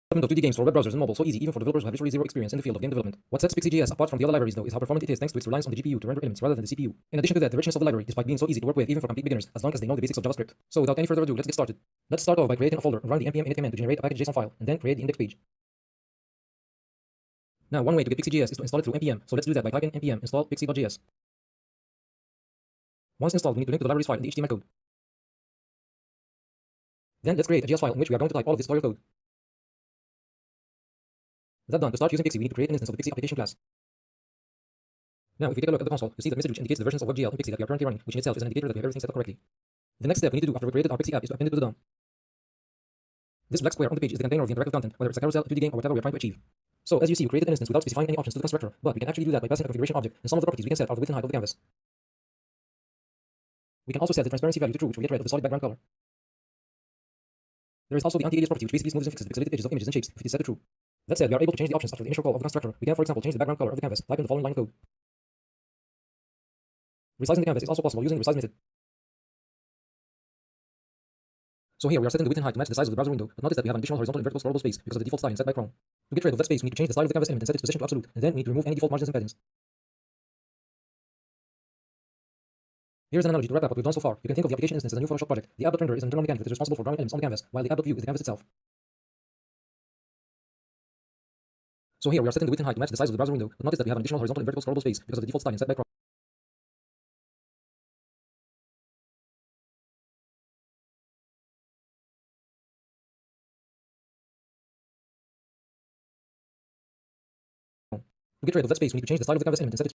Development of 2D games for web browsers and mobile so easy even for developers who have virtually zero experience in the field of game development. What sets Pixie.js apart from the other libraries though is how performant it is thanks to its reliance on the GPU to render elements rather than the CPU. In addition to that, the richness of the library, despite being so easy to work with even for complete beginners, as long as they know the basics of JavaScript. So without any further ado, let's get started. Let's start off by creating a folder and run the npm init command to generate a package.json file, and then create the index page. Now, one way to get Pixie.js is to install it through npm, so let's do that by typing npm install pixie.js. Once installed, we need to link to the library's file in the HTML code. Then let's create a JS file in which we are going to type all of this tutorial code. That done, to start using Pixie, we need to create an instance of the Pixie application class. Now, if we take a look at the console, you see that message which indicates the versions of WebGL in Pixie that we are currently running, which in itself is an indicator that we have everything set up correctly. The next step we need to do after we created our Pixie app is to append it to the DOM. This black square on the page is the container of the interactive content, whether it's a carousel, a 2D game, or whatever we are trying to achieve. So, as you see, we created an instance without specifying any options to the constructor, but we can actually do that by passing a configuration object, and some of the properties we can set are the width and height of the canvas. We can also set the transparency value to true, which will get rid of the solid background color. There is also the anti-alias property, which basically smooths and fixes the pixelated edges of images and shapes if it is set to true. That said, we are able to change the options after the initial call of the constructor. We can, for example, change the background color of the canvas, type in the following line of code. Resizing the canvas is also possible using the resize method. So here we are setting the width and height to match the size of the browser window, but notice that we have an additional horizontal and vertical scrollable space because of the default styling set by Chrome. To get rid of that space, we need to change the style of the canvas element and set its position to absolute, and then we need to remove any default margins and paddings. Here's an analogy to wrap up what we've done so far. You can think of the application instance as a new Photoshop project. The app.render is an internal mechanic that is responsible for drawing elements on the canvas, while the app.view is the canvas itself. So here we are setting the width and height to match the size of the browser window, but notice that we have an additional horizontal and vertical scrollable space because of the default styling set by Chrome. To get rid of that space, we need to change the style of the canvas element and set its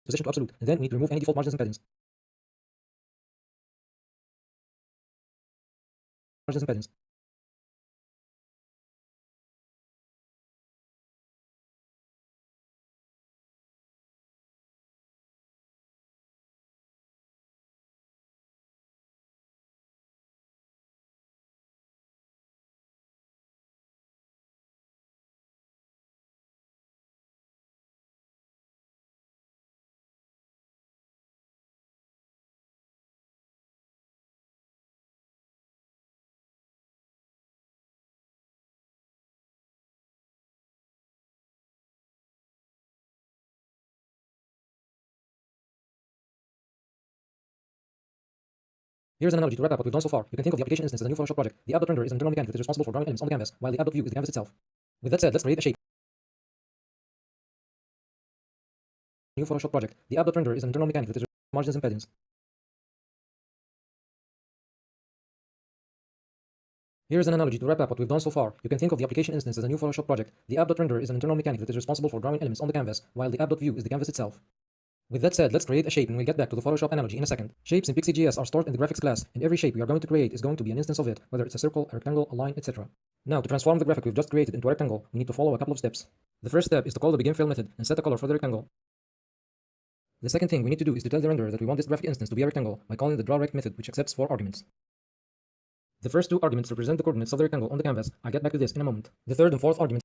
position to absolute, and then we need to remove any default margins and paddings. Here's an analogy to wrap up what we've done so far. You can think of the application instance as a new Photoshop project. The app.render is an internal mechanic that is responsible for drawing elements on the canvas, while the app.view is the canvas itself. With that said, let's create a shape. New Photoshop project. The app.render is an internal mechanic that is margins and paddings. Here's an analogy to wrap up what we've done so far. You can think of the application instance as a new Photoshop project. The app.render is an internal mechanic that is responsible for drawing elements on the canvas, while the app.view is the canvas itself. With that said, let's create a shape and we'll get back to the Photoshop analogy in a second. Shapes in Pixie.js are stored in the graphics class, and every shape we are going to create is going to be an instance of it, whether it's a circle, a rectangle, a line, etc. Now, to transform the graphic we've just created into a rectangle, we need to follow a couple of steps. The first step is to call the begin fill method and set a color for the rectangle. The second thing we need to do is to tell the renderer that we want this graphic instance to be a rectangle by calling the drawRect method, which accepts 4 arguments. The first 2 arguments represent the coordinates of the rectangle on the canvas. I'll get back to this in a moment. The third and fourth arguments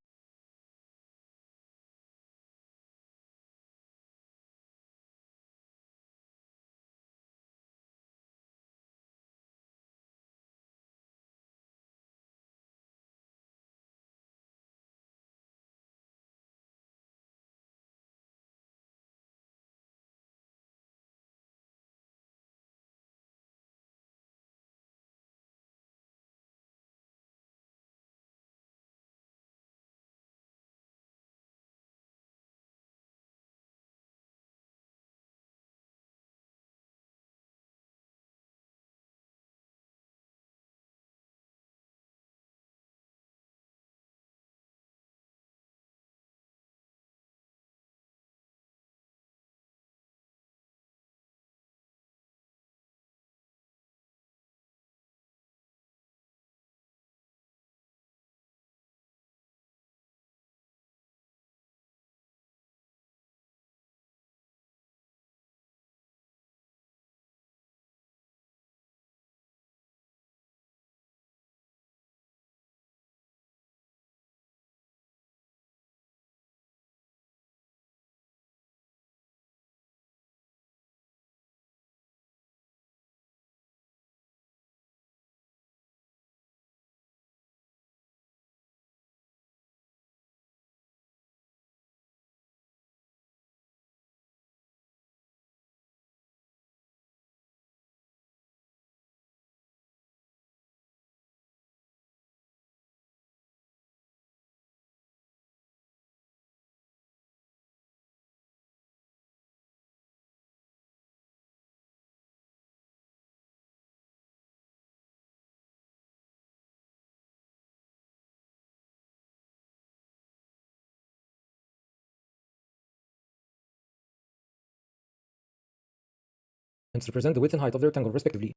represent the width and height of the rectangle respectively.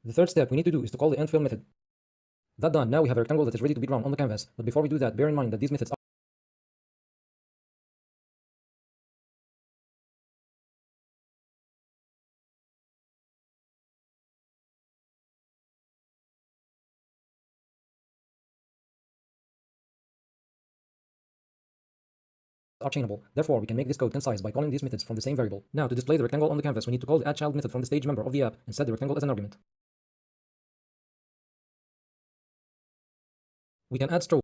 The third step we need to do is to call the end fill method. That done, now we have a rectangle that is ready to be drawn on the canvas, but before we do that, bear in mind that these methods are chainable. Therefore, we can make this code concise by calling these methods from the same variable. Now, to display the rectangle on the canvas, we need to call the addChild method from the stage member of the app and set the rectangle as an argument. We can add stroke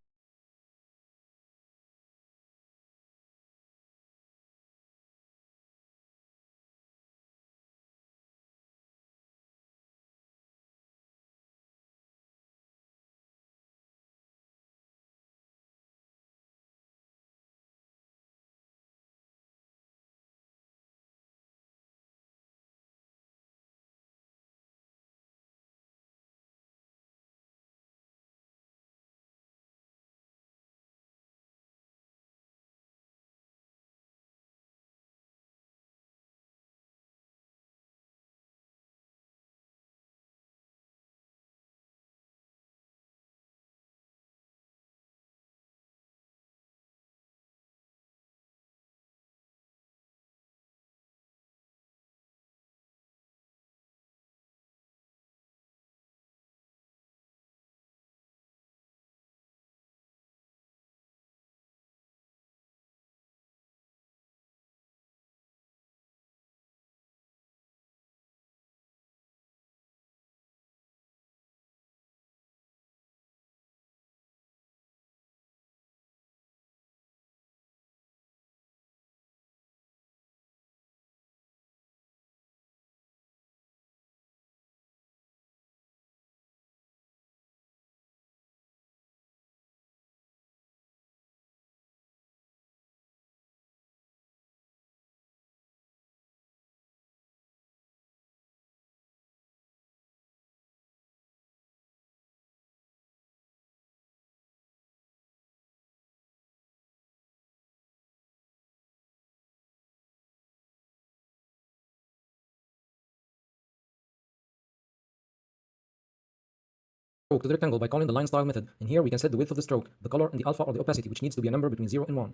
to the rectangle by calling the line style method, and here we can set the width of the stroke, the color, and the alpha or the opacity, which needs to be a number between 0 and 1.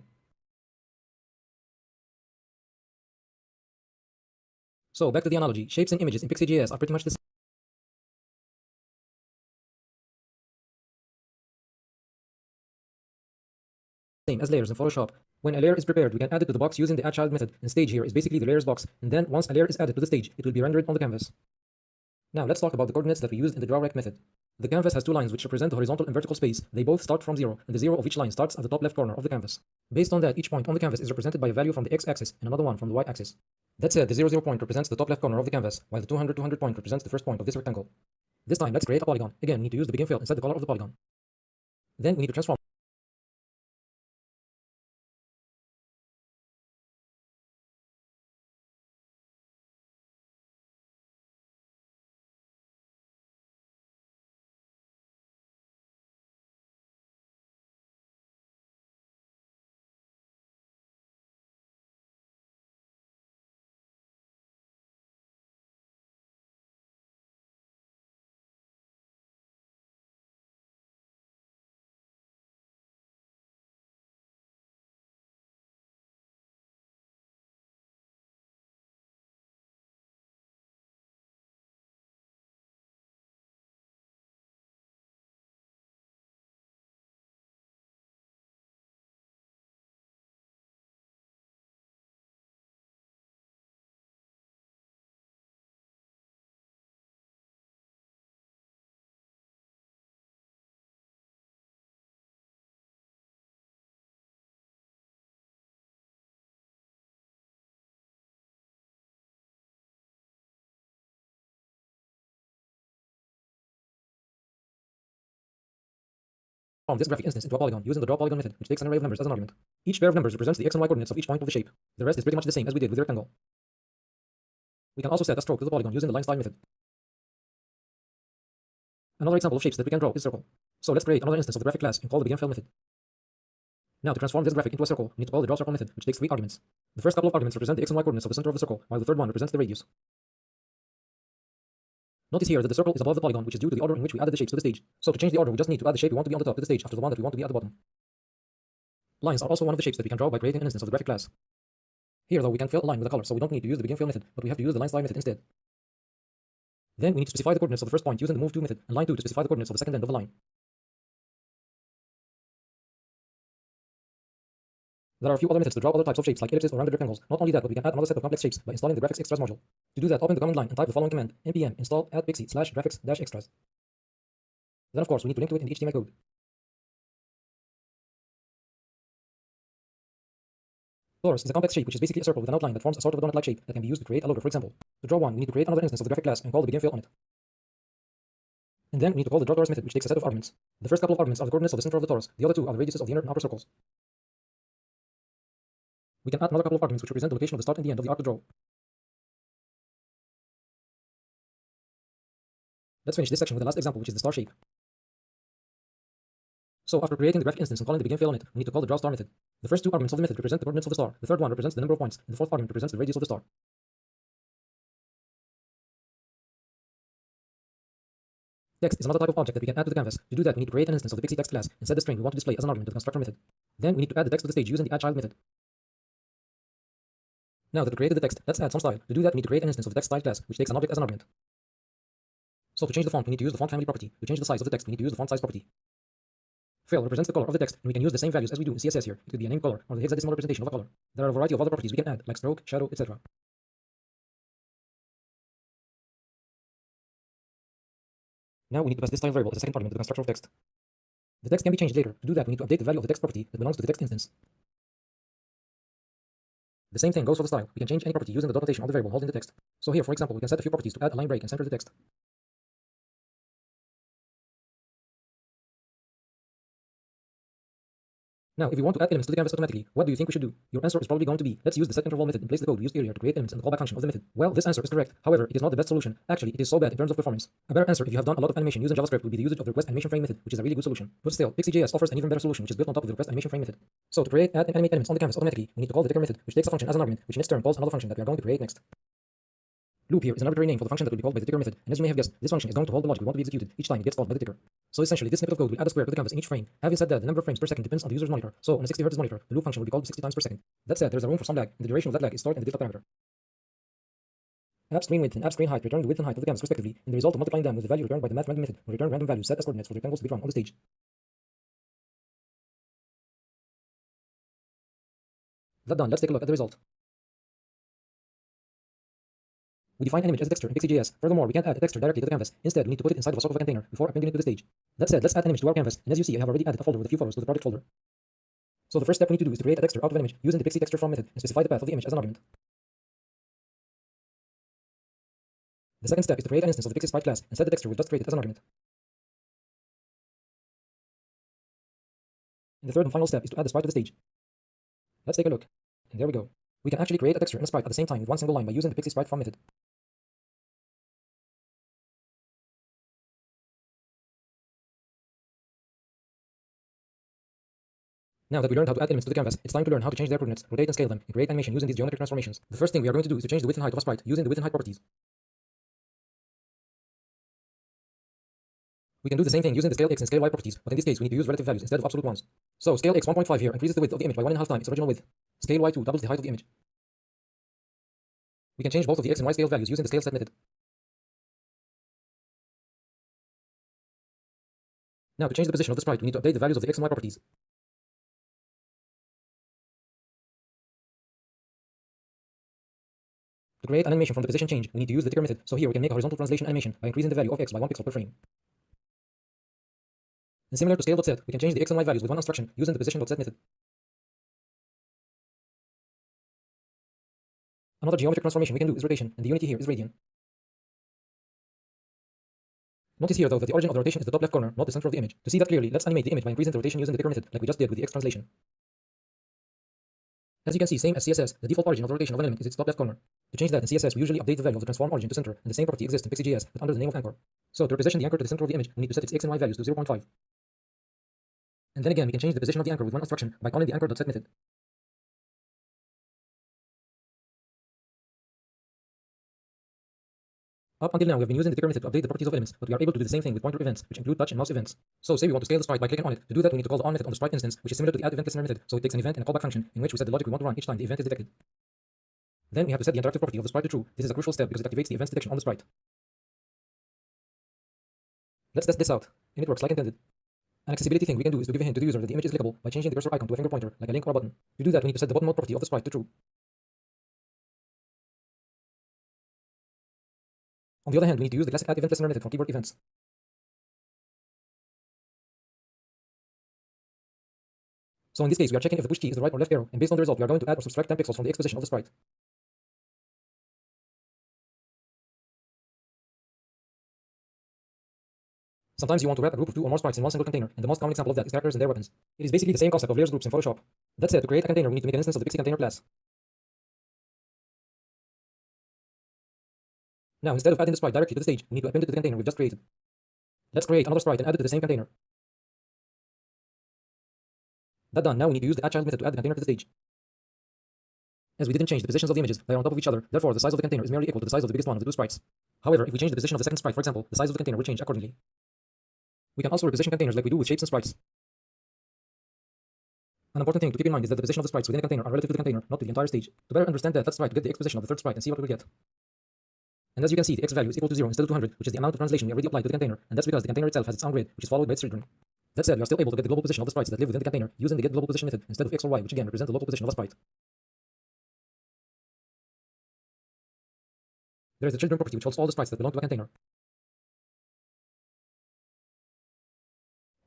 So back to the analogy, shapes and images in Pixie.js are pretty much the same as layers in Photoshop. When a layer is prepared, we can add it to the box using the addChild method, and stage here is basically the layers box, and then once a layer is added to the stage, it will be rendered on the canvas. Now let's talk about the coordinates that we used in the drawRect method. The canvas has two lines which represent the horizontal and vertical space. They both start from 0, and the 0 of each line starts at the top left corner of the canvas. Based on that, each point on the canvas is represented by a value from the x-axis and another one from the y-axis. That said, the 0, point represents the top left corner of the canvas, while the 200, point represents the first point of this rectangle. This time, let's create a polygon. Again, we need to use the begin fill and set the color of the polygon. Then we need to transform this graphic instance into a polygon using the drawPolygon method, which takes an array of numbers as an argument. Each pair of numbers represents the x and y coordinates of each point of the shape. The rest is pretty much the same as we did with the rectangle. We can also set a stroke to the polygon using the line style method. Another example of shapes that we can draw is circle. So let's create another instance of the graphic class and call the begin fill method. Now to transform this graphic into a circle, we need to call the drawCircle method, which takes 3 arguments. The first couple of arguments represent the x and y coordinates of the center of the circle, while the third one represents the radius. Notice here that the circle is above the polygon, which is due to the order in which we added the shapes to the stage. So to change the order, we just need to add the shape we want to be on the top to the stage after the one that we want to be at the bottom. Lines are also one of the shapes that we can draw by creating an instance of the graphic class. Here though, we can fill a line with a color, so we don't need to use the begin fill method, but we have to use the line style method instead. Then we need to specify the coordinates of the first point using the move to method, and line 2 to specify the coordinates of the second end of the line. There are a few other methods to draw other types of shapes like ellipses or rounded rectangles. Not only that, but we can add another set of complex shapes by installing the graphics extras module. To do that, open the command line and type the following command: npm install @pixie/graphics-extras. Then of course we need to link to it in the HTML code. Torus is a complex shape which is basically a circle with an outline that forms a sort of donut-like shape that can be used to create a logo, for example. To draw one, we need to create another instance of the graphic class and call the begin fill on it. And then we need to call the drawTorus method, which takes a set of arguments. The first couple of arguments are the coordinates of the center of the torus. The other two are the radiuses of the inner and outer circles. We can add another couple of arguments which represent the location of the start and the end of the arc to draw. Let's finish this section with the last example, which is the star shape. So after creating the graphic instance and calling the begin fill on it, we need to call the drawStar method. The first two arguments of the method represent the coordinates of the star. The third one represents the number of points, and the fourth argument represents the radius of the star. Text is another type of object that we can add to the canvas. To do that, we need to create an instance of the pixie text class and set the string we want to display as an argument to the constructor method. Then we need to add the text to the stage using the addChild method. Now that we created the text, let's add some style. To do that, we need to create an instance of the text style class, which takes an object as an argument. So to change the font, we need to use the font family property. To change the size of the text, we need to use the font size property. Fill represents the color of the text, and we can use the same values as we do in CSS here. It could be a name color or the hexadecimal representation of a color. There are a variety of other properties we can add, like stroke, shadow, etc. Now we need to pass this style variable as a second argument to the constructor of text. The text can be changed later. To do that, we need to update the value of the text property that belongs to the text instance. The same thing goes for the style. We can change any property using the dot notation of the variable holding the text. So here, for example, we can set a few properties to add a line break and center the text. Now, if you want to add elements to the canvas automatically, what do you think we should do? Your answer is probably going to be, let's use the set interval method and place the code we used earlier to create elements in the callback function of the method. Well, this answer is correct. However, it is not the best solution. Actually, it is so bad in terms of performance. A better answer if you have done a lot of animation using JavaScript would be the usage of the request animation frame method, which is a really good solution. But still, Pixie.js offers an even better solution, which is built on top of the request animation frame method. So to create, add, and animate elements on the canvas automatically, we need to call the ticker method, which takes a function as an argument, which in its turn calls another function that we are going to create next. Loop here is an arbitrary name for the function that will be called by the ticker method, and as you may have guessed, this function is going to hold the logic we want to be executed each time it gets called by the ticker. So essentially, this snippet of code will add a square to the canvas in each frame. Having said that, the number of frames per second depends on the user's monitor, so on a 60 Hz monitor, the loop function will be called 60 times per second. That said, there is a room for some lag, and the duration of that lag is stored in the digital parameter. App screen width and app screen height return the width and height of the canvas respectively, and the result of multiplying them with the value returned by the math random method will return random values set as coordinates for the rectangles to be drawn on the stage. That done, let's take a look at the result. We define an image as a texture in Pixie.js. Furthermore, we can't add a texture directly to the canvas. Instead, we need to put it inside of a sort of a container before appending it to the stage. That said, let's add an image to our canvas, and as you see, I have already added a folder with a few photos to the project folder. So the first step we need to do is to create a texture out of an image using the Pixie texture from method and specify the path of the image as an argument. The second step is to create an instance of the Pixie sprite class and set the texture we've just created as an argument. And the third and final step is to add the sprite to the stage. Let's take a look. And there we go. We can actually create a texture and a sprite at the same time with one single line by using the Pixie sprite from method. Now that we learned how to add elements to the canvas, it's time to learn how to change their coordinates, rotate and scale them, and create animation using these geometric transformations. The first thing we are going to do is to change the width and height of a sprite using the width and height properties. We can do the same thing using the scale x and scale y properties, but in this case we need to use relative values instead of absolute ones. So scale x 1.5 here increases the width of the image by 1.5 times its original width. Scale y2 doubles the height of the image. We can change both of the x and y scale values using the scale set method. Now to change the position of the sprite, we need to update the values of the x and y properties. To create an animation from the position change, we need to use the ticker method. So here we can make a horizontal translation animation by increasing the value of x by 1 pixel per frame. And similar to scale.set, we can change the x and y values with one instruction using the position.set method. Another geometric transformation we can do is rotation, and the unity here is radian. Notice here though that the origin of the rotation is the top left corner, not the center of the image. To see that clearly, let's animate the image by increasing the rotation using the ticker method, like we just did with the x translation. As you can see, same as CSS, the default origin of the rotation of an element is its top left corner. To change that in CSS, we usually update the value of the transform origin to center, and the same property exists in Pixie.js, but under the name of anchor. So to reposition the anchor to the center of the image, we need to set its x and y values to 0.5. And then again, we can change the position of the anchor with one instruction by calling the anchor.set method. Up until now, we have been using the ticker method to update the properties of elements, but we are able to do the same thing with pointer events, which include touch and mouse events. So say we want to scale the sprite by clicking on it. To do that, we need to call the on method on the sprite instance, which is similar to the add event listener method, so it takes an event and a callback function, in which we set the logic we want to run each time the event is detected. Then we have to set the interactive property of the sprite to true. This is a crucial step because it activates the event's detection on the sprite. Let's test this out, and it works like intended. An accessibility thing we can do is to give a hint to the user that the image is clickable by changing the cursor icon to a finger pointer, like a link or a button. To do that, we need to set the button mode property of the sprite to true. On the other hand, we need to use the classic add event listener method for keyboard events. So in this case, we are checking if the push key is the right or left arrow, and based on the result, we are going to add or subtract 10 pixels from the X position of the sprite. Sometimes you want to wrap a group of 2 or more sprites in one single container, and the most common example of that is characters and their weapons. It is basically the same concept of layers groups in Photoshop. That said, to create a container, we need to make an instance of the Pixie container class. Now, instead of adding the sprite directly to the stage, we need to append it to the container we've just created. Let's create another sprite and add it to the same container. That done, now we need to use the add child method to add the container to the stage. As we didn't change the positions of the images, they are on top of each other, therefore the size of the container is merely equal to the size of the biggest one of the two sprites. However, if we change the position of the second sprite, for example, the size of the container will change accordingly. We can also reposition containers like we do with shapes and sprites. An important thing to keep in mind is that the position of the sprites within a container are relative to the container, not to the entire stage. To better understand that, let's try to get the X position of the third sprite and see what we will get. And as you can see, the X value is equal to 0 instead of 200, which is the amount of translation we already applied to the container, and that's because the container itself has its own grid, which is followed by its children. That said, we are still able to get the global position of the sprites that live within the container using the get global position method instead of X or Y, which again represent the local position of a sprite. There is the children property which holds all the sprites that belong to a container.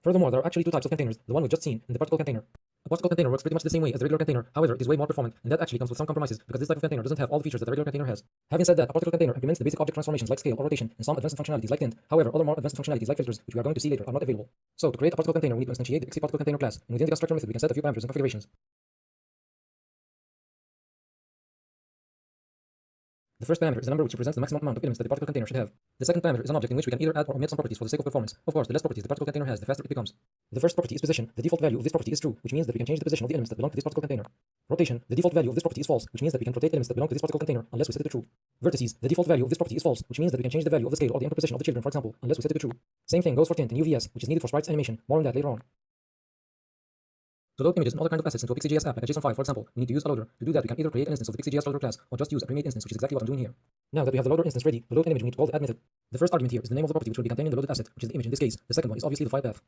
Furthermore, there are actually two types of containers, the one we've just seen, and the particle container. A particle container works pretty much the same way as the regular container, however, it is way more performant, and that actually comes with some compromises, because this type of container doesn't have all the features that the regular container has. Having said that, a particle container implements the basic object transformations like scale or rotation, and some advanced functionalities like tint. However, other more advanced functionalities like filters, which we are going to see later, are not available. So, to create a particle container, we need to instantiate the Pixie particle container class, and within the constructor method, we can set a few parameters and configurations. The first parameter is a number which represents the maximum amount of elements that the particle container should have. The second parameter is an object in which we can either add or omit some properties for the sake of performance. Of course, the less properties the particle container has, the faster it becomes. The first property is position. The default value of this property is true, which means that we can change the position of the elements that belong to this particle container. Rotation. The default value of this property is false, which means that we can rotate elements that belong to this particle container unless we set it to true. Vertices. The default value of this property is false, which means that we can change the value of the scale or the anchor position of the children, for example, unless we set it to true. Same thing goes for tint in UVS, which is needed for sprites animation. More on that later on. To load images and other kind of assets into a Pixie.js app like a JSON file, for example, we need to use a loader. To do that, we can either create an instance of the Pixie.js loader class or just use a pre-made instance, which is exactly what I'm doing here. Now that we have the loader instance ready, to load an image, we need to call the add method. The first argument here is the name of the property which will be contained in the loaded asset, which is the image in this case. The second one is obviously the file path.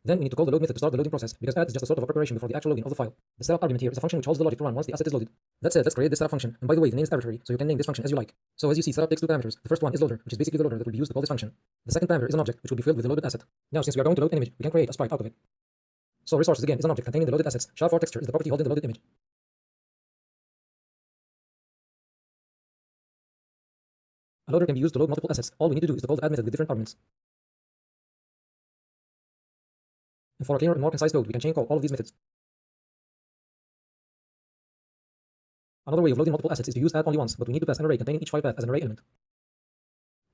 Then we need to call the load method to start the loading process, because add is just a sort of a preparation before the actual loading of the file. The setup argument here is a function which holds the logic to run once the asset is loaded. That said, let's create this setup function, and by the way, the name is arbitrary, so you can name this function as you like. So as you see, setup takes two parameters. The first one is loader, which is basically the loader that will be used to call this function. The second parameter is an object, which will be filled with the loaded asset. Now, since we are going to load an image, we can create a sprite out of it. So resources again is an object containing the loaded assets. SHA-4 texture is the property holding the loaded image. A loader can be used to load multiple assets. All we need to do is to call the add method with different arguments. And for a cleaner and more concise code, we can chain call all of these methods. Another way of loading multiple assets is to use add only once, but we need to pass an array containing each file path as an array element.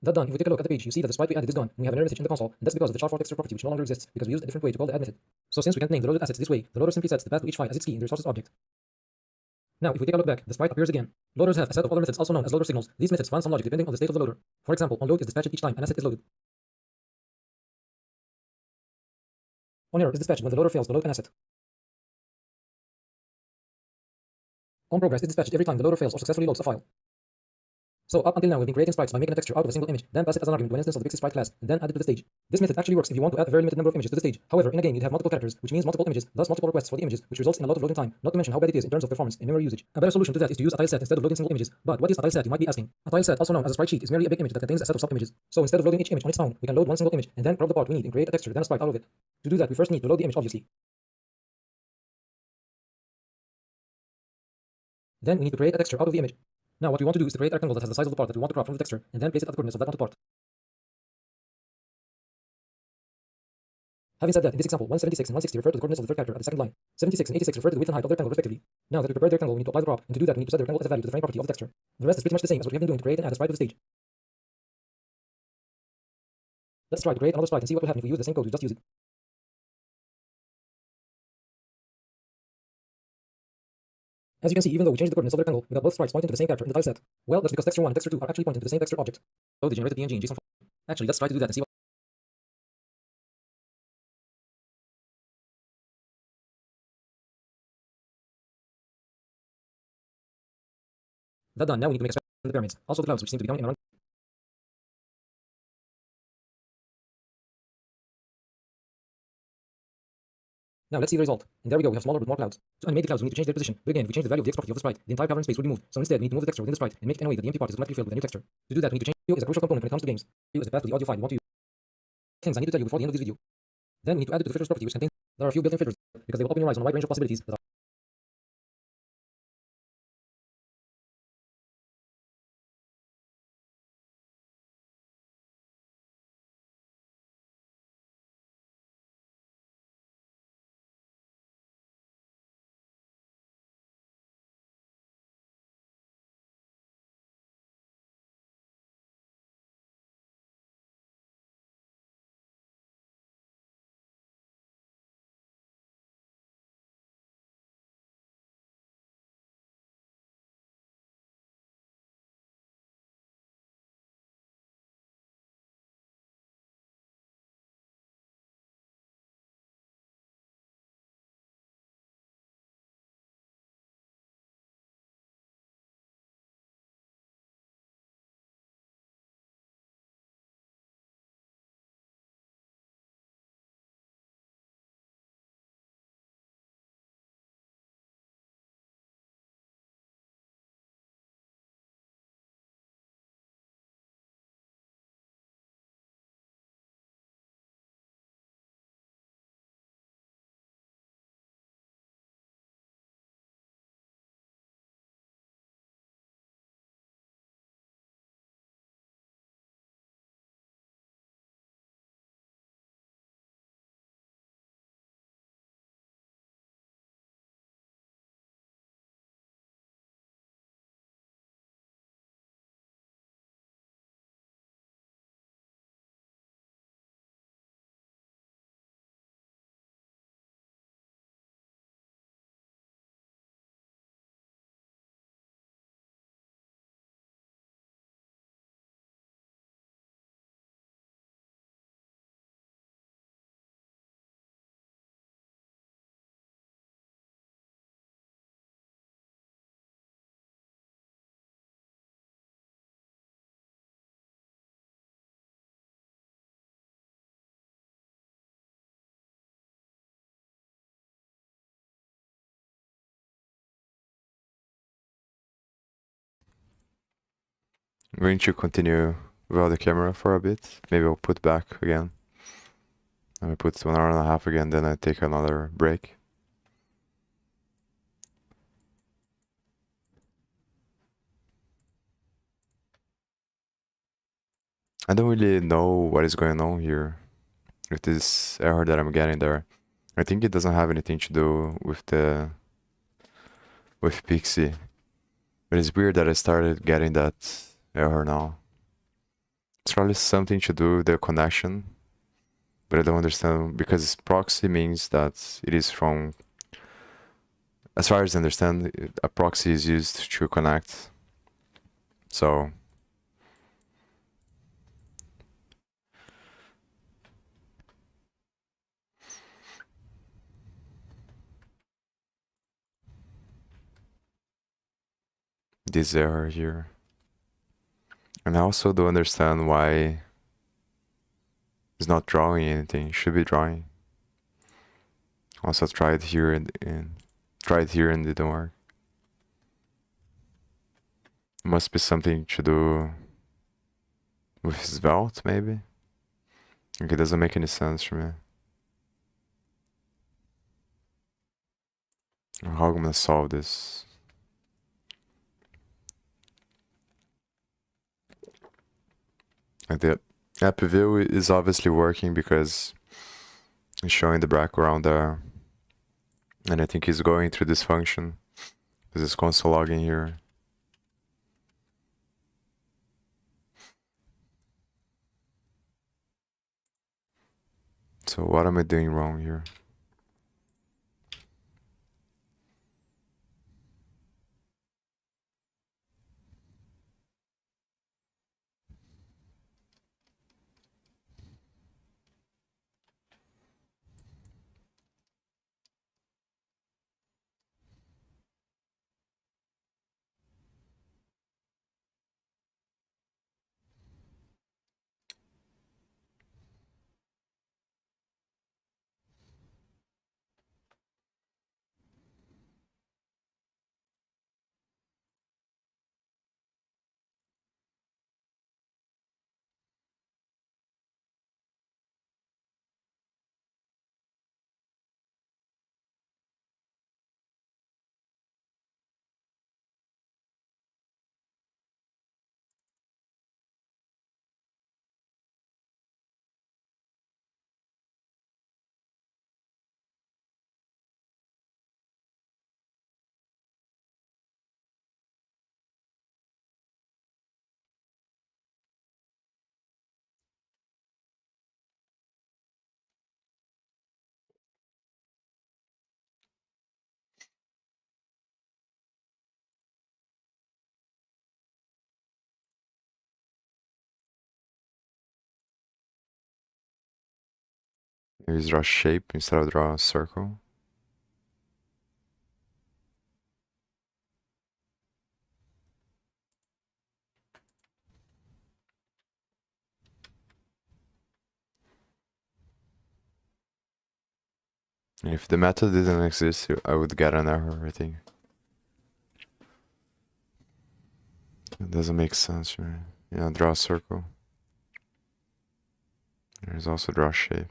That done, if we take a look at the page, you see that the sprite we added is gone, and we have an error message in the console, and that's because of the SHA-4 texture property which no longer exists, because we used a different way to call the add method. So since we can't name the loaded assets this way, the loader simply sets the path to each file as its key in the resources object. Now, if we take a look back, the sprite appears again. Loaders have a set of other methods also known as loader signals. These methods run some logic depending on the state of the loader. For example, onLoad is dispatched each time an asset is loaded. OnError is dispatched when the loader fails to load an asset. OnProgress is dispatched every time the loader fails or successfully loads a file. So up until now, we've been creating sprites by making a texture out of a single image, then pass it as an argument to an instance of the Pixie sprite class, and then add it to the stage. This method actually works if you want to add a very limited number of images to the stage. However, in a game, you'd have multiple characters, which means multiple images, thus multiple requests for the images, which results in a lot of loading time, not to mention how bad it is in terms of performance and memory usage. A better solution to that is to use a tileset instead of loading single images. But what is a tileset, you might be asking? A tileset, also known as a sprite sheet, is merely a big image that contains a set of sub-images. So instead of loading each image on its own, we can load one single image, and then crop the part we need and create a texture, then a sprite out of it. To do that, we first need to load the image, obviously. Then we need to create a texture out of the image. Now what we want to do is to create a rectangle that has the size of the part that we want to crop from the texture, and then place it at the coordinates of that wanted part. Having said that, in this example, 176 and 160 refer to the coordinates of the third character at the second line. 76 and 86 refer to the width and height of the rectangle respectively. Now that we prepared the rectangle, we need to apply the crop, and to do that we need to set the rectangle as a value to the frame property of the texture. The rest is pretty much the same as what we have been doing to create and add a sprite to the stage. Let's try to create another sprite and see what will happen if we use the same code we just used. As you can see, even though we changed the coordinates of the rectangle, we got both sprites pointing to the same character in the tileset. Well, that's because texture 1 and texture 2 are actually pointing to the same texture object. So they generated PNG in JSON form. Actually, let's try to do that and see what. That done, now we need to make a sprite in the pyramids, also the clouds which seem to be coming around. Now let's see the result. And there we go, we have smaller but more clouds. To animate the clouds, we need to change their position. But again, if we change the value of the X property of the sprite, the entire cover and space will be moved. So instead, we need to move the texture within the sprite and make it in a way that the empty part is automatically filled with a new texture. To do that, we need to change audio is a crucial component when it comes to games. Audio is the path to the audio file you want to use. Things I need to tell you before the end of this video. Then we need to add it to the filters property, which contains there are a few built-in filters because they will open your eyes on a wide range of possibilities that are I'm going to continue without the camera for a bit. Maybe I'll put back again. I put 1.5 hours again, then I take another break. I don't really know what is going on here with this error that I'm getting there. I think it doesn't have anything to do with Pixie. But it's weird that I started getting that error now. It's probably something to do with the connection, but I don't understand because proxy means that it is from, as far as I understand, a proxy is used to connect. So this error here. And I also don't understand why it's not drawing anything. It should be drawing. Also tried here and tried here and it didn't work. Must be something to do with Svelte, maybe? Like, it doesn't make any sense for me. How am I gonna solve this? Like the app view is obviously working because it's showing the background there. And I think it's going through this function. This is console logging here. So what am I doing wrong here? Maybe draw shape instead of draw a circle. If the method didn't exist, I would get an error, I think. It doesn't make sense, right? Yeah, draw a circle. There's also draw shape.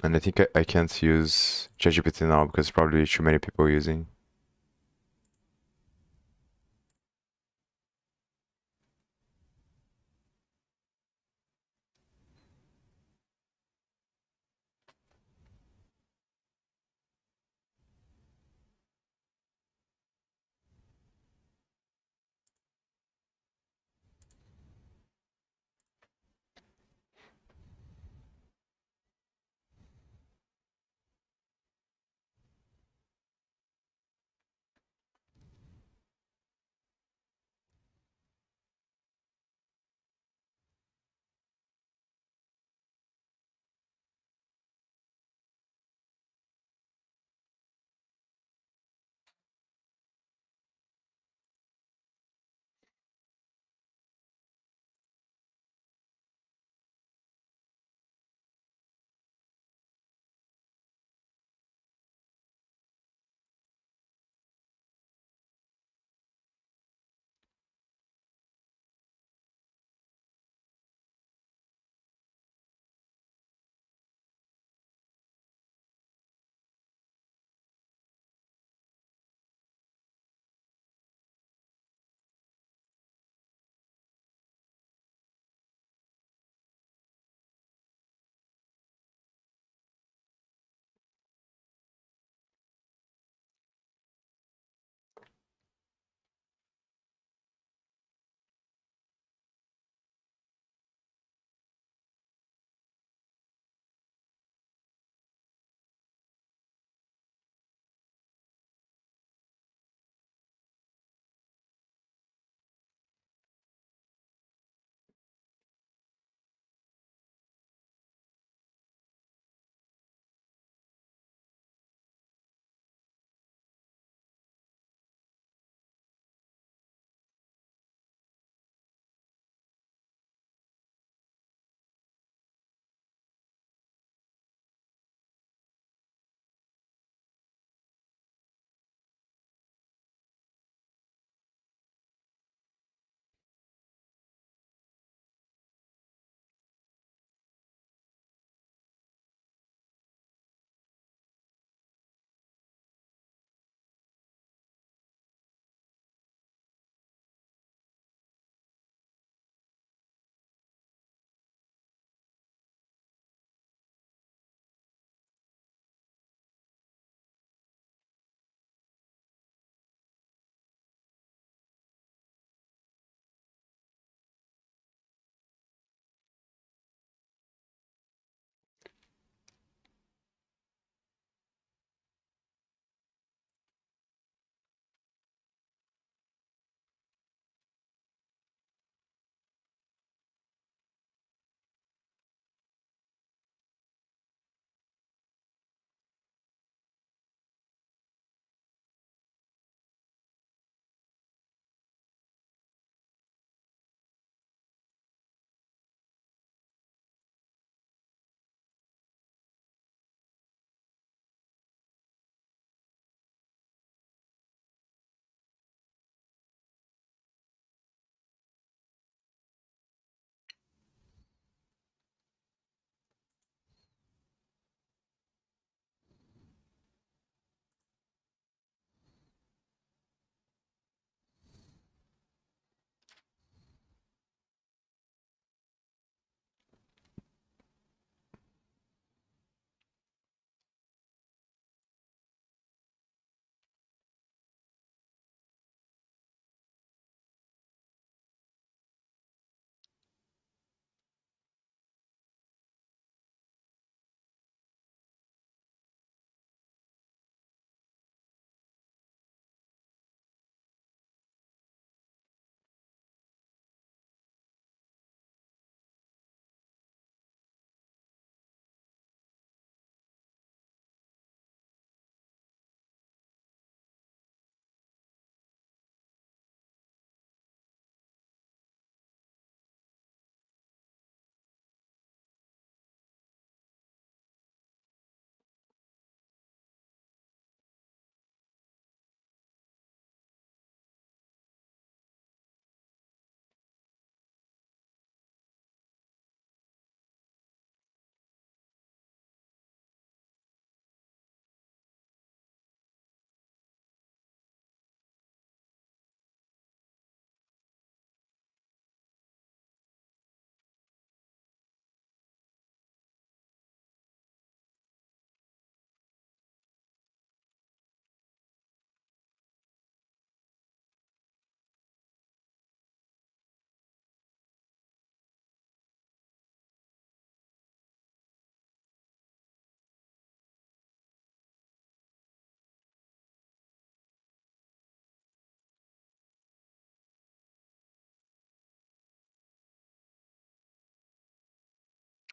And I think I can't use ChatGPT now because probably too many people using.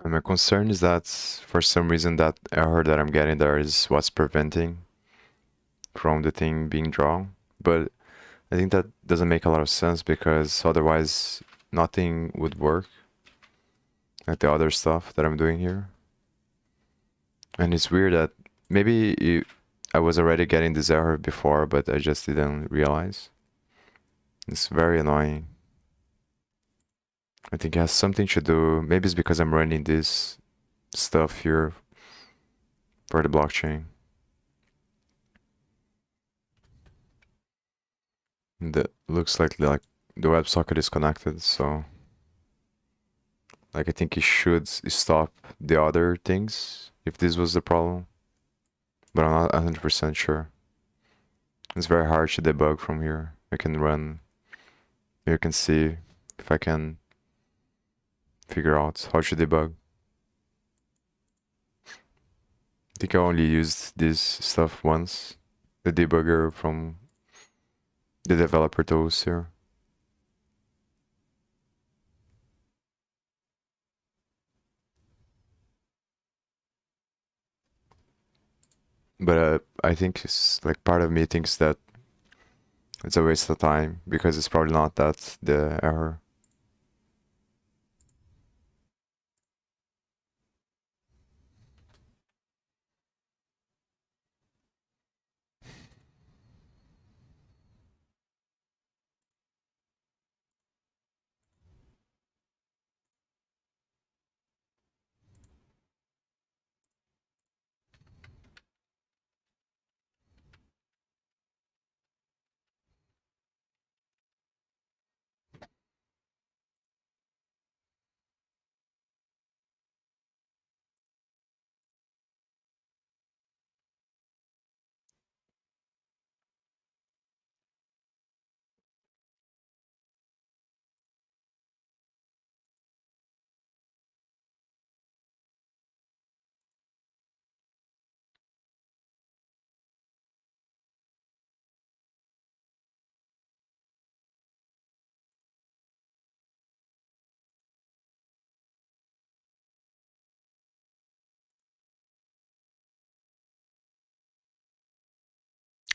And my concern is that for some reason that error that I'm getting there is what's preventing from the thing being drawn. But I think that doesn't make a lot of sense because otherwise nothing would work, like the other stuff that I'm doing here. And it's weird that maybe I was already getting this error before, but I just didn't realize. It's very annoying. I think it has something to do, maybe it's because I'm running this stuff here for the blockchain. That looks like the WebSocket is connected, so like I think it should stop the other things if this was the problem, but I'm not 100% sure. It's very hard to debug from here. I can run, you can see if I can figure out how to debug. I think I only used this stuff once, the debugger from the developer tools here. But I think it's like part of me thinks that it's a waste of time because it's probably not that the error.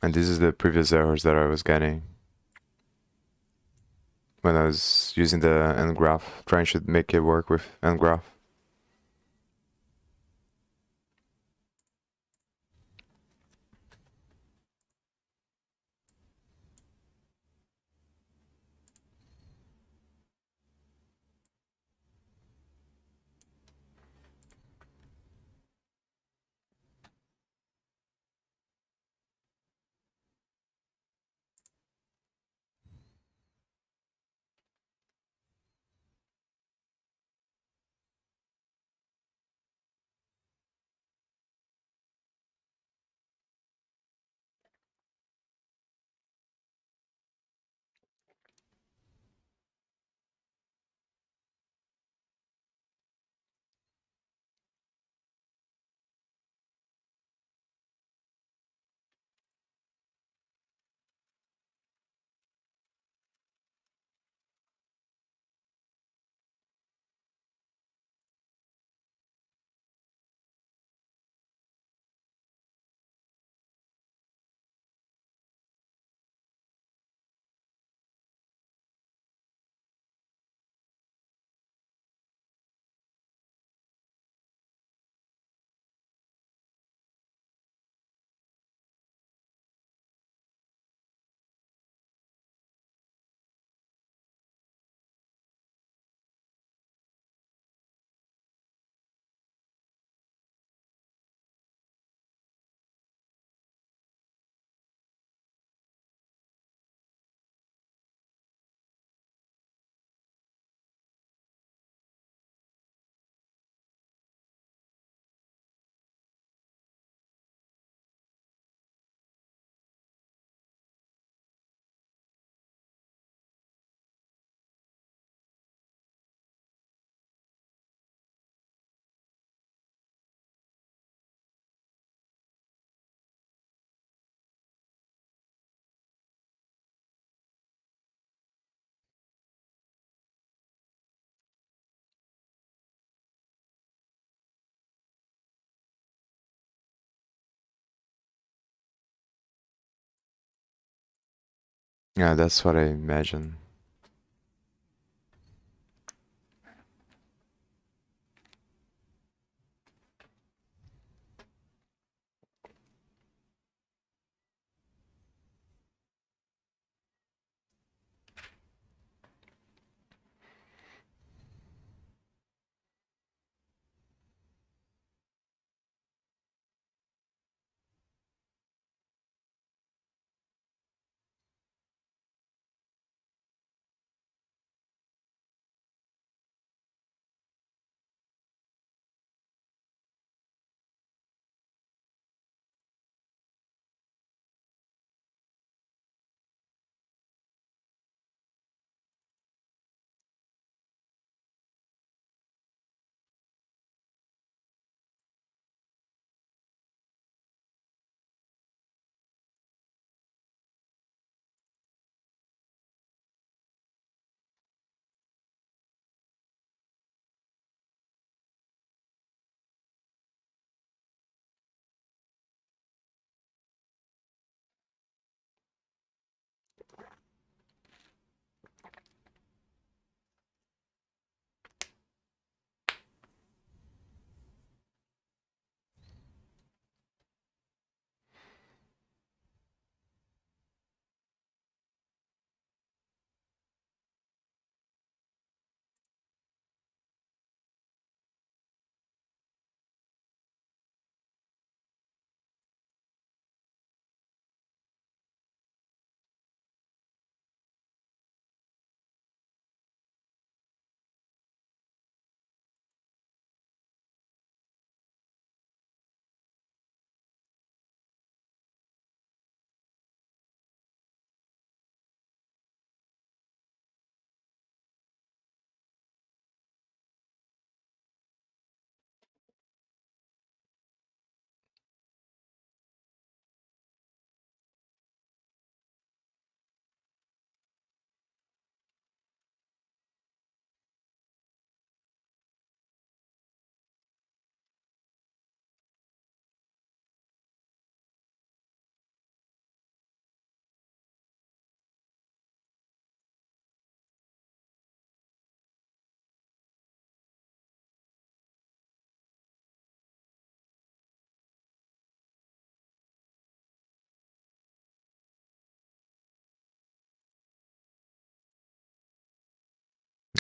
And this is the previous errors that I was getting when I was using the end graph, trying to make it work with end graph. Yeah, that's what I imagine.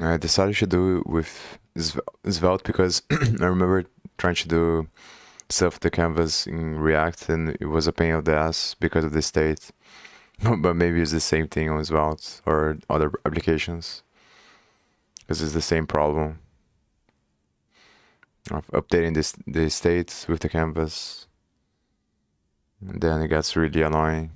I decided to do it with Svelte because I remember trying to do stuff with the canvas in React and it was a pain of the ass because of the state. But maybe it's the same thing on Svelte or other applications because it's the same problem of updating the state with the canvas. And then it gets really annoying.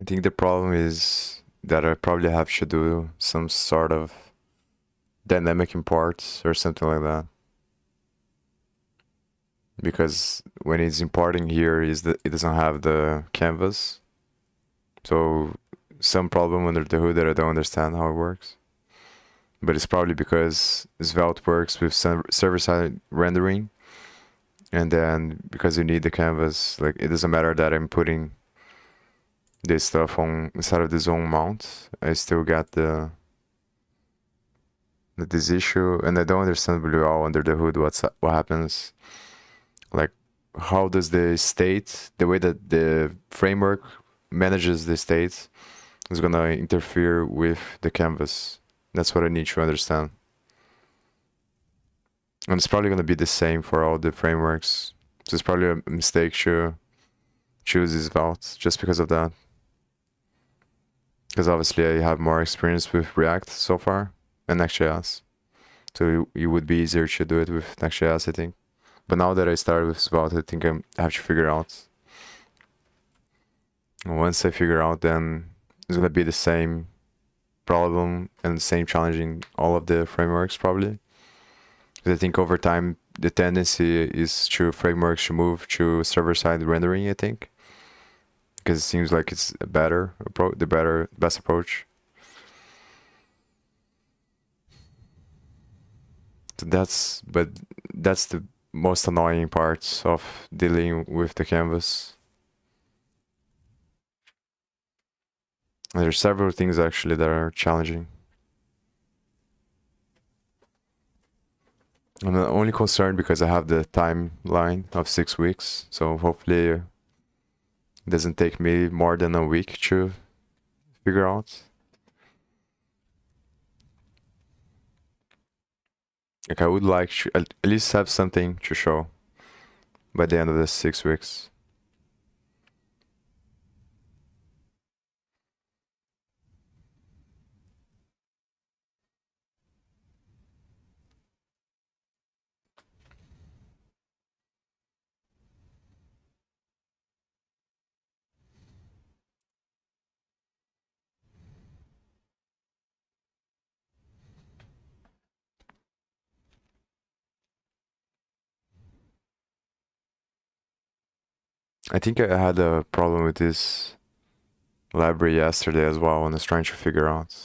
I think the problem is that I probably have to do some sort of dynamic imports or something like that. Because when it's importing here is that it doesn't have the canvas. So some problem under the hood that I don't understand how it works. But it's probably because Svelte works with server-side rendering. And then because you need the canvas, like it doesn't matter that I'm putting this stuff on inside of the zone mount, I still got this issue, and I don't understand really well under the hood what happens. Like, how does the state, the way that the framework manages the state, is gonna interfere with the canvas? That's what I need to understand. And it's probably gonna be the same for all the frameworks. So it's probably a mistake to choose this vault just because of that. Because obviously I have more experience with React so far and Next.js. So it would be easier to do it with Next.js, I think. But now that I started with Svelte, I think I have to figure out. And once I figure out, then it's gonna be the same problem and the same challenging all of the frameworks probably. Because I think over time the tendency is to frameworks to move to server-side rendering, I think. Because it seems like it's a better approach, best approach. So that's the most annoying part of dealing with the canvas. And there's several things actually that are challenging. I'm only concerned because I have the timeline of 6 weeks, so hopefully it doesn't take me more than a week to figure out. Like I would like to at least have something to show by the end of the 6 weeks. I think I had a problem with this library yesterday as well when I was trying to figure out.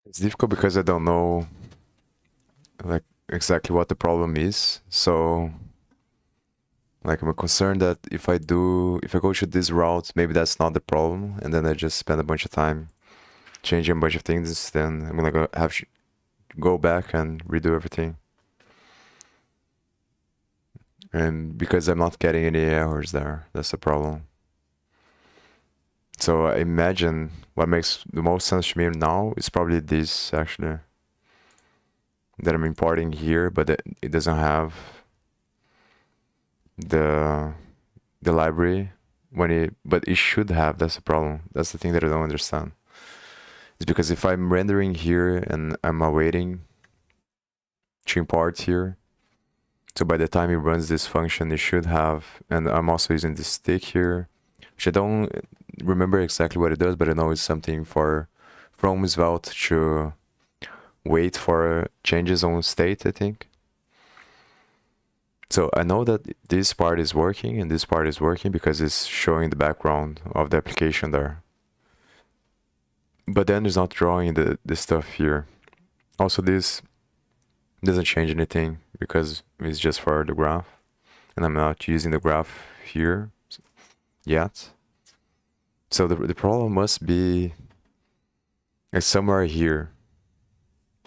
It's difficult because I don't know like exactly what the problem is. So like I'm concerned that if I go to this route, maybe that's not the problem, and then I just spend a bunch of time changing a bunch of things, then I'm gonna have to go back and redo everything. And because I'm not getting any errors there, that's the problem. So I imagine what makes the most sense to me now is probably this actually that I'm importing here, but it doesn't have the library but it should have. That's the problem. That's the thing that I don't understand. It's because if I'm rendering here and I'm awaiting to import here, so by the time it runs this function, it should have, and I'm also using this stick here, which I don't remember exactly what it does, but I know it's something for from Svelte to wait for changes on state, I think. So I know that this part is working and this part is working because it's showing the background of the application there. But then it's not drawing the stuff here. Also, this doesn't change anything because it's just for the graph. And I'm not using the graph here yet. So the problem must be somewhere here,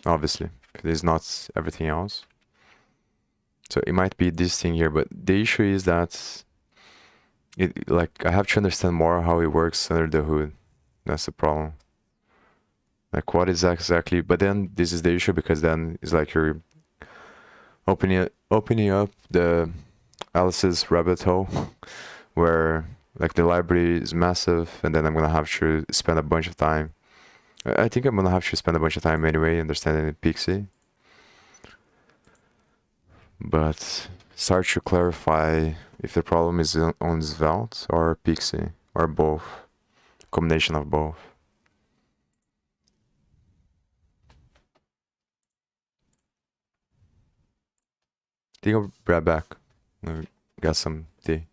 obviously. It's not everything else. So it might be this thing here, but the issue is that I have to understand more how it works under the hood. That's the problem. Like what is exactly, but then this is the issue because then it's like you're opening up the Alice's rabbit hole where like the library is massive and then I'm gonna have to spend a bunch of time. I think I'm gonna have to spend a bunch of time anyway understanding Pixie. But start to clarify if the problem is on Svelte or Pixie or both. Combination of both. I think I'll be right back. Got some tea.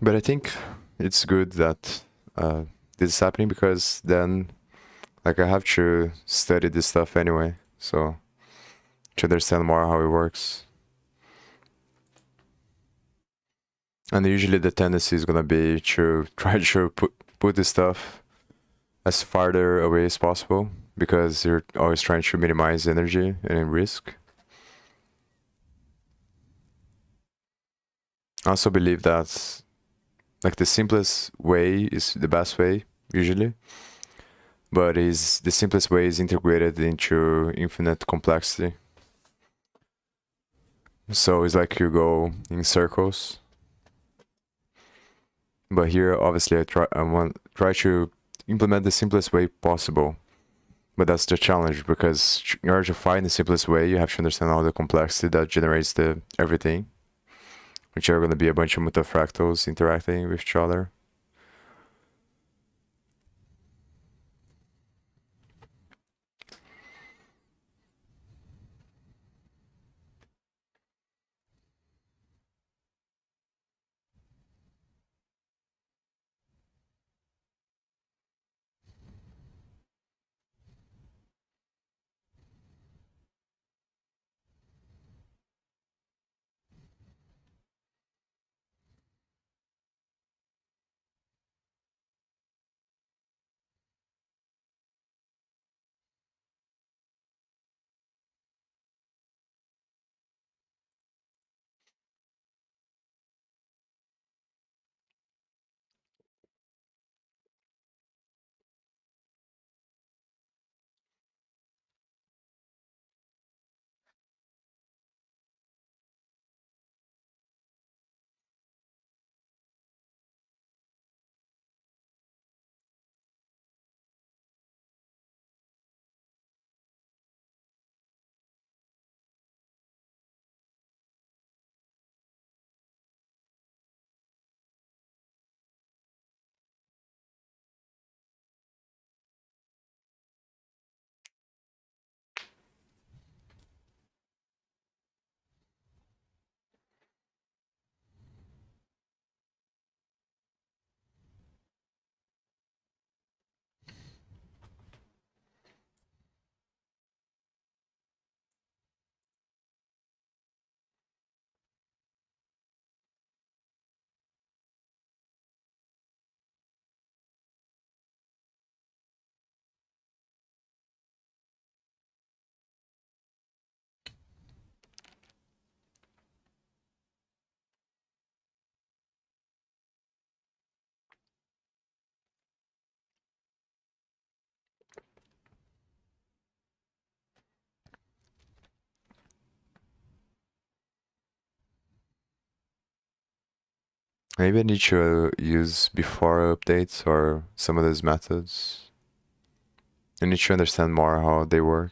But I think it's good that this is happening, because then, like, I have to study this stuff anyway, so to understand more how it works. And usually the tendency is gonna be to try to put this stuff as farther away as possible, because you're always trying to minimize energy and risk. I also believe that, like, the simplest way is the best way usually, but is the simplest way is integrated into infinite complexity. So it's like you go in circles. But here, obviously, I want try to implement the simplest way possible. But that's the challenge, because in order to find the simplest way, you have to understand all the complexity that generates the everything, which are going to be a bunch of multifractals interacting with each other. Maybe I need to use before updates or some of those methods. I need to understand more how they work.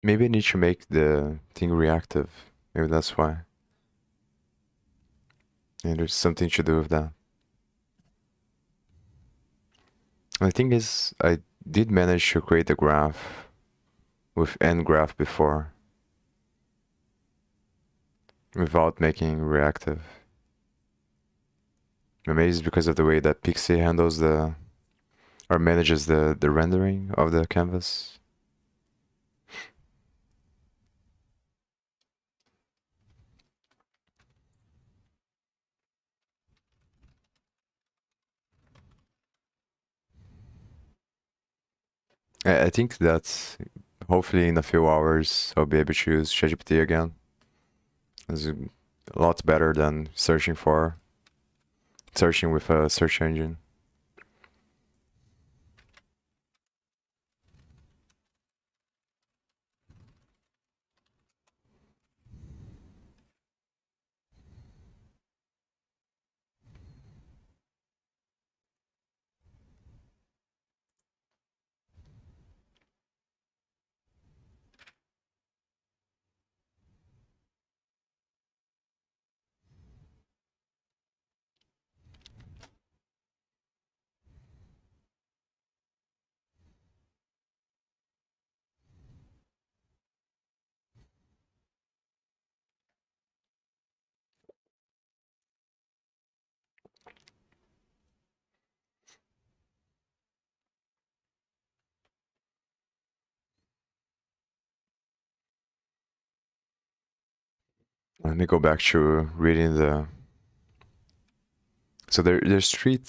Maybe I need to make the thing reactive. Maybe that's why. And there's something to do with that. The thing is, I did manage to create a graph with n graph before without making reactive. Maybe it's because of the way that Pixie handles or manages the rendering of the canvas. I think that hopefully in a few hours I'll be able to use ChatGPT again. It's a lot better than searching with a search engine. Let me go back to reading the. So there's three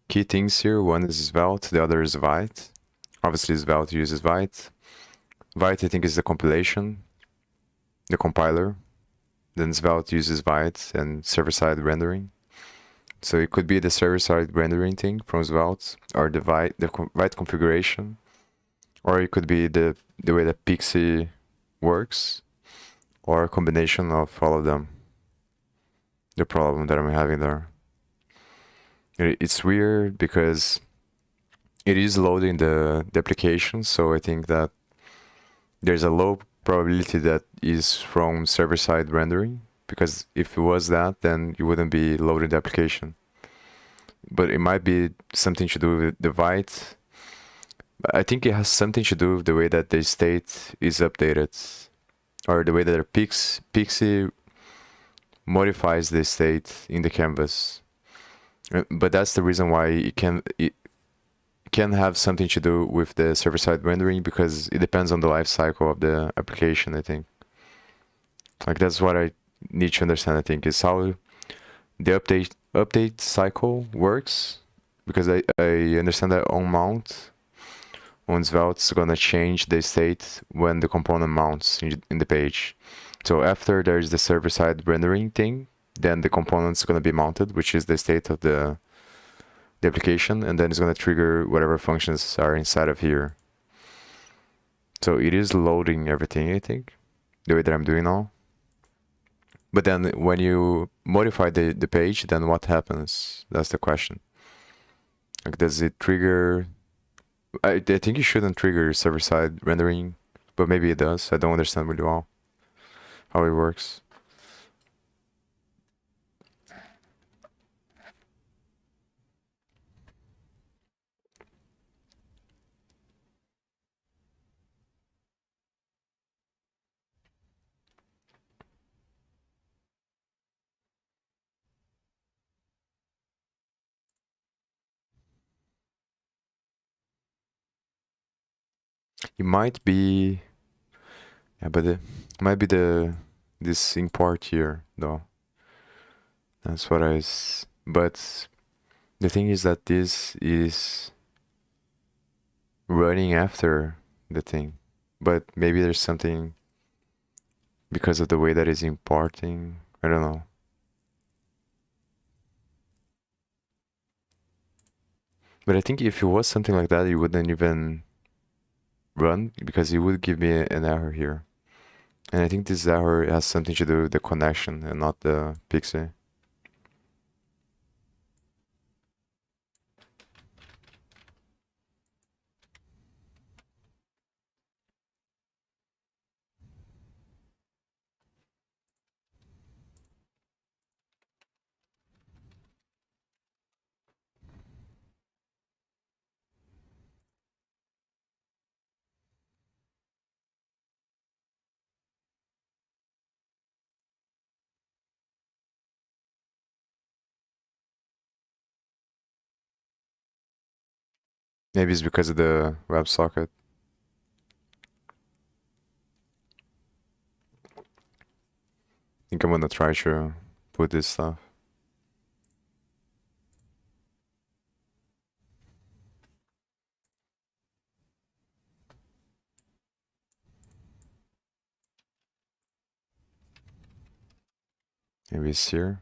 key things here. One is Svelte, the other is Vite. Obviously, Svelte uses Vite. Vite, I think, is the compilation, the compiler. Then Svelte uses Vite and server-side rendering. So it could be the server-side rendering thing from Svelte, or the Vite configuration, or it could be the way that Pixie works, or a combination of all of them. The problem that I'm having there. It's weird because it is loading the application, so I think that there's a low probability that is from server-side rendering, because if it was that, then you wouldn't be loading the application. But it might be something to do with the Vite. I think it has something to do with the way that the state is updated, or the way that Pixie modifies the state in the canvas. But that's the reason why it can have something to do with the server-side rendering, because it depends on the life cycle of the application, I think. Like, that's what I need to understand, I think, is how the update cycle works, because I understand that on mount, on Svelte, is gonna change the state when the component mounts in the page. So after there's the server-side rendering thing, then the component's gonna be mounted, which is the state of the application, and then it's gonna trigger whatever functions are inside of here. So it is loading everything, I think, the way that I'm doing now. But then when you modify the page, then what happens? That's the question. Like, does it trigger? I think it shouldn't trigger server-side rendering, but maybe it does. I don't understand really well how it works. It might be, yeah, but it might be this import here though. That's what but the thing is that this is running after the thing, but maybe there's something because of the way that it's importing. I don't know. But I think if it was something like that, it wouldn't even run, because it would give me an error here. And I think this error has something to do with the connection and not the Pixie. Maybe it's because of the WebSocket. I think I'm gonna try to put this stuff. Maybe it's here.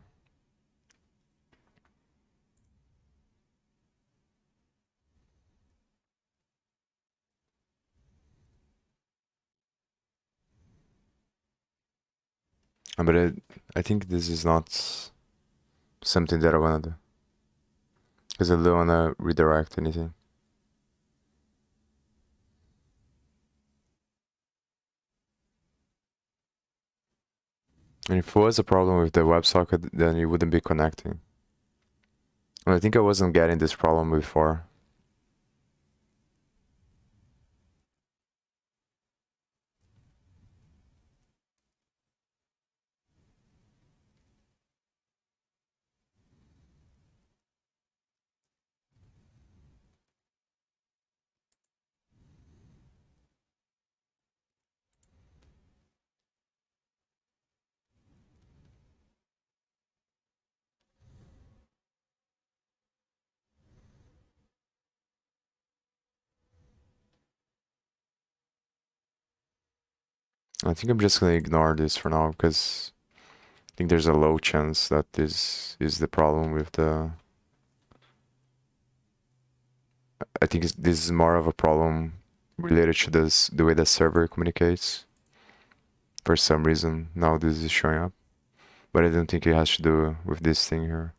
But I think this is not something that I wanna do. Because I don't wanna redirect anything. And if it was a problem with the WebSocket, then it wouldn't be connecting. And I think I wasn't getting this problem before. I think I'm just gonna ignore this for now because I think there's a low chance that this is the problem with the... I think this is more of a problem related to the way the server communicates. For some reason, now this is showing up. But I don't think it has to do with this thing here.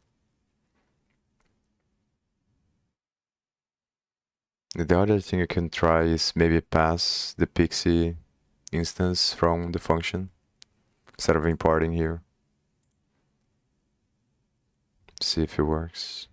The other thing I can try is maybe pass the Pixie instance from the function instead of importing here. See if it works.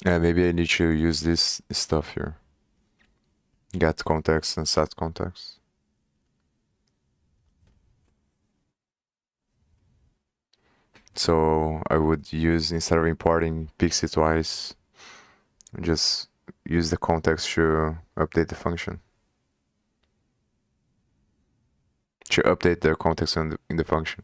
Maybe I need to use this stuff here. Get context and set context. So I would use, instead of importing pixie twice, just use the context to update the function. To update the context in the function.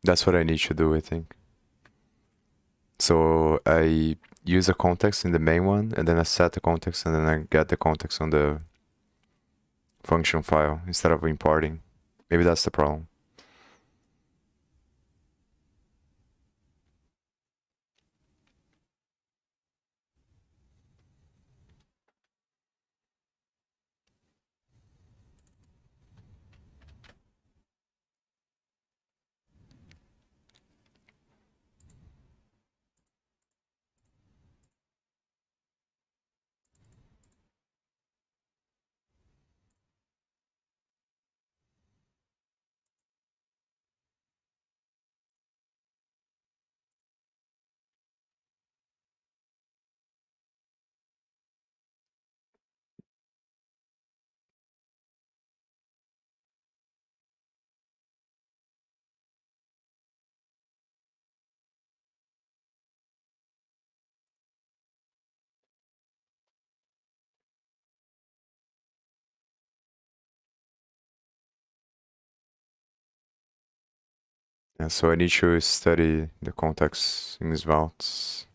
That's what I need to do, I think. So I use a context in the main one, and then I set the context, and then I get the context on the function file instead of importing. Maybe that's the problem. And so I need to study the context in these vaults.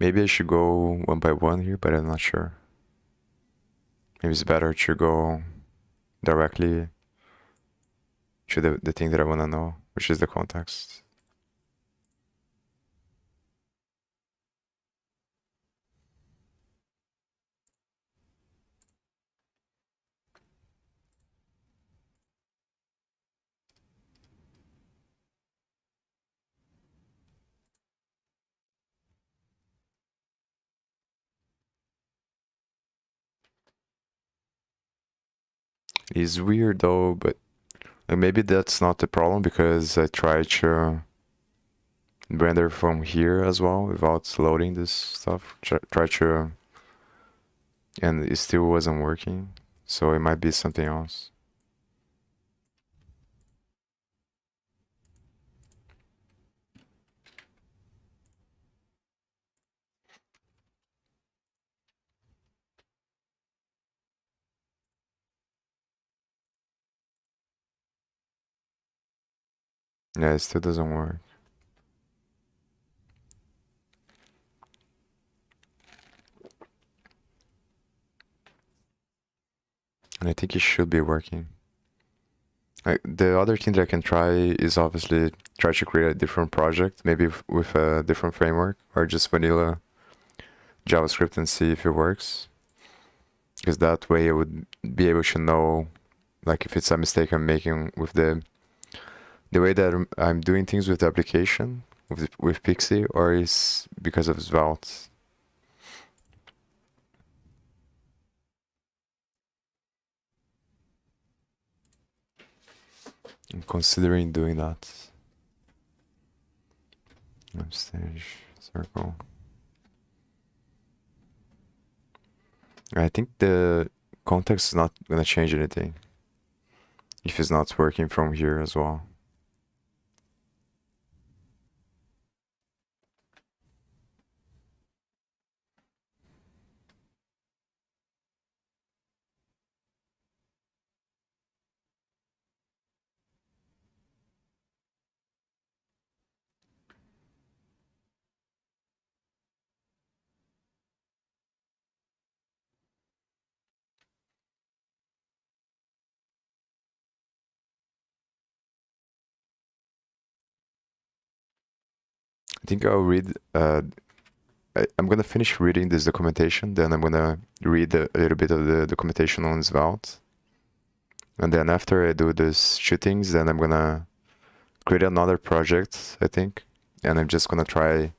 Maybe I should go one by one here, but I'm not sure. Maybe it's better to go directly to the thing that I want to know, which is the context. It's weird though, but maybe that's not the problem because I tried to render from here as well without loading this stuff. Try to, and it still wasn't working. So it might be something else. Yeah, it still doesn't work. And I think it should be working. The other thing that I can try is obviously try to create a different project, maybe with a different framework or just vanilla JavaScript and see if it works. Because that way I would be able to know, like, if it's a mistake I'm making with the way that I'm doing things with the application, with Pixie, or is because of Svelte. I'm considering doing that. Stage circle. I think the context is not gonna change anything if it's not working from here as well. I think I'll read. I'm gonna finish reading this documentation, then I'm gonna read a little bit of the documentation on Svelte, and then after I do these two things, then I'm gonna create another project, I think, and I'm just gonna try,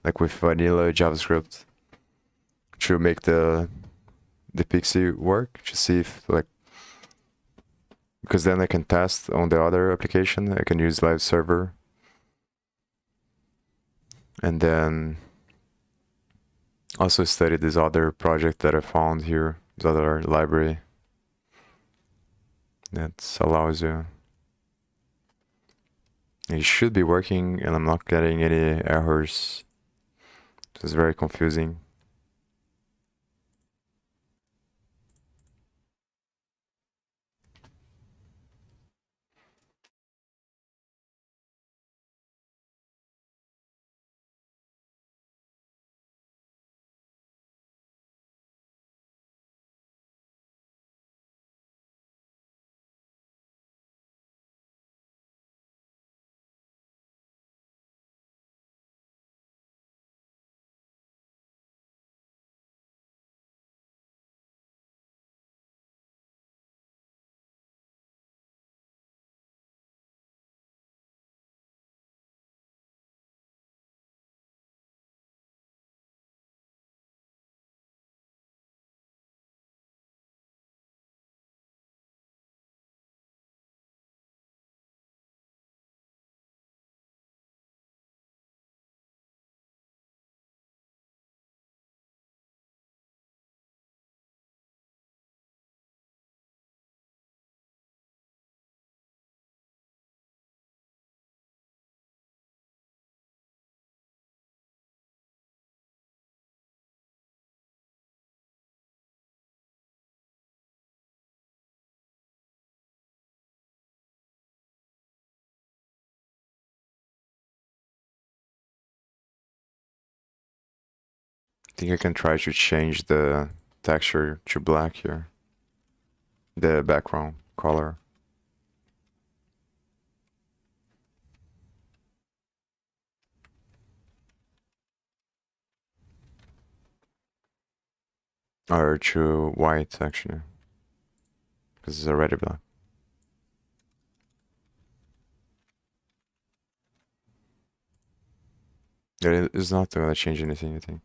like with vanilla JavaScript, to make the Pixie work, to see if, like, because then I can test on the other application. I can use live server, and then also study this other project that I found here, this other library that allows you. It should be working, and I'm not getting any errors. It's very confusing. think I can try to change the texture to black here. The background color. Or to white, actually. Because it's already black. Yeah, it's not gonna change anything, I think.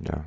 Yeah.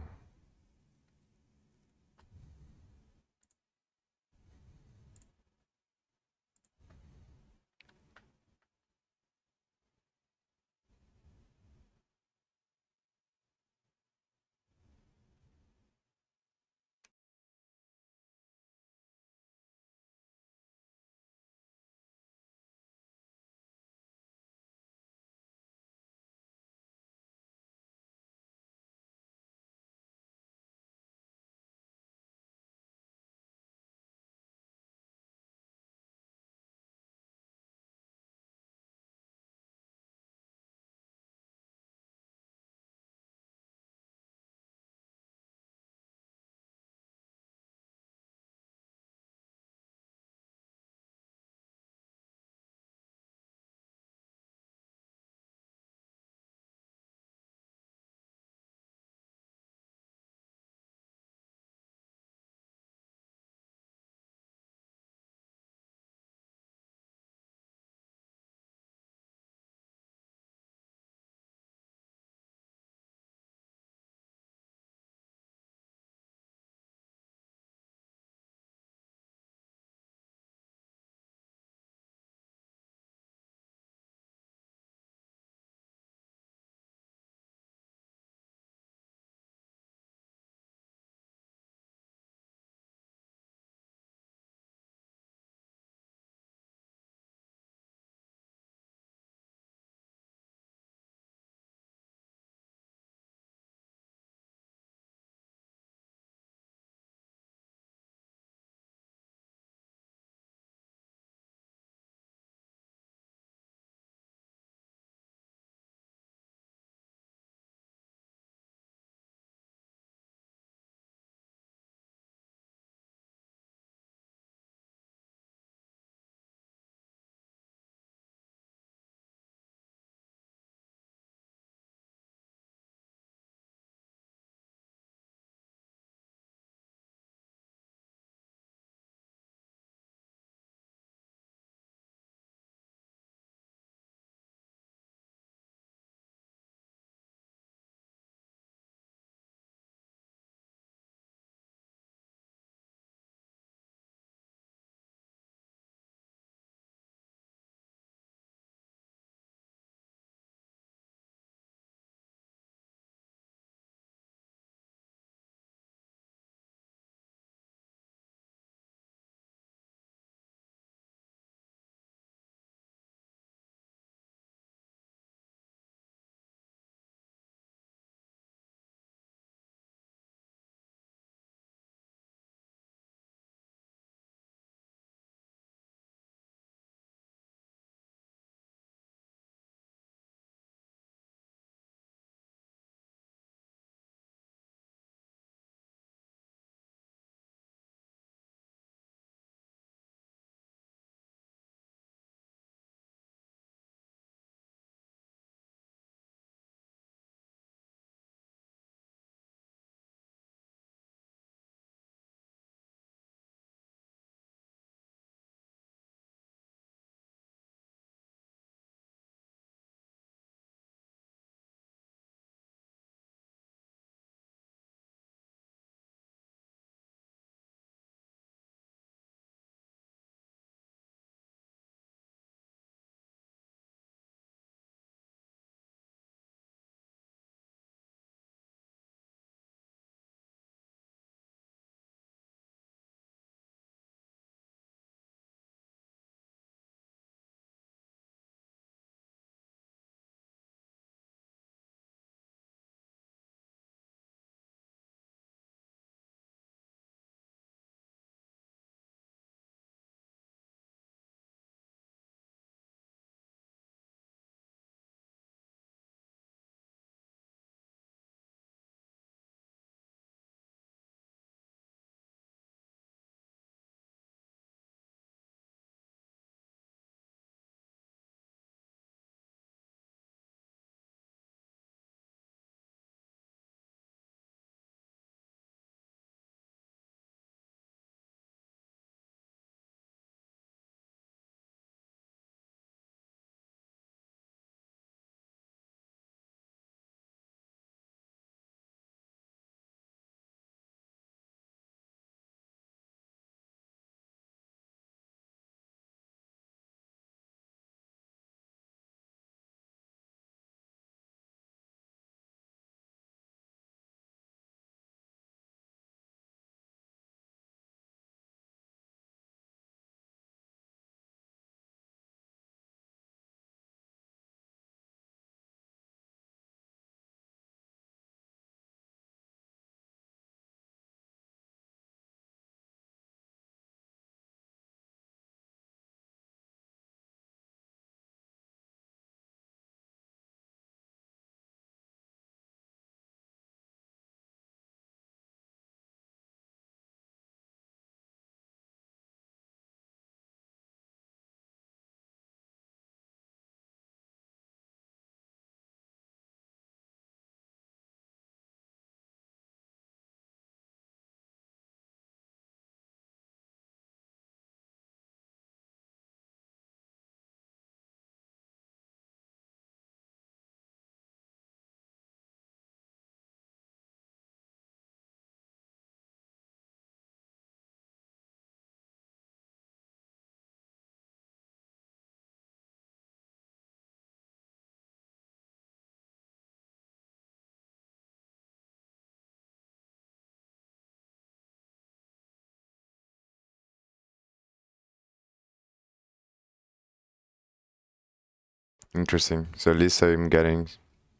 Interesting. So at least I'm getting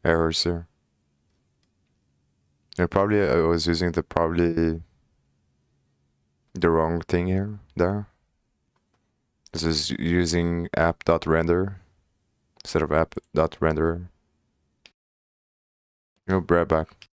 errors here. And probably I was using the wrong thing here, there. This is using app.render instead of app.render. You'll be right back.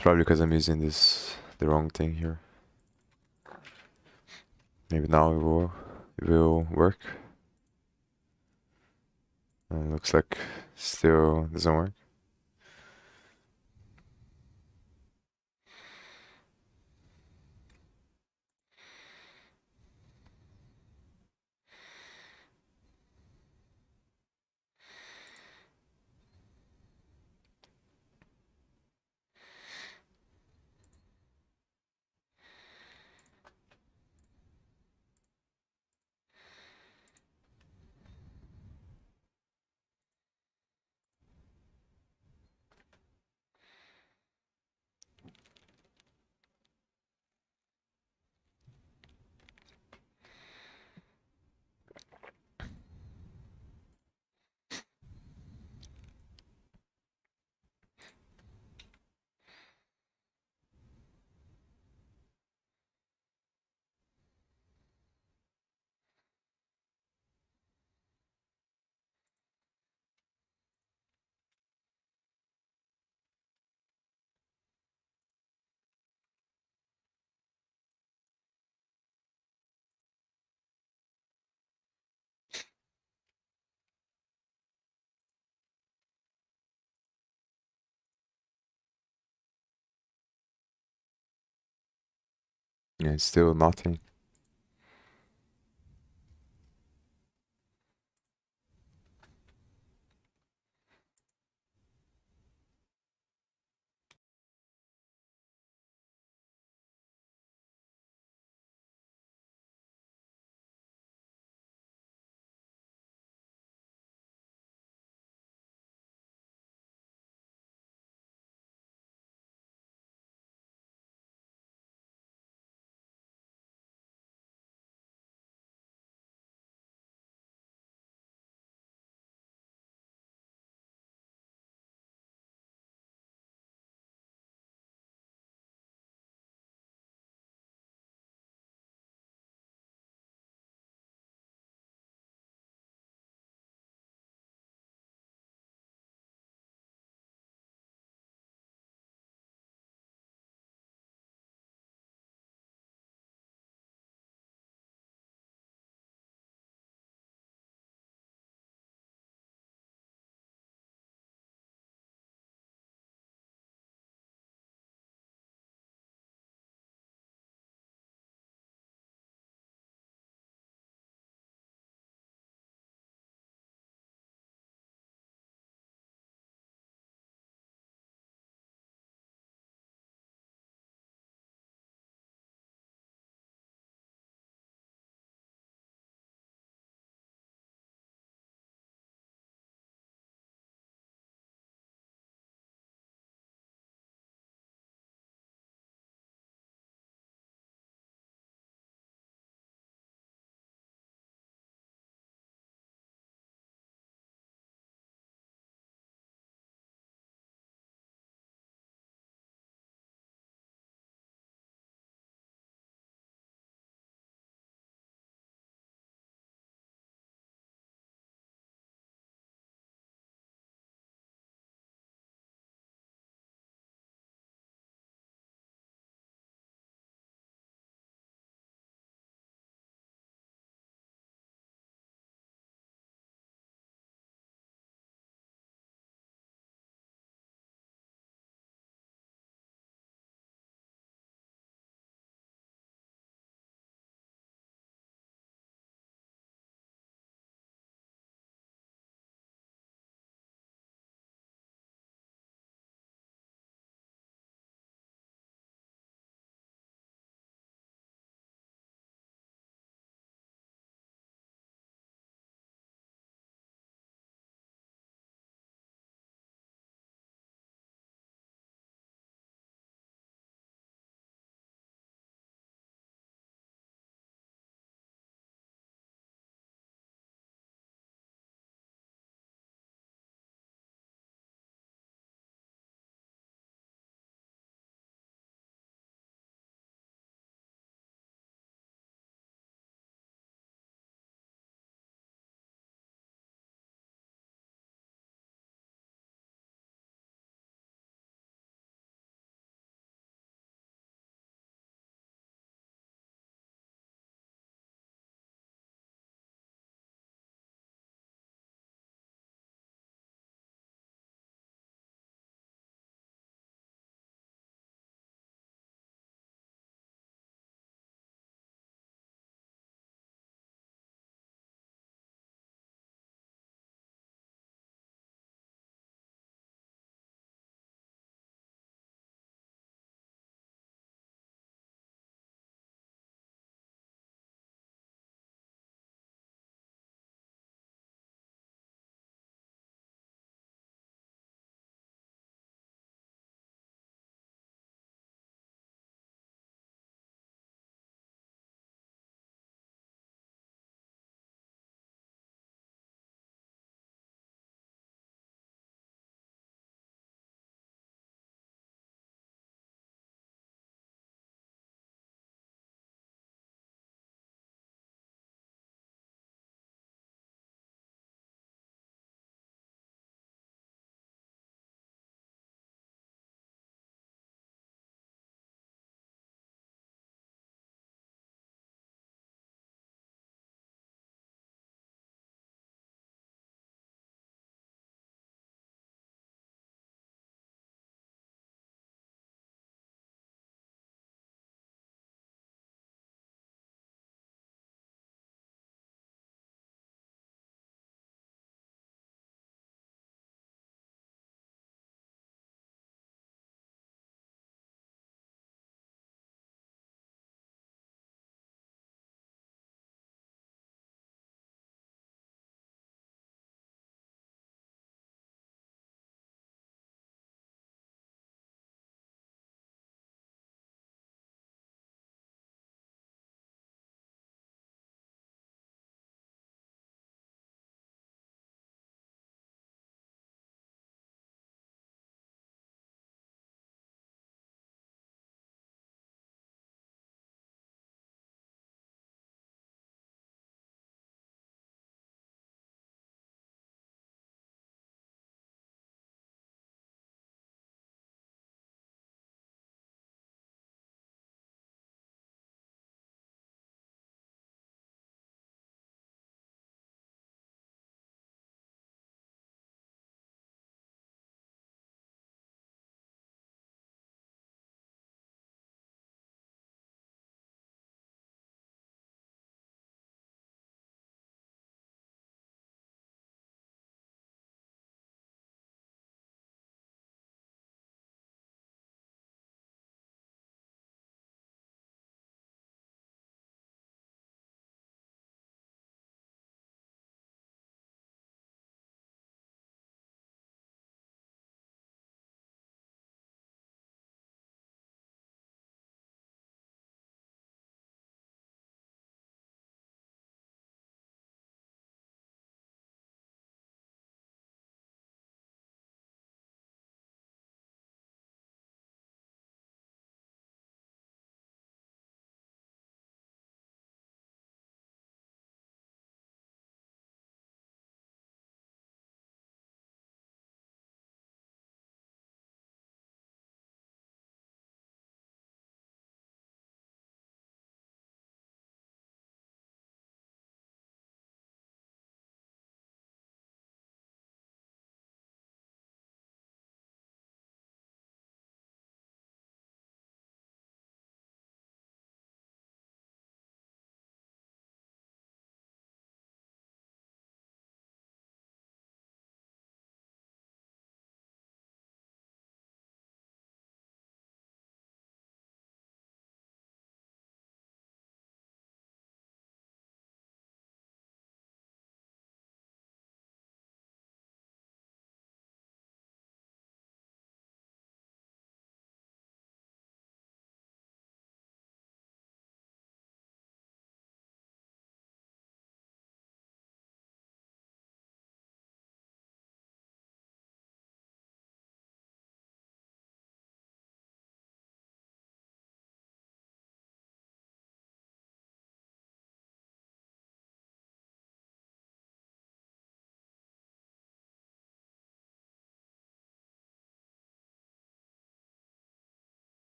It's probably because I'm using the wrong thing here. Maybe now it will work. Looks like still doesn't work. Yeah, it's still nothing.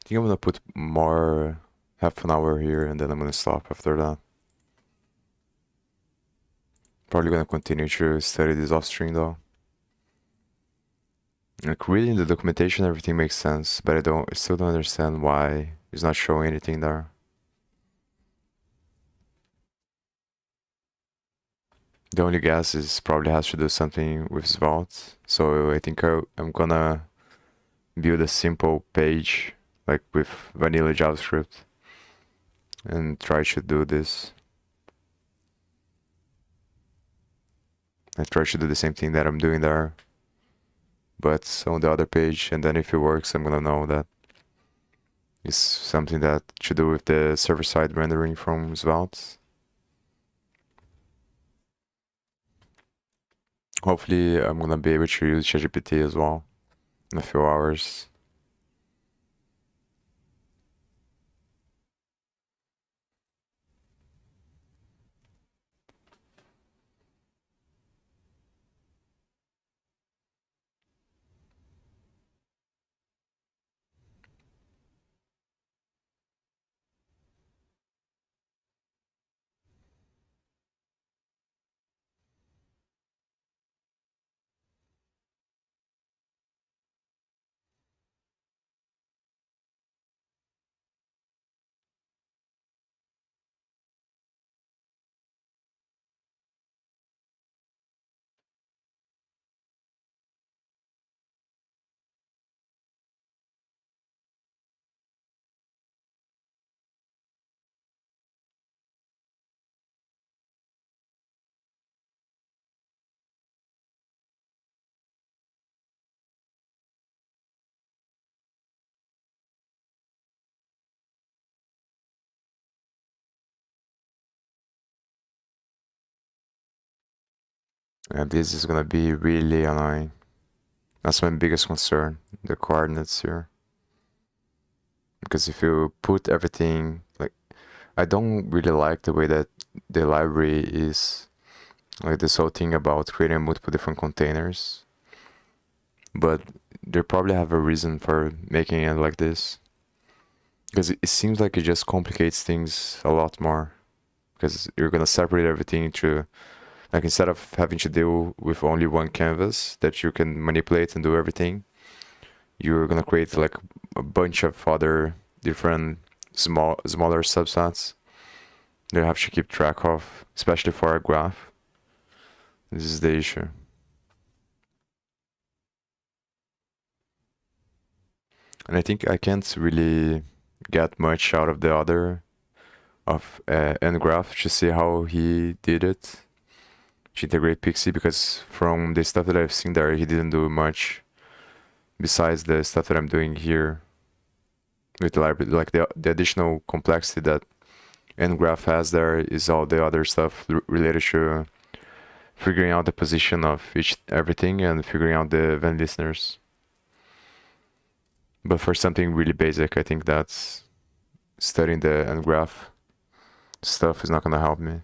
think I'm gonna put more half an hour here and then I'm gonna stop after that. Probably gonna continue to study this off-string though. Like reading the documentation, everything makes sense, but I still don't understand why it's not showing anything there. The only guess is probably has to do something with Svelte. So I think I'm gonna build a simple page like with vanilla JavaScript and try to do this. I try to do the same thing that I'm doing there, but on the other page, and then if it works, I'm gonna know that it's something that to do with the server-side rendering from Svelte. Hopefully, I'm gonna be able to use ChatGPT as well in a few hours. And this is gonna be really annoying. That's my biggest concern, the coordinates here. Because if you put everything, like, I don't really like the way that the library is, like this whole thing about creating multiple different containers. But they probably have a reason for making it like this. Because it seems like it just complicates things a lot more. Because you're gonna separate everything into, like, instead of having to deal with only one canvas that you can manipulate and do everything, you're gonna create like a bunch of other different smaller subsets that you have to keep track of, especially for a graph. This is the issue. And I think I can't really get much out of the other of ngraph to see how he did it to integrate Pixie, because from the stuff that I've seen there, he didn't do much besides the stuff that I'm doing here with the library. Like the additional complexity that ngraph has there is all the other stuff related to figuring out the position of everything and figuring out the event listeners. But for something really basic, I think that's studying the ngraph stuff is not gonna help me.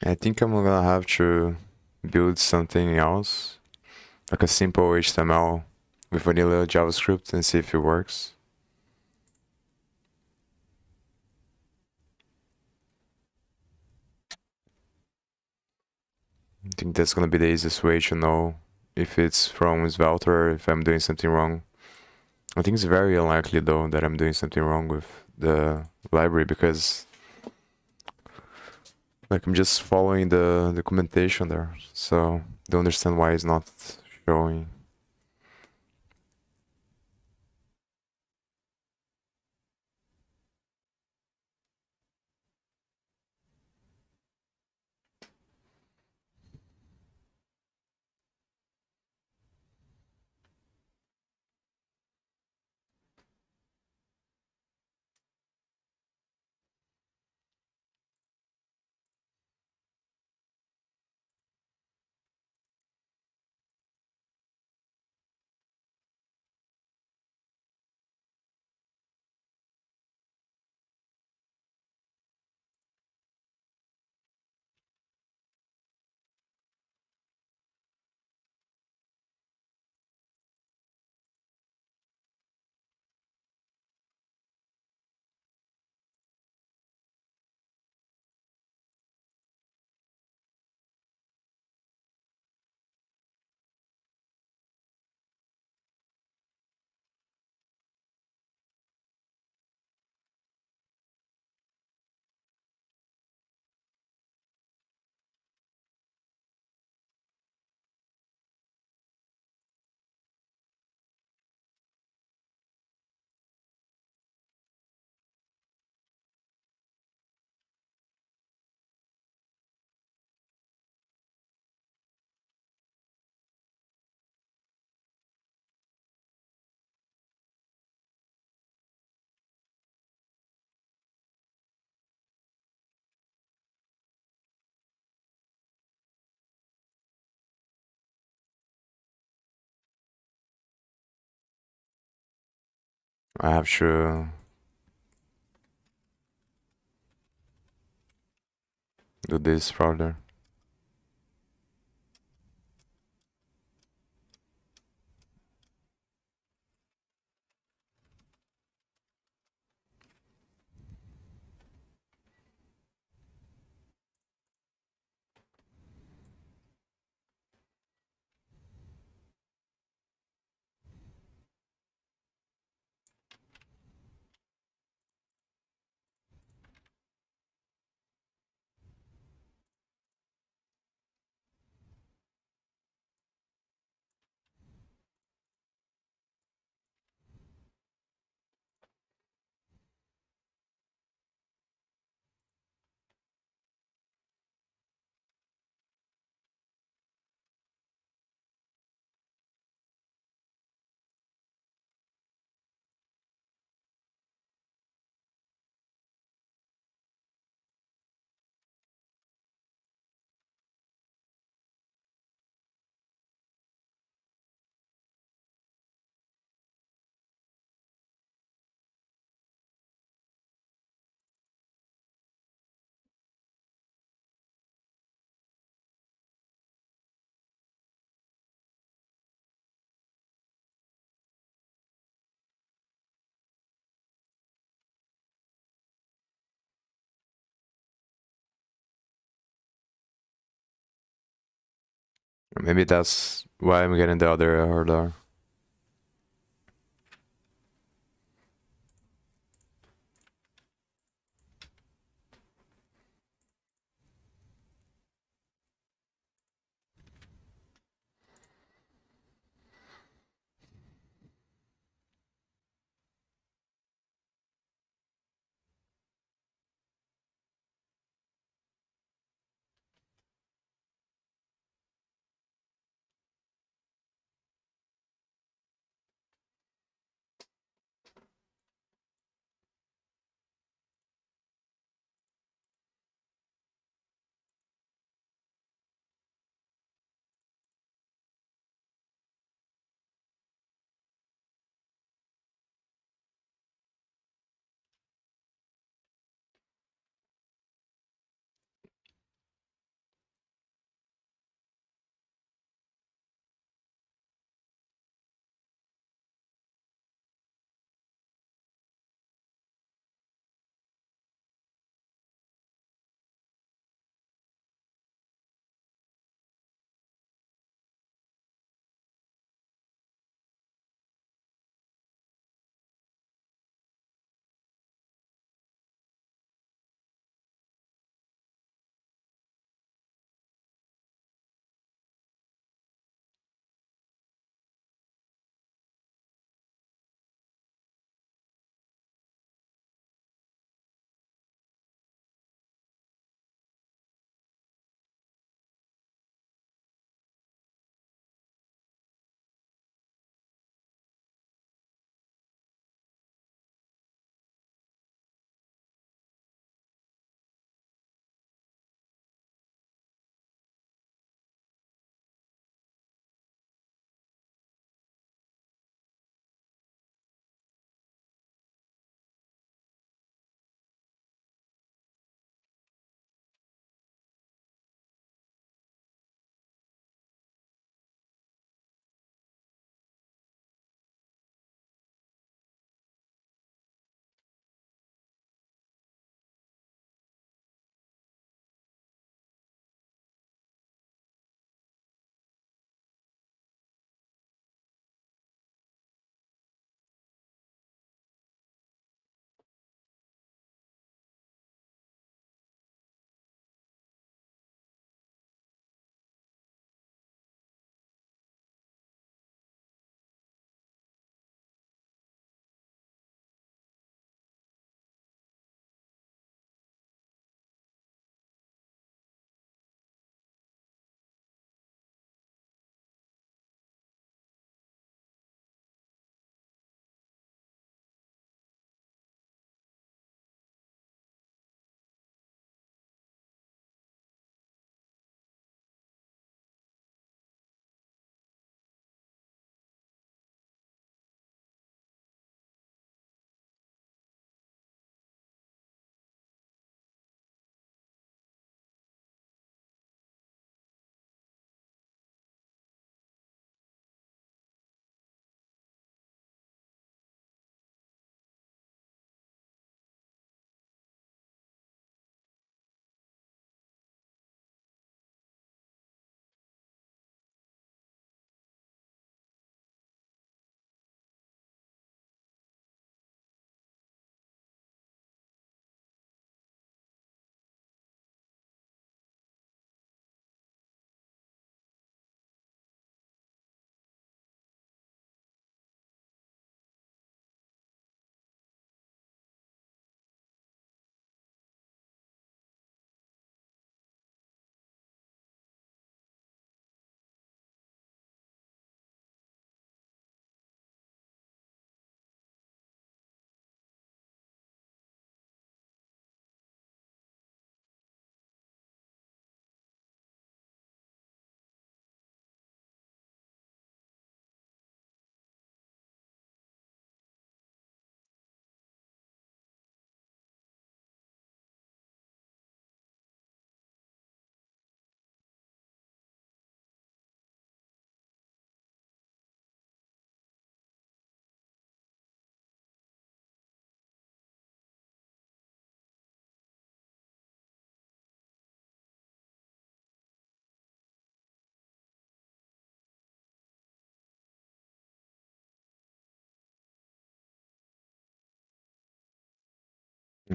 I think I'm gonna have to build something else, like a simple HTML with vanilla JavaScript and see if it works. I think that's gonna be the easiest way to know if it's from Svelte or if I'm doing something wrong. I think it's very unlikely though that I'm doing something wrong with the library because like I'm just following the documentation there, so don't understand why it's not showing. I have to do this probably. Maybe that's why I'm getting the other order.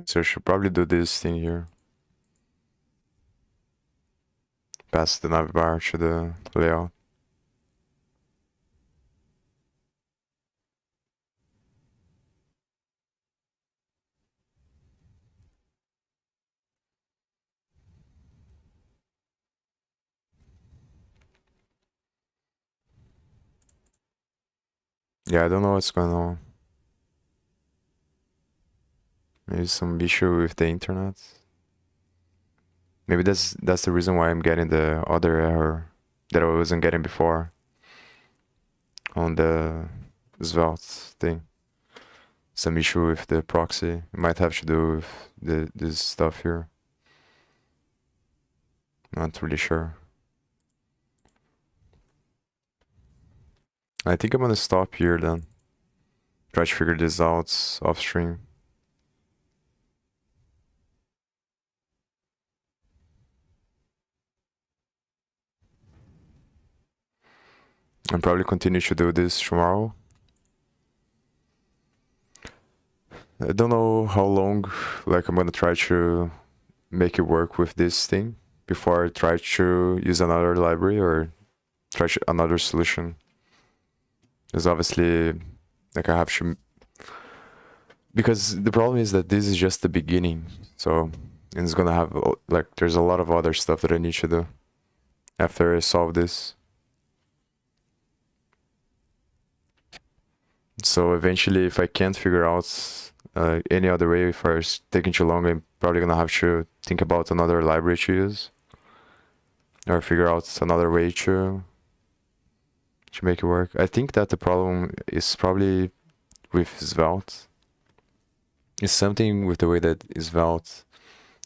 So I should probably do this thing here. Pass the navbar to the layout. Yeah, I don't know what's going on. Maybe some issue with the internet. Maybe that's the reason why I'm getting the other error that I wasn't getting before on the Svelte thing. Some issue with the proxy. It might have to do with this stuff here. Not really sure. I think I'm gonna stop here then. Try to figure this out off stream. And probably continue to do this tomorrow. I don't know how long, like, I'm gonna try to make it work with this thing before I try to use another library or try another solution. Because obviously, like, I have to, because the problem is that this is just the beginning. So it's gonna have, like, there's a lot of other stuff that I need to do after I solve this. So eventually, if I can't figure out any other way, if it's taking too long, I'm probably gonna have to think about another library to use, or figure out another way to make it work. I think that the problem is probably with Svelte. It's something with the way that Svelte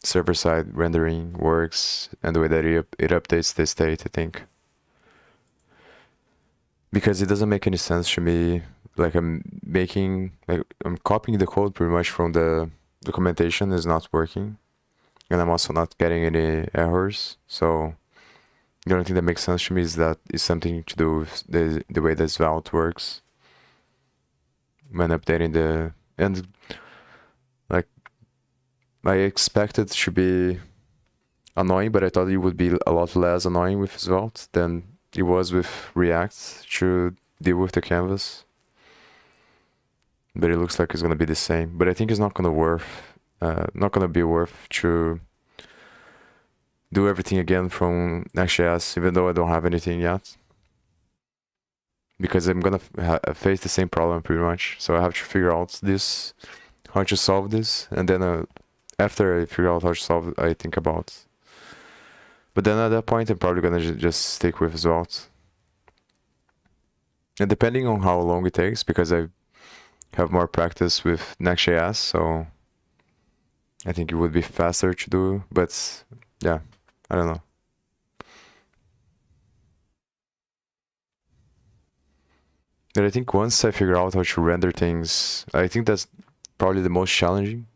server-side rendering works and the way that it updates the state, I think. Because it doesn't make any sense to me. Like, I'm copying the code pretty much from the documentation is not working. And I'm also not getting any errors. So the only thing that makes sense to me is that it's something to do with the way that Svelte works when updating the, and like, I expected it to be annoying, but I thought it would be a lot less annoying with Svelte than it was with React to deal with the canvas. But it looks like it's gonna be the same. But I think it's not gonna be worth to do everything again from Next.js, even though I don't have anything yet. Because I'm gonna face the same problem pretty much. So I have to figure out this, how to solve this, and then after I figure out how to solve it, I think about. But then at that point, I'm probably gonna just stick with Svelte. And depending on how long it takes, because I have more practice with Next.js, so I think it would be faster to do, but yeah, I don't know. But I think once I figure out how to render things, I think that's probably the most challenging,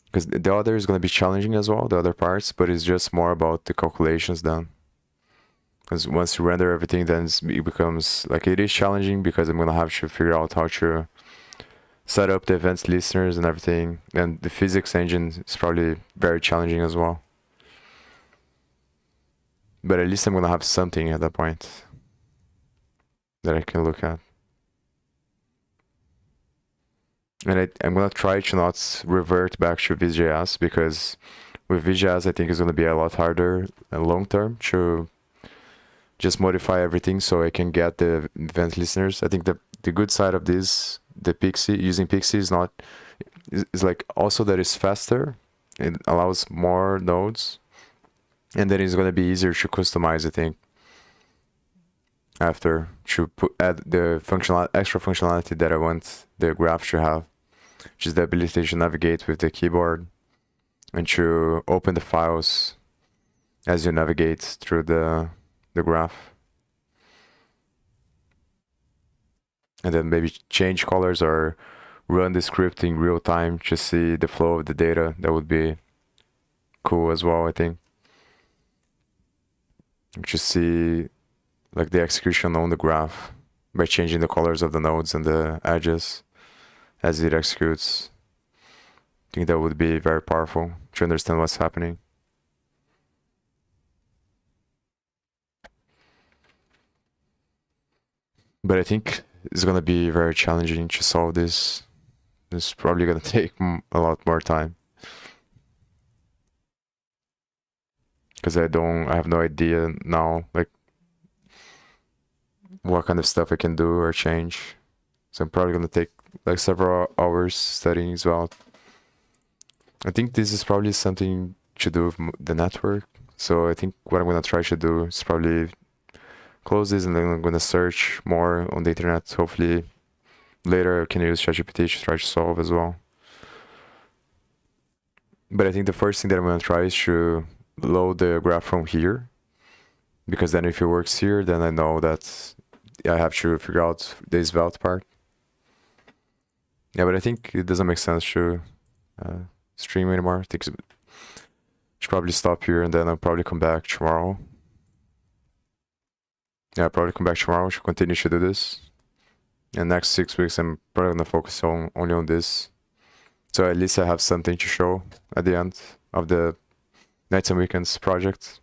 because the other is going to be challenging as well, the other parts, but it's just more about the calculations done. Because once you render everything, then it becomes, like, it is challenging because I'm going to have to figure out how to set up the events listeners and everything, and the physics engine is probably very challenging as well. But at least I'm gonna have something at that point that I can look at. And I'm gonna try to not revert back to Vue.js, because with Vue.js I think it's gonna be a lot harder long term to just modify everything so I can get the event listeners. I think the good side of this, using Pixie is like also that it's faster. It allows more nodes, and then it's going to be easier to customize, I think, after to add the extra functionality that I want the graph to have, which is the ability to navigate with the keyboard and to open the files as you navigate through the graph. And then maybe change colors or run the script in real time to see the flow of the data. That would be cool as well, I think. Just see, like, the execution on the graph by changing the colors of the nodes and the edges as it executes. think that would be very powerful to understand what's happening. But I think it's gonna be very challenging to solve this. It's probably gonna take a lot more time. Because I have no idea now, like, what kind of stuff I can do or change. So I'm probably gonna take like several hours studying as well. I think this is probably something to do with the network. So I think what I'm gonna try to do is probably close this and then I'm gonna search more on the internet. Hopefully later I can use ChatGPT to try to solve as well. But I think the first thing that I'm gonna try is to load the graph from here, because then if it works here, then I know that I have to figure out the svelte part. Yeah, but I think it doesn't make sense to stream anymore. I think I should probably stop here and then I'll probably come back tomorrow. Yeah, I'll probably come back tomorrow to continue to do this. And next 6 weeks, I'm probably gonna focus only on this. So at least I have something to show at the end of the Nights and Weekends project.